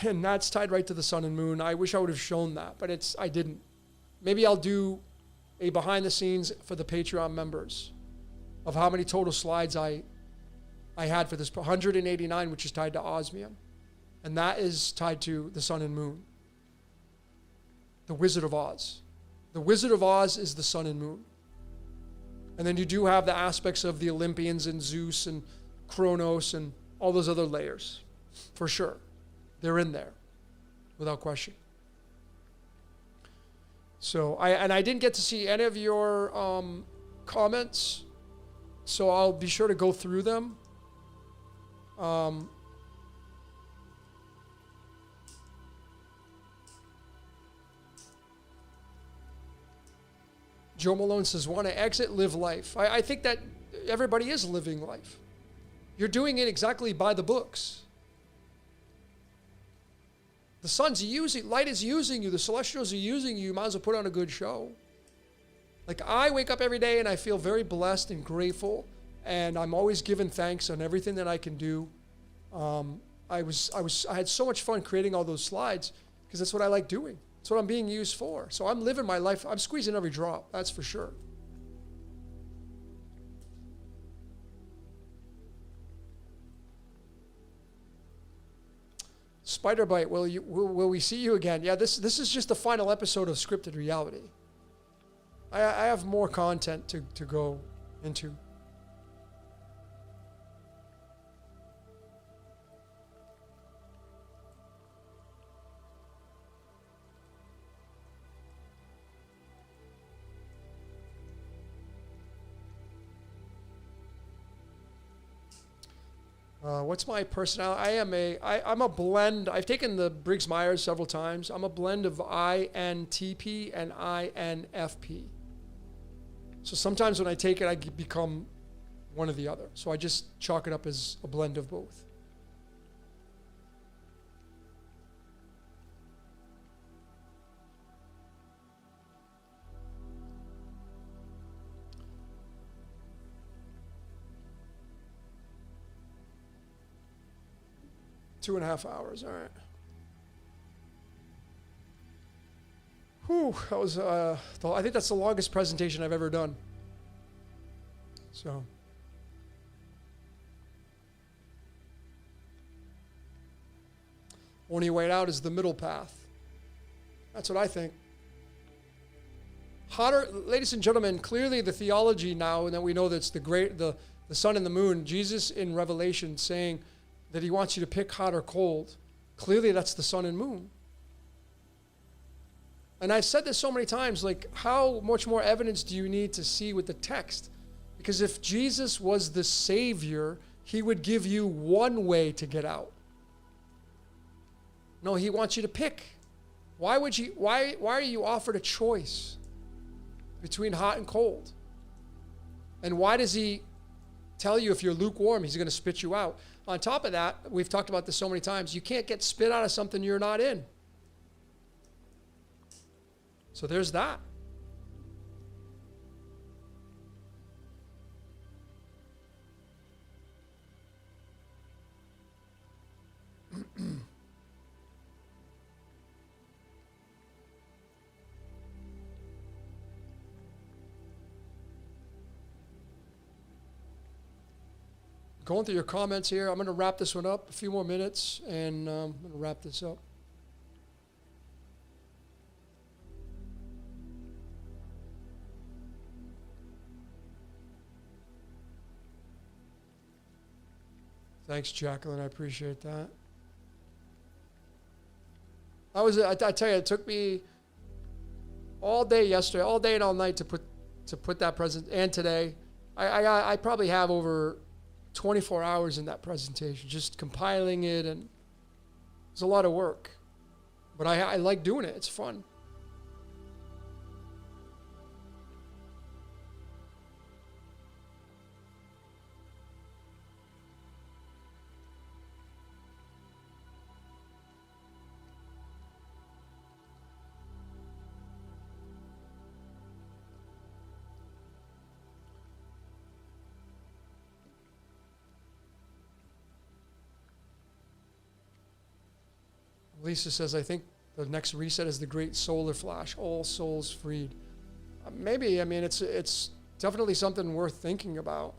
And that's tied right to the sun and moon. I wish I would have shown that, but I didn't. Maybe I'll do a behind the scenes for the Patreon members of how many total slides I had for this. 189, which is tied to osmium. And that is tied to the sun and moon. The Wizard of Oz. The Wizard of Oz is the sun and moon. And then you do have the aspects of the Olympians and Zeus and Kronos and all those other layers, for sure. They're in there, without question. So, I didn't get to see any of your comments, so I'll be sure to go through them. Joe Malone says, want to exit, live life. I think that everybody is living life. You're doing it exactly by the books. The sun's light is using you. The celestials are using you. You might as well put on a good show. Like, I wake up every day and I feel very blessed and grateful, and I'm always giving thanks on everything that I can do. I had so much fun creating all those slides because that's what I like doing. That's what I'm being used for. So I'm living my life. I'm squeezing every drop. That's for sure. Spider Bite, will we see you again? Yeah, this is just the final episode of Scripted Reality. I have more content to go into. What's my personality? I'm a blend. I've taken the Briggs-Myers several times. I'm a blend of INTP and INFP. So sometimes when I take it, I become one or the other. So I just chalk it up as a blend of both. Two and a half hours. All right. Whew, that was, I think that's the longest presentation I've ever done. So. Only way out is the middle path. That's what I think. Hotter, ladies and gentlemen, clearly the theology now, and that we know that's the sun and the moon, Jesus in Revelation saying that he wants you to pick hot or cold. Clearly that's the sun and moon. And I've said this so many times, like, how much more evidence do you need to see with the text? Because if Jesus was the Savior, he would give you one way to get out. No, he wants you to pick. Why are you offered a choice between hot and cold? And why does he tell you if you're lukewarm, he's going to spit you out? On top of that, we've talked about this so many times, you can't get spit out of something you're not in. So there's that. Going through your comments here. I'm going to wrap this one up. A few more minutes, and I'm going to wrap this up. Thanks, Jacqueline. I appreciate that. I tell you, it took me all day yesterday, all day and all night to put that present, and today. I probably have over 24 hours in that presentation, just compiling it, and it's a lot of work. But I like doing it. It's fun. Lisa says, I think the next reset is the great solar flash, all souls freed. Maybe, I mean, it's definitely something worth thinking about.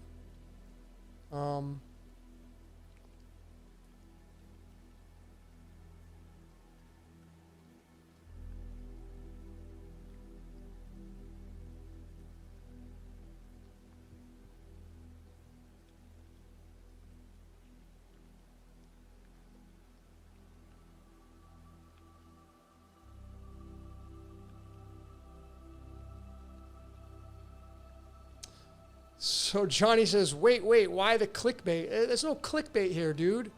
So Johnny says, wait, why the clickbait? There's no clickbait here, dude.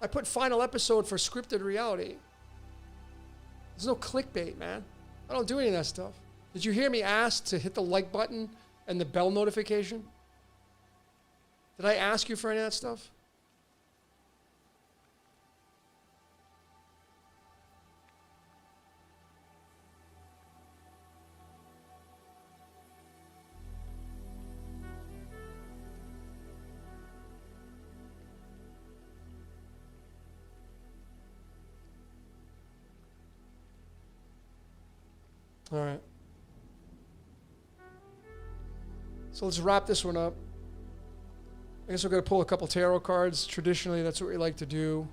I put final episode for Scripted Reality. There's no clickbait, man. I don't do any of that stuff. Did you hear me ask to hit the like button and the bell notification? Did I ask you for any of that stuff? All right. So let's wrap this one up. I guess we're going to pull a couple tarot cards. Traditionally, that's what we like to do.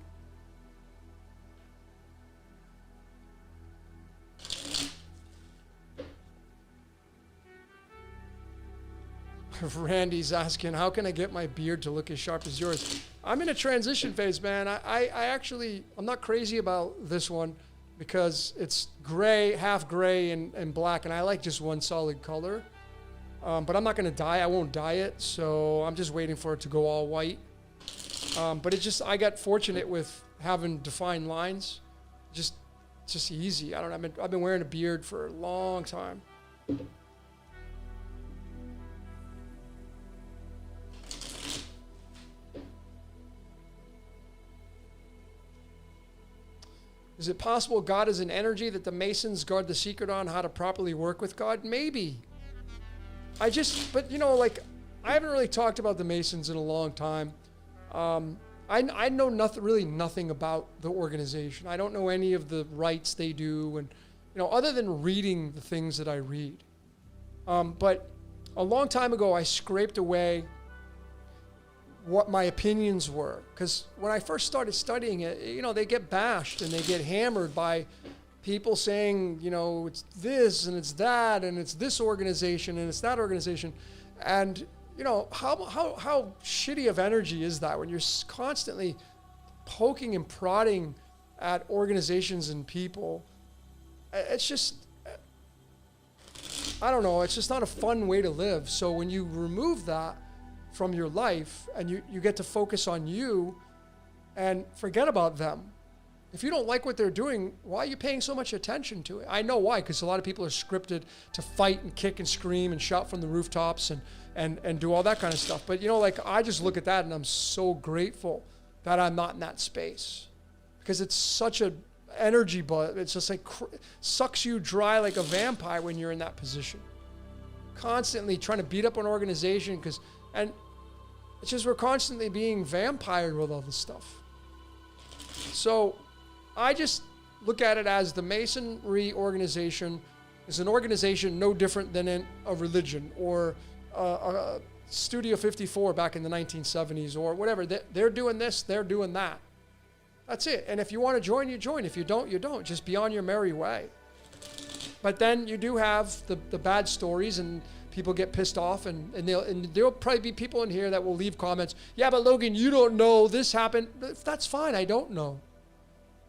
Randy's asking, how can I get my beard to look as sharp as yours? I'm in a transition phase, man. I'm not crazy about this one because it's gray, half gray and black, and I like just one solid color. But I'm not going to dye. I won't dye it, so I'm just waiting for it to go all white. But I got fortunate with having defined lines. It's just easy. I don't know. I've been wearing a beard for a long time. Is it possible God is an energy that the Masons guard the secret on how to properly work with God? Maybe. But you know, like, I haven't really talked about the Masons in a long time. I know nothing about the organization. I don't know any of the rites they do, and you know, other than reading the things that I read. But a long time ago, I scraped away what my opinions were, because when I first started studying it, you know, they get bashed and they get hammered by people saying, you know, it's this and it's that and it's this organization and it's that organization. And, you know, how shitty of energy is that when you're constantly poking and prodding at organizations and people? It's just, I don't know, it's just not a fun way to live. So when you remove that from your life and you get to focus on you and forget about them. If you don't like what they're doing, why are you paying so much attention to it? I know why, because a lot of people are scripted to fight and kick and scream and shout from the rooftops and do all that kind of stuff. But you know, like, I just look at that and I'm so grateful that I'm not in that space, because it's such a energy, but it's just like sucks you dry like a vampire when you're in that position. Constantly trying to beat up an organization and it's just we're constantly being vampired with all this stuff. So I just look at it as the Masonry organization is an organization no different than a religion or a Studio 54 back in the 1970s or whatever. They're doing this, they're doing that. That's it. And if you want to join, you join. If you don't, you don't. Just be on your merry way. But then you do have the bad stories, and people get pissed off, and there'll probably be people in here that will leave comments. Yeah, but Logan, you don't know this happened. That's fine. I don't know.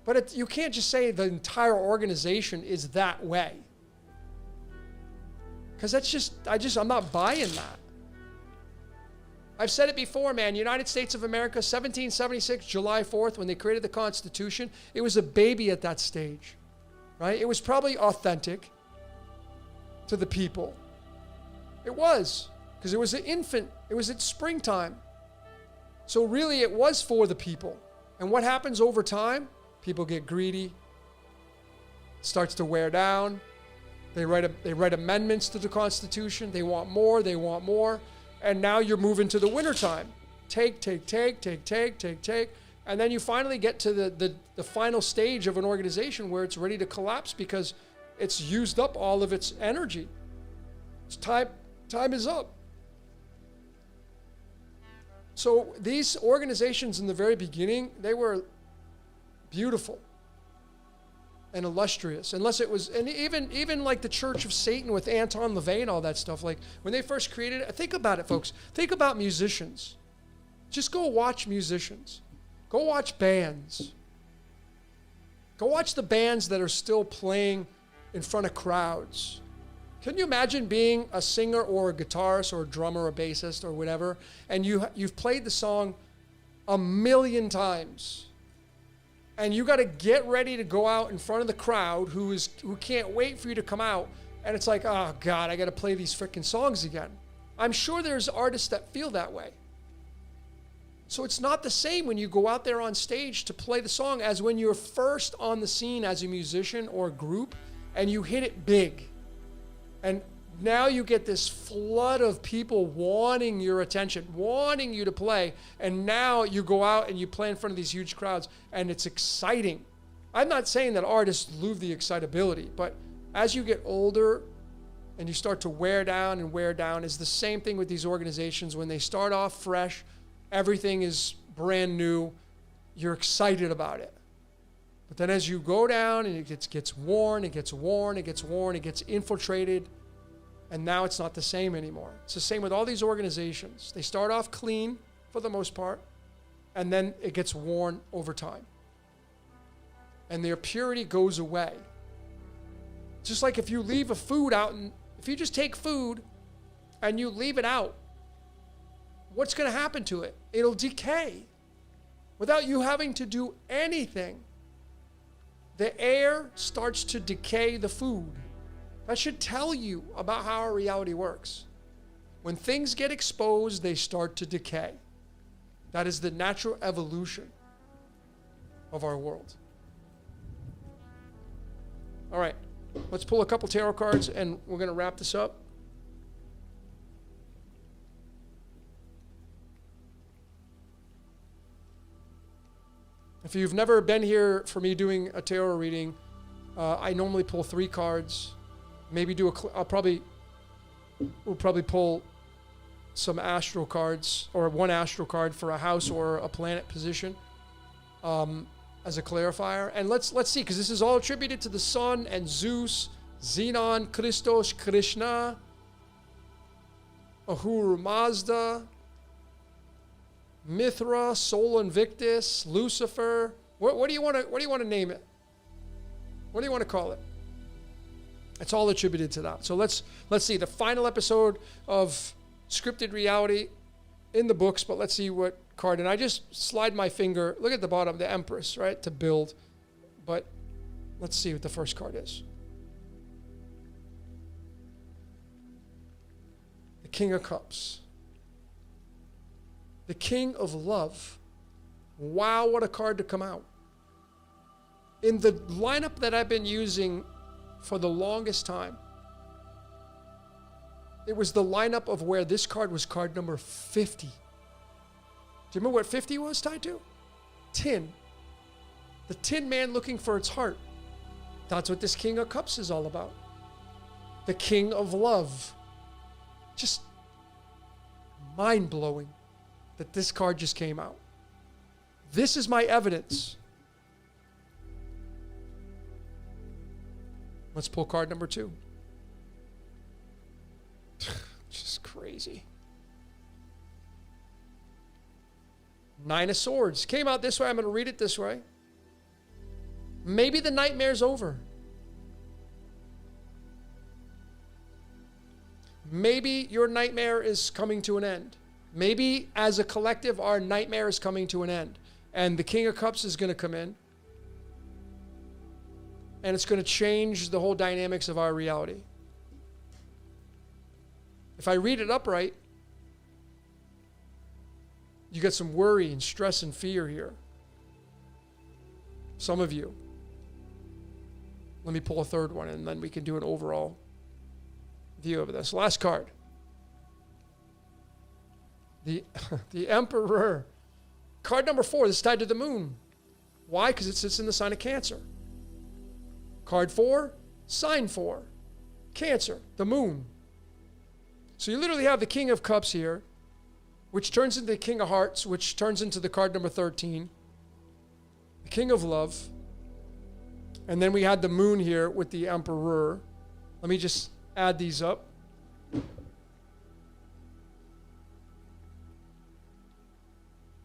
But you can't just say the entire organization is that way. Because I'm not buying that. I've said it before, man. United States of America, 1776, July 4th, when they created the Constitution, it was a baby at that stage, right? It was probably authentic to the people. It was, because it was an infant. It was at springtime. So really, it was for the people. And what happens over time? People get greedy. It starts to wear down. They write amendments to the Constitution. They want more. They want more. And now you're moving to the wintertime. Take. And then you finally get to the final stage of an organization where it's ready to collapse because it's used up all of its energy. It's time is up. So these organizations in the very beginning, they were beautiful and illustrious, unless it was, and even like the Church of Satan with Anton LaVey and all that stuff, like when they first created it, think about it, folks. Think about musicians. Just go watch musicians. Go watch bands. Go watch the bands that are still playing in front of crowds. Can you imagine being a singer or a guitarist or a drummer or a bassist or whatever, and you've played the song 1,000,000 times, and you got to get ready to go out in front of the crowd who can't wait for you to come out, and it's like, oh God, I got to play these freaking songs again. I'm sure there's artists that feel that way. So it's not the same when you go out there on stage to play the song as when you're first on the scene as a musician or a group and you hit it big. And now you get this flood of people wanting your attention, wanting you to play. And now you go out and you play in front of these huge crowds, and it's exciting. I'm not saying that artists lose the excitability, but as you get older and you start to wear down, is the same thing with these organizations. When they start off fresh, everything is brand new, you're excited about it. But then as you go down and it gets worn, it gets infiltrated, And now it's not the same anymore. It's the same with all these organizations. They start off clean for the most part, and then it gets worn over time. And their purity goes away. Just like if you leave a food out, and if you just take food and you leave it out, what's going to happen to it? It'll decay without you having to do anything. The air starts to decay the food. That should tell you about how our reality works. When things get exposed, they start to decay. That is the natural evolution of our world. All right, let's pull a couple tarot cards and we're going to wrap this up. If you've never been here for me doing a tarot reading, I normally pull 3 cards. Maybe do we'll probably pull some astral cards, or 1 astral card for a house or a planet position as a clarifier. And let's see, because this is all attributed to the sun and Zeus, Xenon, Christos, Krishna, Ahura Mazda, Mithra, Sol Invictus, Lucifer. What do you want to name it? What do you want to call it? It's all attributed to that. So let's see the final episode of Scripted Reality in the books, but let's see what card. And I just slide my finger. Look at the bottom, the Empress, right, to build. But let's see what the first card is. The King of Cups. The King of Love. Wow, what a card to come out. In the lineup that I've been using for the longest time, it was the lineup of where this card was card number 50. Do you remember what 50 was tied to? Tin. The Tin Man looking for its heart. That's what this King of Cups is all about. The King of Love. Just mind-blowing that this card just came out. This is my evidence. Let's pull card number 2. Just crazy. 9 of Swords. Came out this way. I'm going to read it this way. Maybe the nightmare's over. Maybe your nightmare is coming to an end. Maybe as a collective, our nightmare is coming to an end. And the King of Cups is going to come in. And it's going to change the whole dynamics of our reality. If I read it upright, you get some worry and stress and fear here. Some of you. Let me pull a third one and then we can do an overall view of this. Last card. The Emperor. Card number 4. This is tied to the moon. Why? Because it sits in the sign of Cancer. Card 4, sign 4, Cancer, the moon. So you literally have the King of Cups here, which turns into the King of Hearts, which turns into the card number 13, the King of Love. And then we had the moon here with the Emperor. Let me just add these up.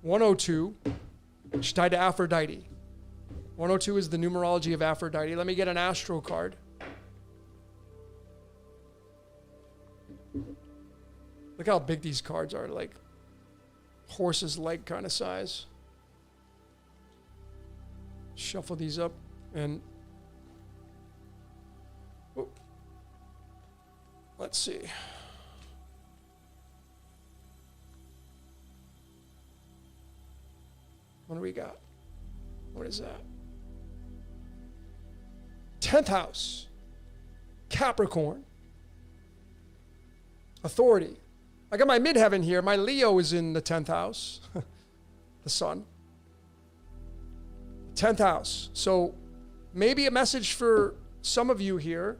(102), which is tied to Aphrodite. 102 is the numerology of Aphrodite. Let me get an astral card. Look how big these cards are, like horse's leg kind of size. Shuffle these up and let's see. What do we got? What is that? 10th house, Capricorn, authority. I got my midheaven here. My Leo is in the 10th house, the sun. 10th house. So maybe a message for some of you here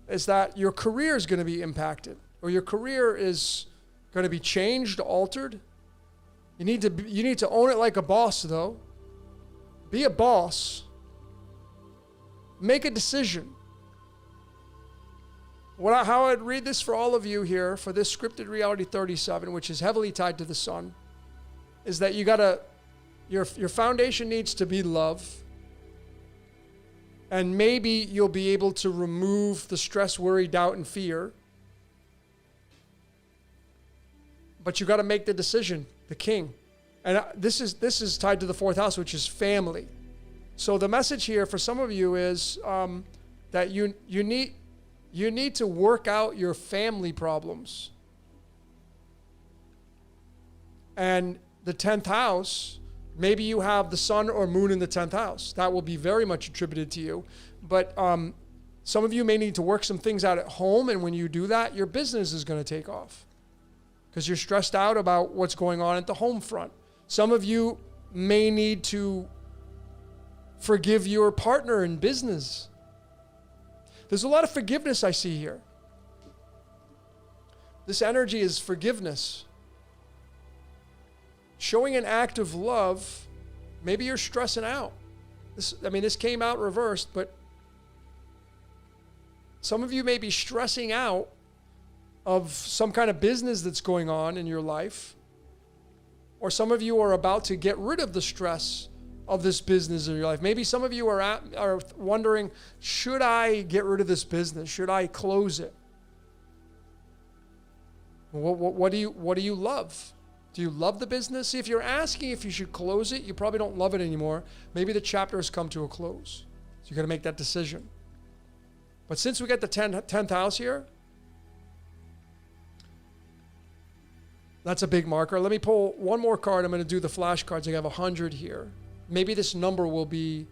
is that your career is going to be impacted, or your career is going to be changed, altered. You need to own it like a boss, though. Be a boss. Make a decision. How I'd read this for all of you here for this scripted reality 37, which is heavily tied to the sun, is that your foundation needs to be love. And maybe you'll be able to remove the stress, worry, doubt, and fear. But you got to make the decision, the king. And this is tied to the fourth house, which is family. So the message here for some of you is that you need to work out your family problems. And the 10th house, maybe you have the sun or moon in the 10th house. That will be very much attributed to you. But some of you may need to work some things out at home. And when you do that, your business is going to take off because you're stressed out about what's going on at the home front. Some of you may need to forgive your partner in business. There's a lot of forgiveness I see here. This energy is forgiveness. Showing an act of love. Maybe you're stressing out. This came out reversed, but some of you may be stressing out of some kind of business that's going on in your life. Or some of you are about to get rid of the stress of this business in your life. Maybe some of you are wondering, should I get rid of this business? Should I close it? What do you love? Do you love the business? See, if you're asking if you should close it, you probably don't love it anymore. Maybe the chapter has come to a close. So you got to make that decision. But since we got the 10th house here, that's a big marker. Let me pull one more card. I'm going to do the flashcards. I have 100 here. Maybe this number will be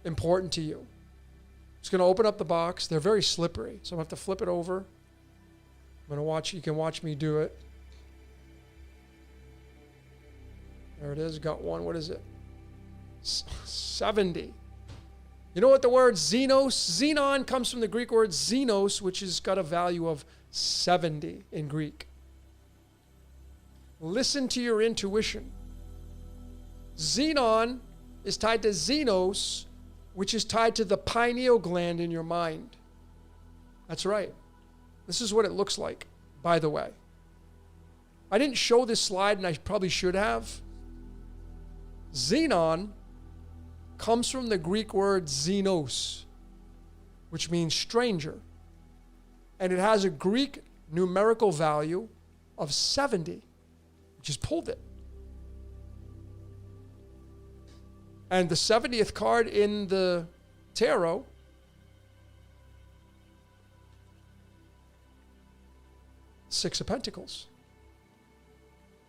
important to you. Just going to open up the box. They're very slippery, so I'm going to have to flip it over. I'm going to watch. You can watch me do it. There it is. Got one. What is it? 70. You know what the word xenon comes from the Greek word xenos, which has got a value of 70 in Greek. Listen to your intuition. Xenon is tied to Xenos, which is tied to the pineal gland in your mind. That's right. This is what it looks like, by the way. I didn't show this slide, and I probably should have. Xenon comes from the Greek word xenos, which means stranger. And it has a Greek numerical value of 70. Just pulled it. And the 70th card in the tarot Six of Pentacles.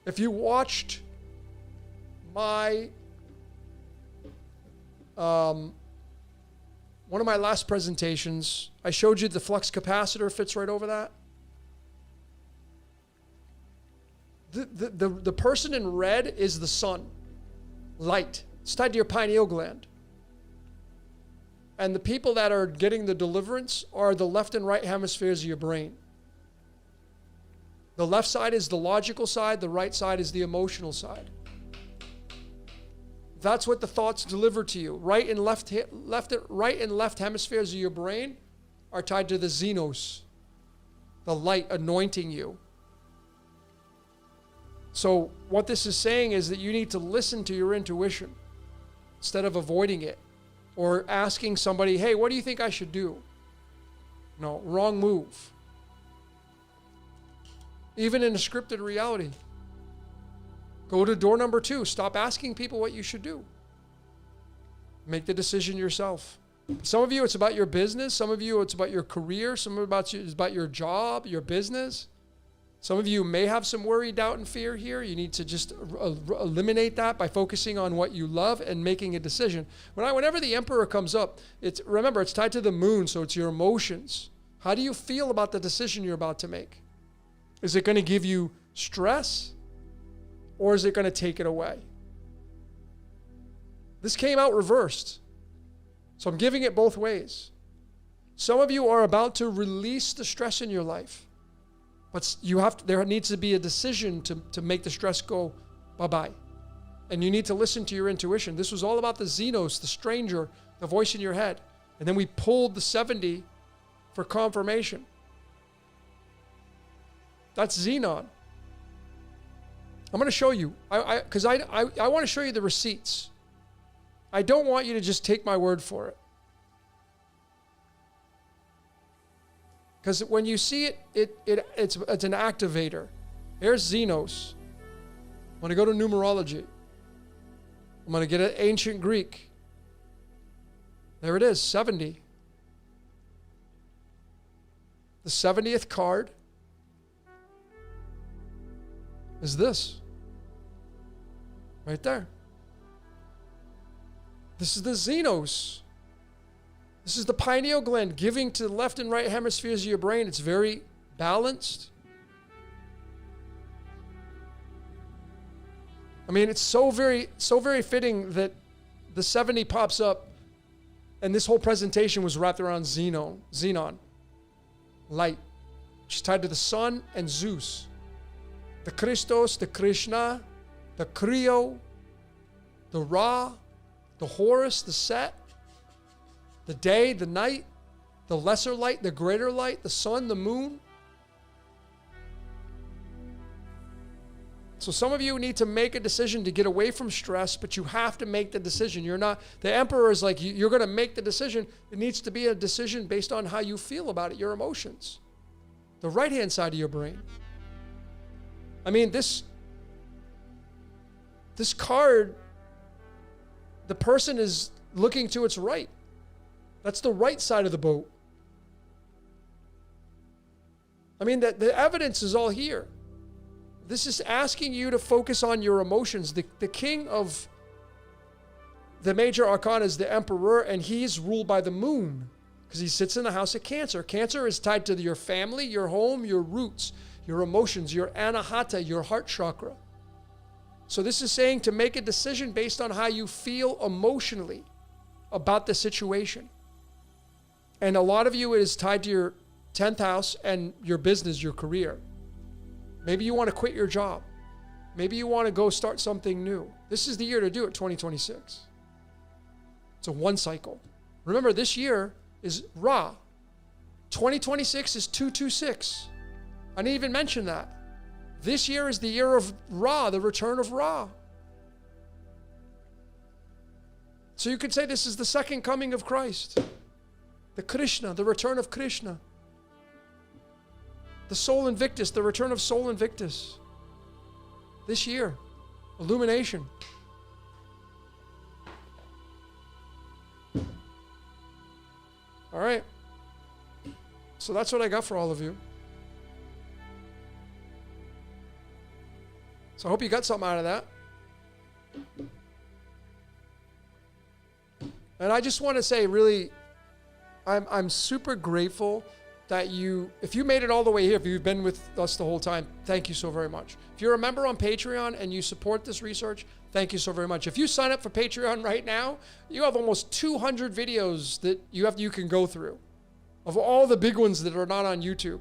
If you watched my one of my last presentations, I showed you the flux capacitor fits right over that. The person in red is the sun, light. It's tied to your pineal gland. And the people that are getting the deliverance are the left and right hemispheres of your brain. The left side is the logical side, the right side is the emotional side. That's what the thoughts deliver to you. Right and left hemispheres of your brain are tied to the Xenos, the light anointing you. So what this is saying is that you need to listen to your intuition instead of avoiding it or asking somebody, hey, what do you think I should do? No, wrong move. Even in a scripted reality. Go to door number 2. Stop asking people what you should do. Make the decision yourself. Some of you, it's about your business. Some of you, it's about your career. Some of it's about your job, your business. Some of you may have some worry, doubt, and fear here. You need to just eliminate that by focusing on what you love and making a decision. Whenever the Emperor comes up, remember, it's tied to the moon, so it's your emotions. How do you feel about the decision you're about to make? Is it going to give you stress, or is it going to take it away? This came out reversed, so I'm giving it both ways. Some of you are about to release the stress in your life. But there needs to be a decision to make the stress go bye-bye. And you need to listen to your intuition. This was all about the Xenos, the stranger, the voice in your head. And then we pulled the 70 for confirmation. That's xenon. I'm going to show you. Because I want to show you the receipts. I don't want you to just take my word for it. Because when you see it, it's an activator. Here's Xenos. I'm going to go to numerology. I'm going to get an ancient Greek. There it is, 70. The 70th card is this. Right there. This is the Xenos. This is the pineal gland giving to the left and right hemispheres of your brain. It's very balanced. I mean, it's so very fitting that the 70 pops up and this whole presentation was wrapped around xenon, light, which is tied to the sun and Zeus. The Christos, the Krishna, the Creo, the Ra, the Horus, the Set, the day, the night, the lesser light, the greater light, the sun, the moon. So some of you need to make a decision to get away from stress, but you have to make the decision. The emperor is like, you're going to make the decision. It needs to be a decision based on how you feel about it, your emotions. The right-hand side of your brain. I mean, this card, the person is looking to its right. That's the right side of the boat. I mean, the evidence is all here. This is asking you to focus on your emotions. The king of the major arcana is the emperor, and he's ruled by the moon because he sits in the house of Cancer. Cancer is tied to your family, your home, your roots, your emotions, your anahata, your heart chakra. So this is saying to make a decision based on how you feel emotionally about the situation. And a lot of you, it is tied to your 10th house and your business, your career. Maybe you want to quit your job. Maybe you want to go start something new. This is the year to do it, 2026. It's a one cycle. Remember, this year is Ra. 2026 is 226. I didn't even mention that. This year is the year of Ra, the return of Ra. So you could say this is the second coming of Christ. The Krishna, the return of Krishna. The Sol Invictus, the return of Sol Invictus. This year, illumination. All right. So that's what I got for all of you. So I hope you got something out of that. And I just want to say, really, I'm super grateful that if you made it all the way here, if you've been with us the whole time, thank you so very much. If you're a member on Patreon and you support this research, thank you so very much. If you sign up for Patreon right now, you have almost 200 videos that you can go through of all the big ones that are not on YouTube.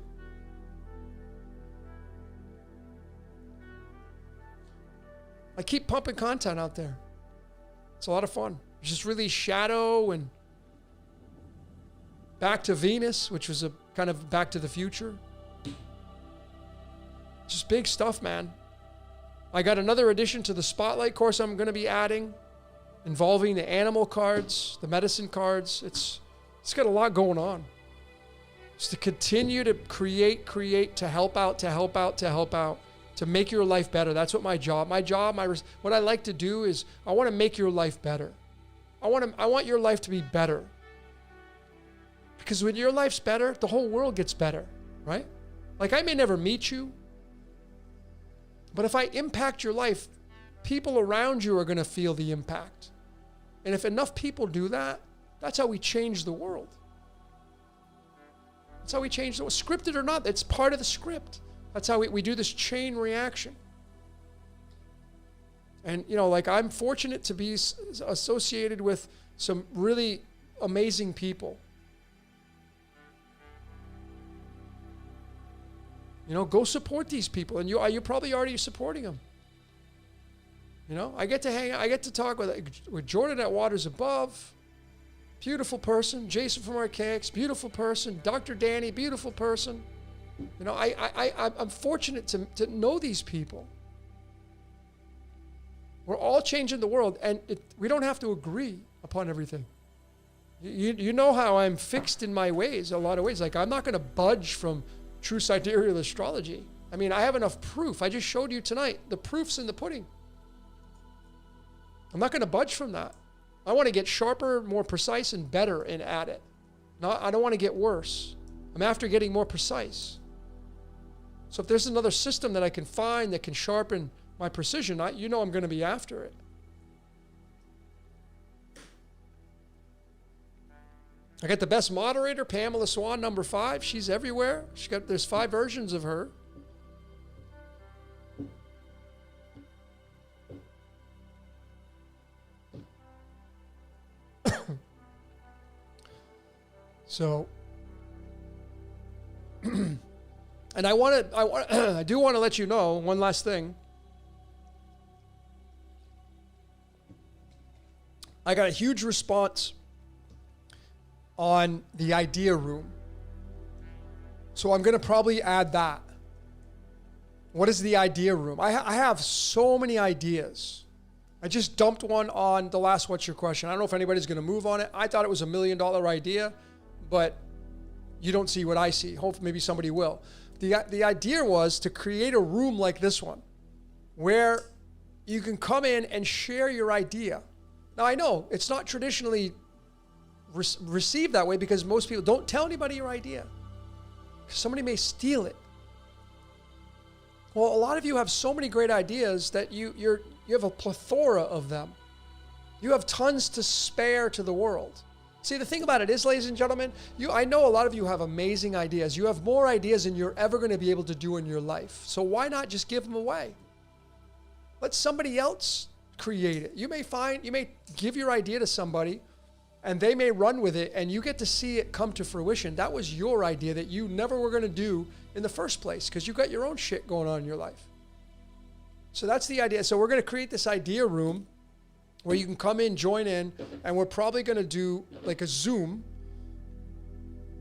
I keep pumping content out there. It's a lot of fun. It's just really shadow and Back to Venus, which was a kind of Back to the Future. Just big stuff, man. I got another addition to the Spotlight course I'm going to be adding, involving the animal cards, the medicine cards. It's got a lot going on. Just to continue to create, to help out, to make your life better. That's what what I like to do is I want to make your life better. I want your life to be better. Because when your life's better, the whole world gets better, right? Like, I may never meet you, but if I impact your life, people around you are going to feel the impact. And if enough people do that, that's how we change the world. That's how we change the world. Scripted or not, it's part of the script. That's how we do this chain reaction. And, I'm fortunate to be associated with some really amazing people. Go support these people, and you're probably already supporting them. I get to talk with Jordan at Waters Above, beautiful person. Jason from Archaics, beautiful person. Dr. Danny, beautiful person. You know, I'm fortunate to know these people. We're all changing the world, and we don't have to agree upon everything. You know how I'm fixed in my ways, a lot of ways. Like, I'm not going to budge from true sidereal astrology. I mean, I have enough proof. I just showed you tonight. The proof's in the pudding. I'm not going to budge from that. I want to get sharper, more precise, and better and at it. I don't want to get worse. I'm after getting more precise. So if there's another system that I can find that can sharpen my precision, I'm going to be after it. I got the best moderator, Pamela Swan, number 5. She's everywhere. There's 5 versions of her. So, and I do want to let you know one last thing. I got a huge response on the idea room. So I'm going to probably add that. What is the idea room? I have so many ideas. I just dumped one on the last What's Your Question. I don't know if anybody's going to move on it. I thought it was $1 million idea, but you don't see what I see. Hopefully maybe somebody will. The idea was to create a room like this one where you can come in and share your idea. Now, I know it's not traditionally received that way because most people don't tell anybody your idea. Somebody may steal it. Well, a lot of you have so many great ideas that you have a plethora of them. You have tons to spare to the world. See, the thing about it is, ladies and gentlemen, I know a lot of you have amazing ideas. You have more ideas than you're ever going to be able to do in your life. So why not just give them away? Let somebody else create it. You may give your idea to somebody and they may run with it and you get to see it come to fruition. That was your idea that you never were going to do in the first place because you got your own shit going on in your life. So that's the idea. So we're going to create this idea room where you can come in, join in, and we're probably going to do like a Zoom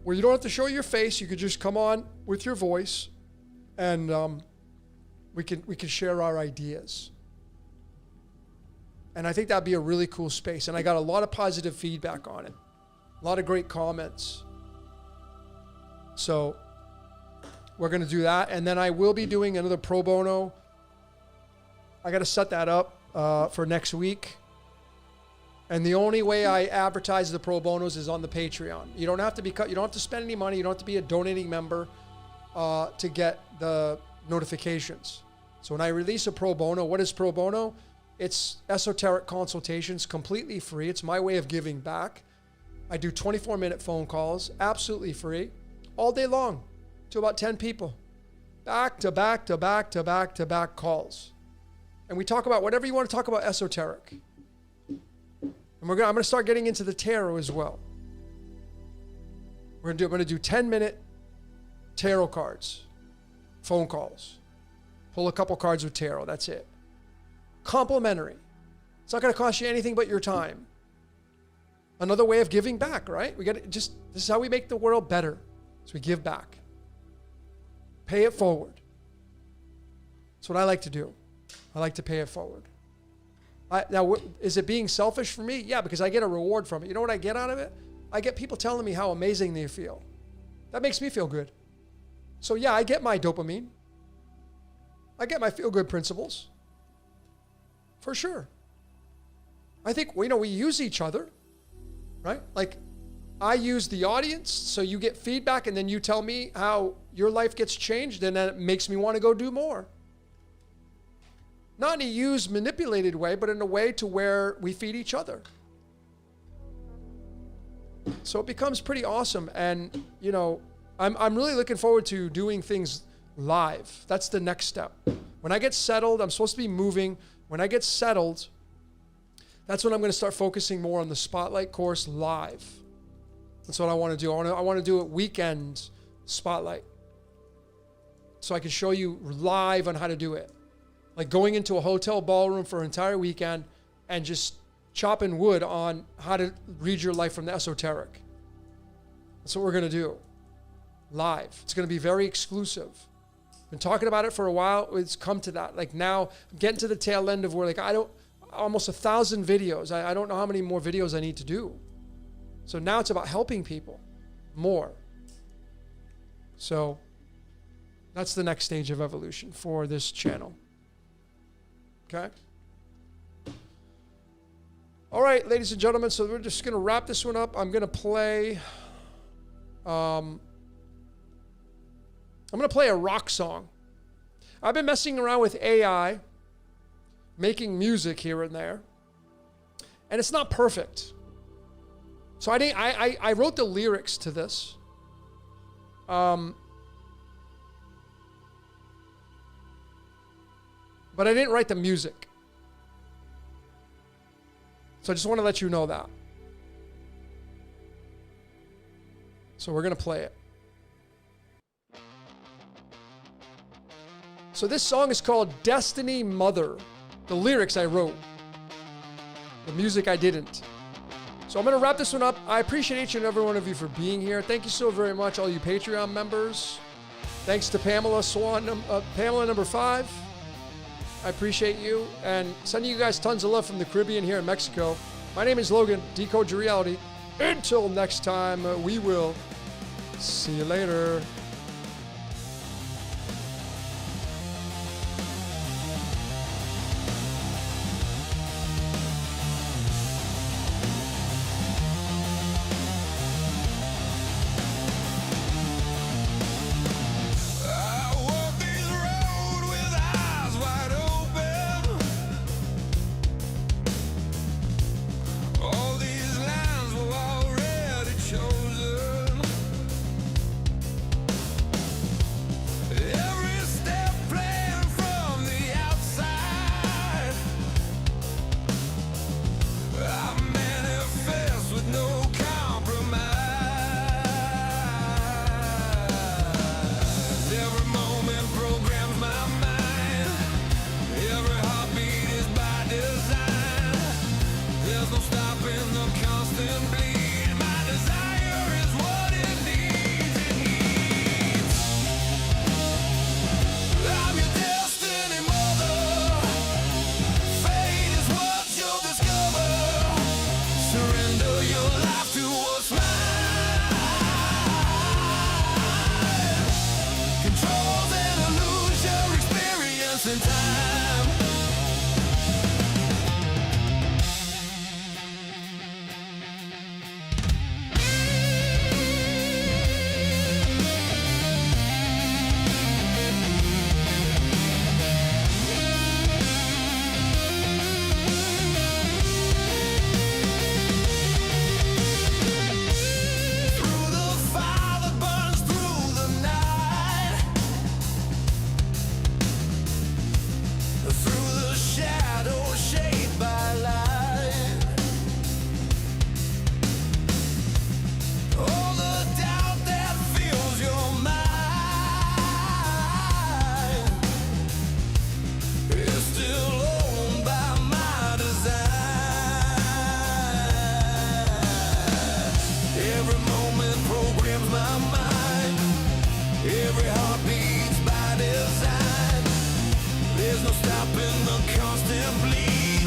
where you don't have to show your face. You could just come on with your voice and we can share our ideas. And I think that'd be a really cool space. And I got a lot of positive feedback on it. A lot of great comments. So we're going to do that. And then I will be doing another pro bono. I got to set that up for next week. And the only way I advertise the pro bonos is on the Patreon. You don't have to you don't have to spend any money. You don't have to be a donating member to get the notifications. So when I release a pro bono, what is pro bono? It's esoteric consultations, completely free. It's my way of giving back. I do 24-minute phone calls, absolutely free, all day long to about 10 people. Back to back to back to back to back calls. And we talk about whatever you want to talk about esoteric. And I'm going to start getting into the tarot as well. I'm going to do 10-minute tarot cards, phone calls. Pull a couple cards with tarot, that's it. Complimentary. It's not going to cost you anything but your time. Another way of giving back, right? This is how we make the world better. So we give back. Pay it forward. That's what I like to do. I like to pay it forward. Now, is it being selfish for me? Yeah, because I get a reward from it. You know what I get out of it? I get people telling me how amazing they feel. That makes me feel good. So yeah, I get my dopamine. I get my feel-good principles. For sure. I think, we use each other, right? Like, I use the audience, so you get feedback, and then you tell me how your life gets changed, and then it makes me want to go do more. Not in a used, manipulated way, but in a way to where we feed each other. So it becomes pretty awesome, and, I'm really looking forward to doing things live. That's the next step. When I get settled, I'm supposed to be moving. When I get settled, that's when I'm going to start focusing more on the Spotlight course live. That's what I want to do. I want to do a weekend Spotlight. So I can show you live on how to do it. Like going into a hotel ballroom for an entire weekend and just chopping wood on how to read your life from the esoteric. That's what we're going to do. live. It's going to be very exclusive. Been talking about it for a while. It's come to that. Like now, I'm getting to the tail end of where like almost 1,000 videos. I don't know how many more videos I need to do. So now it's about helping people more. So that's the next stage of evolution for this channel. Okay. All right, ladies and gentlemen. So we're just going to wrap this one up. I'm going to play. I'm going to play a rock song. I've been messing around with AI, making music here and there, and it's not perfect. So I wrote the lyrics to this. But I didn't write the music. So I just want to let you know that. So we're going to play it. So this song is called Destiny Mother. The lyrics I wrote. The music I didn't. So I'm going to wrap this one up. I appreciate each and every one of you for being here. Thank you so very much, all you Patreon members. Thanks to Pamela Swan, Pamela number 5. I appreciate you. And sending you guys tons of love from the Caribbean here in Mexico. My name is Logan, Decode Your Reality. Until next time, we will see you later. There's no stopping the constant bleed.